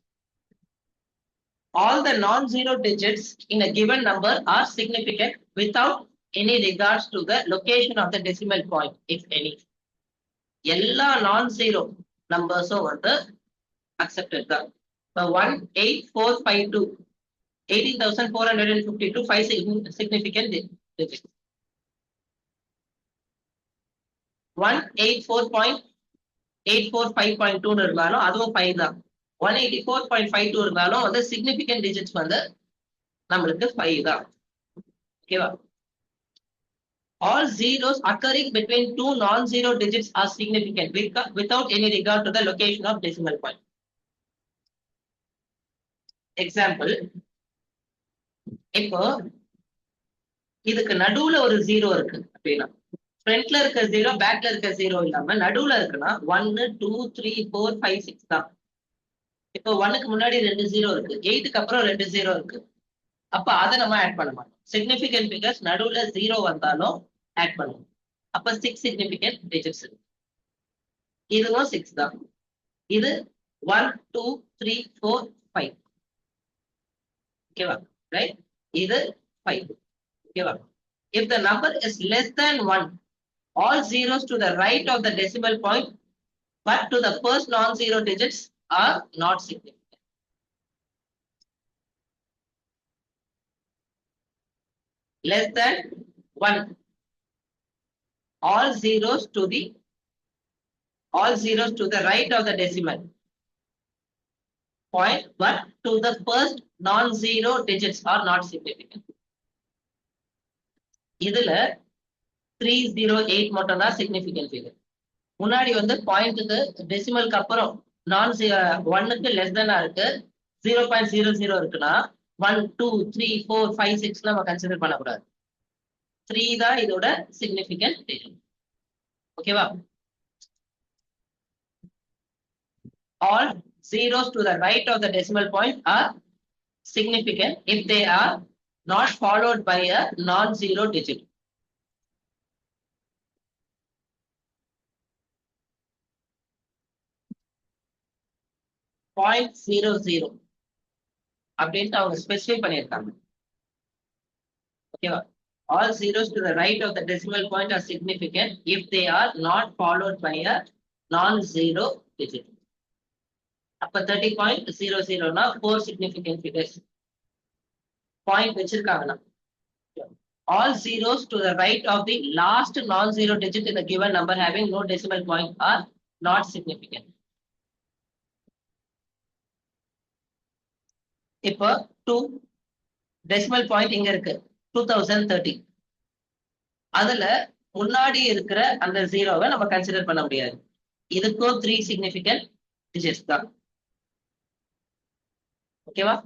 All the non-zero digits in a given number are significant without any regards to the location of the decimal point, if any. எல்லா non-zero நம்பர்ஸும் வந்து accepted தான். இப்போ 18452 18,452 5 significant digits. 184.845.2 இருந்தாலும் அதுவும் 5 தான். 184.52 இருந்தாலும் வந்து significant digits வந்து நம்மளுக்கு 5 தான். ஓகேவா? All zeros occurring between two non-zero digits are significant without any regard to the location of decimal point. Example, இப்போ இதுக்கு நடுவுல ஒரு ஜீரோ இருக்கு அப்படின்னா, ஃப்ரண்ட்ல இருக்க ஜீரோ பேக்ல இருக்க ஜீரோ இல்லாம நடுவுல இருக்குன்னா 1 2 3 4 5 6 தான். இப்போ 1க்கு முன்னாடி 2 ஜீரோ இருக்கு, 8க்கு அப்புறம் 2 ஜீரோ இருக்கு. அப்ப அதை நம்ம ஆட் பண்ண மாட்டோம். சிக்னிபிகன்ட் ஃபிகர்ஸ் நடுவுல ஜீரோ வந்தாலும் ஆட் பண்ணுவோம். அப்ப 6 சிக்னிபிகன்ட் டிஜிட்ஸ் இருக்கு. இதுவும் 6 தான். இது 1 2 3 4 5. ஓகேவா? ரைட்? இது 5. ஓகேவா? If the number is less than 1, all zeros to the right of the decimal point but to the first non-zero digits are not significant. Less than 1, all zeros to the right of the decimal point but to the first non-zero digits are not significant. இதுல 308 மட்டும் தான் significant figure. முன்னாடி வந்து பாயிண்ட்டுக்கு டெசிமலுக்கு அப்புறம் நான் 1க்கு less தானா இருக்கு, 0.00 இருக்குன்னா 1 2 3 4 5 6 நம்ம கன்சிடர் பண்ணக்கூடாது. 3 தான் இதோட சிக்னிபிகன்ட் டிஜிட். ஓகேவா? All zeros to the right of the decimal point are significant if they are not followed by a non-zero digit. .00 அப்படின்ட்டு அவங்க ஸ்பெசிஃபை பண்ணியிருக்காங்க. ஓகேவா? All zeros to the right of the decimal point are significant if they are not followed by a non-zero digit. அப்ப 30.00னா 4 significant figures. Point வச்சிருக்காங்கன்னா all zeros to the right of the last non-zero digit in the given number having no decimal point are not significant. இப்போ 2 decimal point இங்க இருக்கு 2030. அதுல முன்னாடி இருக்கிற அந்த ஜீரோவை நம்ம கன்சிடர் பண்ண முடியாது. இதுக்கும் 3 சிக்னிபிகன்ட் டிஜிட்ஸ் தான். ஓகேவா?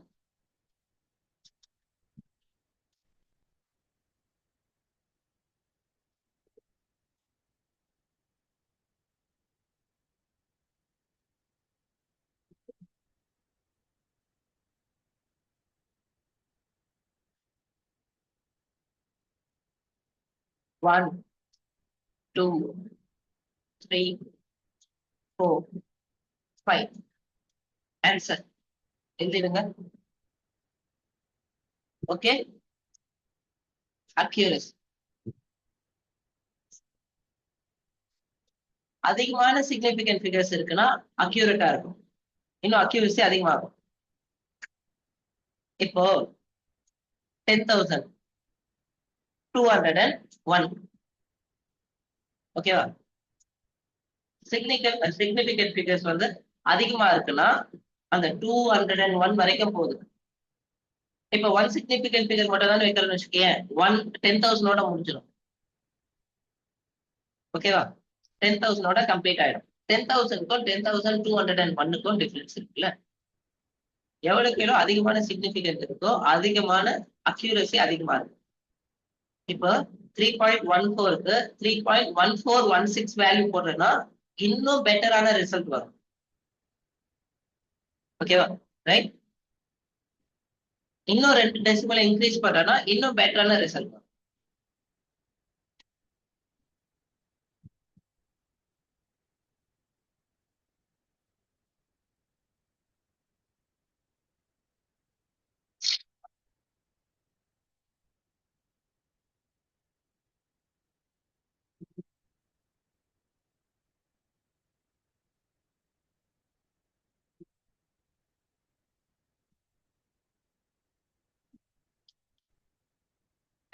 One, 2, 3, 4, 5. ஆன்சர் எழுதிடுங்க. ஓகே, அக்யூரசி அதிகமான சிக்னிபிகன்ட் ஃபிகர்ஸ் இருக்குன்னா அக்யூரேட்டா இருக்கும், இன்னும் அக்யூரசி அதிகமாகும். இப்போ 10,201. ஓகேவா? சிக்னிபிகன்ட் ஃபிகர்ஸ் வந்து அதிகமா இருக்குன்னா அந்த 201 வரைக்கும் போகுது. இப்ப 1 சிக்னிபிகன்ட் ஃபிகர் மட்டும் தான் வைக்கிறோம்னு வச்சுக்கேன், 10,000 முடிஞ்சிடும். ஓகேவா? 10,000 கம்ப்ளீட் ஆயிடும். 10,000க்கும் 10,201க்கும் டிஃபரன்ஸ் இருக்குல்ல. எவ்வளவுக்கு எவ்வளவு அதிகமான சிக்னிபிகன்ட் இருக்கோ அதிகமான அக்யூரசி அதிகமா இருக்கும். இப்போ 3.14க்கு 3.1416 வேல்யூ போடுறேன்னா இன்னும் பெட்டரான ரிசல்ட் வரும். ஓகேவா? ரைட்? இன்னும் 2 டெசிமல் இன்க்ரீஸ் பண்றேன்னா இன்னும் பெட்டரான ரிசல்ட் வரும்.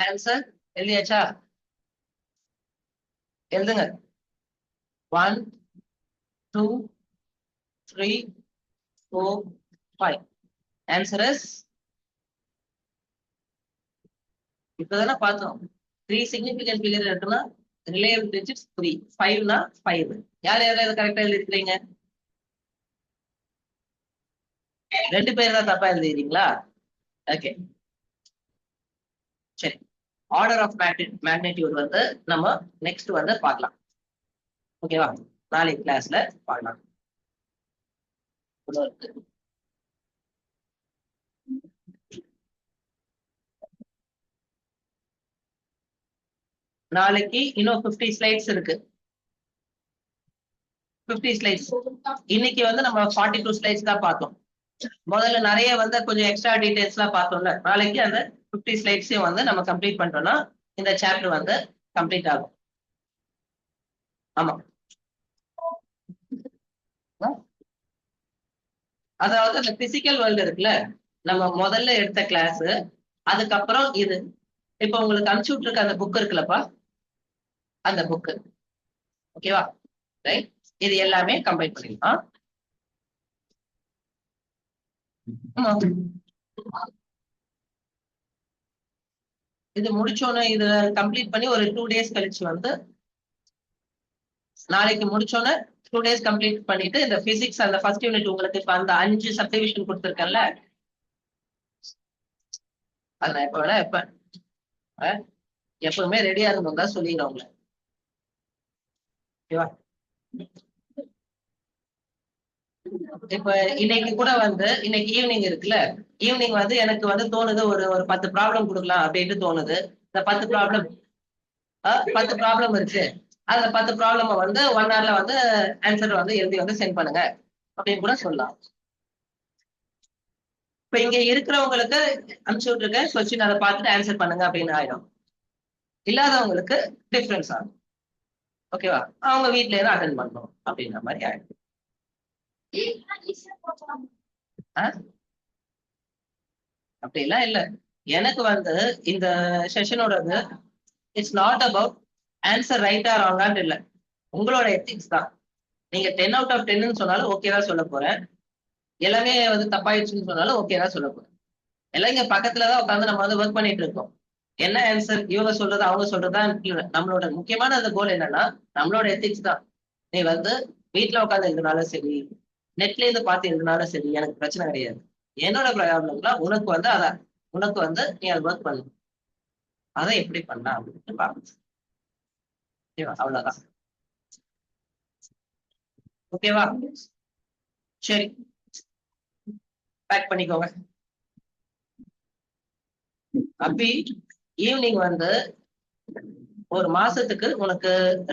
ஆன்சர் எழுதியாச்சா? எழுதுங்க. 1 2 3 4 5. ஆன்சர் இஸ் இப்பதானே பார்த்தோம். 3 சிக்னிபிகன்ட் ஃபிகர் இருக்குன்னா ரிலேயபிள் டிஜிட்ஸ் 3, 5னா 5. யார் யார் கரெக்டா எழுதிருக்கீங்க? 2 பேர் தான் தப்பா எழுதிக்கிறீங்களா? ஓகே சரி. ஆர்டர் ஆஃப் மேக்னிடியூட் வந்து நம்ம நெக்ஸ்ட் வந்து பார்க்கலாம். ஓகேவா? நாளைக்கு கிளாஸ்ல பார்க்கலாம். நாளைக்கு இன்னும் 50 ஸ்லைட்ஸ் இருக்கு. 50 ஸ்லைட்ஸ். இன்னைக்கு வந்து நம்ம 42 ஸ்லைட்ஸ் தான் பார்த்தோம். முதல்ல நிறைய வந்து கொஞ்சம் எக்ஸ்ட்ரா டீடைல்ஸ் எல்லாம் பார்த்தோம்ல. நாளைக்கு அந்த 50 ஸ்லைட்ஸையும் வந்து நம்ம கம்ப்ளீட் பண்ணிட்டோம்னா இந்த சாப்டர் வந்து கம்ப்ளீட் ஆகும். ஆமா. அதாவது அந்த பிசிக்கல் வேர்ல்டு இருக்குல்ல, நம்ம முதல்ல எடுத்த கிளாஸ், அதுக்கப்புறம் இது. இப்ப உங்களுக்கு அனுப்பிச்சு விட்டுருக்க அந்த புக் இருக்குல்லப்பா, அந்த புக். ஓகேவா? ரைட். இது எல்லாமே கம்பைன் பண்ணிடலாம். இது முடிச்சோன்னு இது கம்ப்ளீட் பண்ணி ஒரு 2 days கழிச்சு வந்து நாளைக்கு முடிச்சோன்னு 2 days கம்ப்ளீட் பண்ணிட்டு இந்த பிசிக்ஸ் அந்த ஃபர்ஸ்ட் யூனிட் உங்களுக்கு இப்ப அந்த 5 சப்டிவிஷன் கொடுத்துருக்கேன்ல, அது நான் எப்ப வேணா எப்பவுமே ரெடியா இருக்கணும் தான் சொல்லிடுறேன் உங்களை. ஓகேவா? இப்ப இன்னைக்கு கூட வந்து இன்னைக்கு ஈவினிங் இருக்குல்ல, ஈவினிங் வந்து எனக்கு வந்து தோணுது ஒரு 10 ப்ராப்ளம் கொடுக்கலாம் அப்படின்ட்டு தோணுது. இந்த 10 ப்ராப்ளம் இருக்கு. அந்த 10 ப்ராப்ளம் வந்து 1 hourல வந்து ஆன்சர் வந்து எழுதி வந்து சென்ட் பண்ணுங்க அப்படின்னு கூட சொல்லலாம். இப்ப இங்க இருக்கிறவங்களுக்கு அனுப்பிச்சு விட்டுருக்கேன், கொஸ்டின் அதை பார்த்துட்டு ஆன்சர் பண்ணுங்க அப்படின்னு ஆயிடும். இல்லாதவங்களுக்கு டிஃபரன்ஸ் ஆகும். ஓகேவா? அவங்க வீட்ல இருந்து அட்டென்ட் பண்ணணும் அப்படின்ற மாதிரி ஆயிடும். அப்படிலாம் இல்ல. எனக்கு வந்து இந்த செஷனோடது இட்ஸ் நாட் அபவுட் ஆன்சர் ரைட்டா ராங்கான்னு இல்ல, உங்களோட எத்திக்ஸ் தான். நீங்க 10 out of 10 சொன்னாலும் ஓகே தான் சொல்ல போறேன். எல்லாமே வந்து தப்பாயிடுச்சுன்னு சொன்னாலும் ஓகே தான் சொல்ல போறேன். எல்லாம் இங்க பக்கத்துலதான் உட்காந்து நம்ம வந்து ஒர்க் பண்ணிட்டு இருக்கோம். என்ன ஆன்சர் இவங்க சொல்றது அவங்க சொல்றதா நம்மளோட முக்கியமான அந்த கோல் என்னன்னா நம்மளோட எத்திக்ஸ் தான். நீ வந்து வீட்டுல உட்காந்து எழுதினாலும் சரி, நெட்ல இருந்து பார்த்து எழுதினாலும் சரி, எனக்கு பிரச்சனை கிடையாது. என்னோட ப்ராப்ளம்லாம் உனக்கு வந்து அதான், உனக்கு வந்து நீ அதை ஒர்க் பண்ணு, அதை எப்படி பண்ண அப்படின்னு பாருங்க. ஓகேவா? அவ்வளவுதான். ஓகேவா? சரி, பேக் பண்ணிக்கோங்க. அப்படி ஈவினிங் வந்து ஒரு மாசத்துக்கு உனக்கு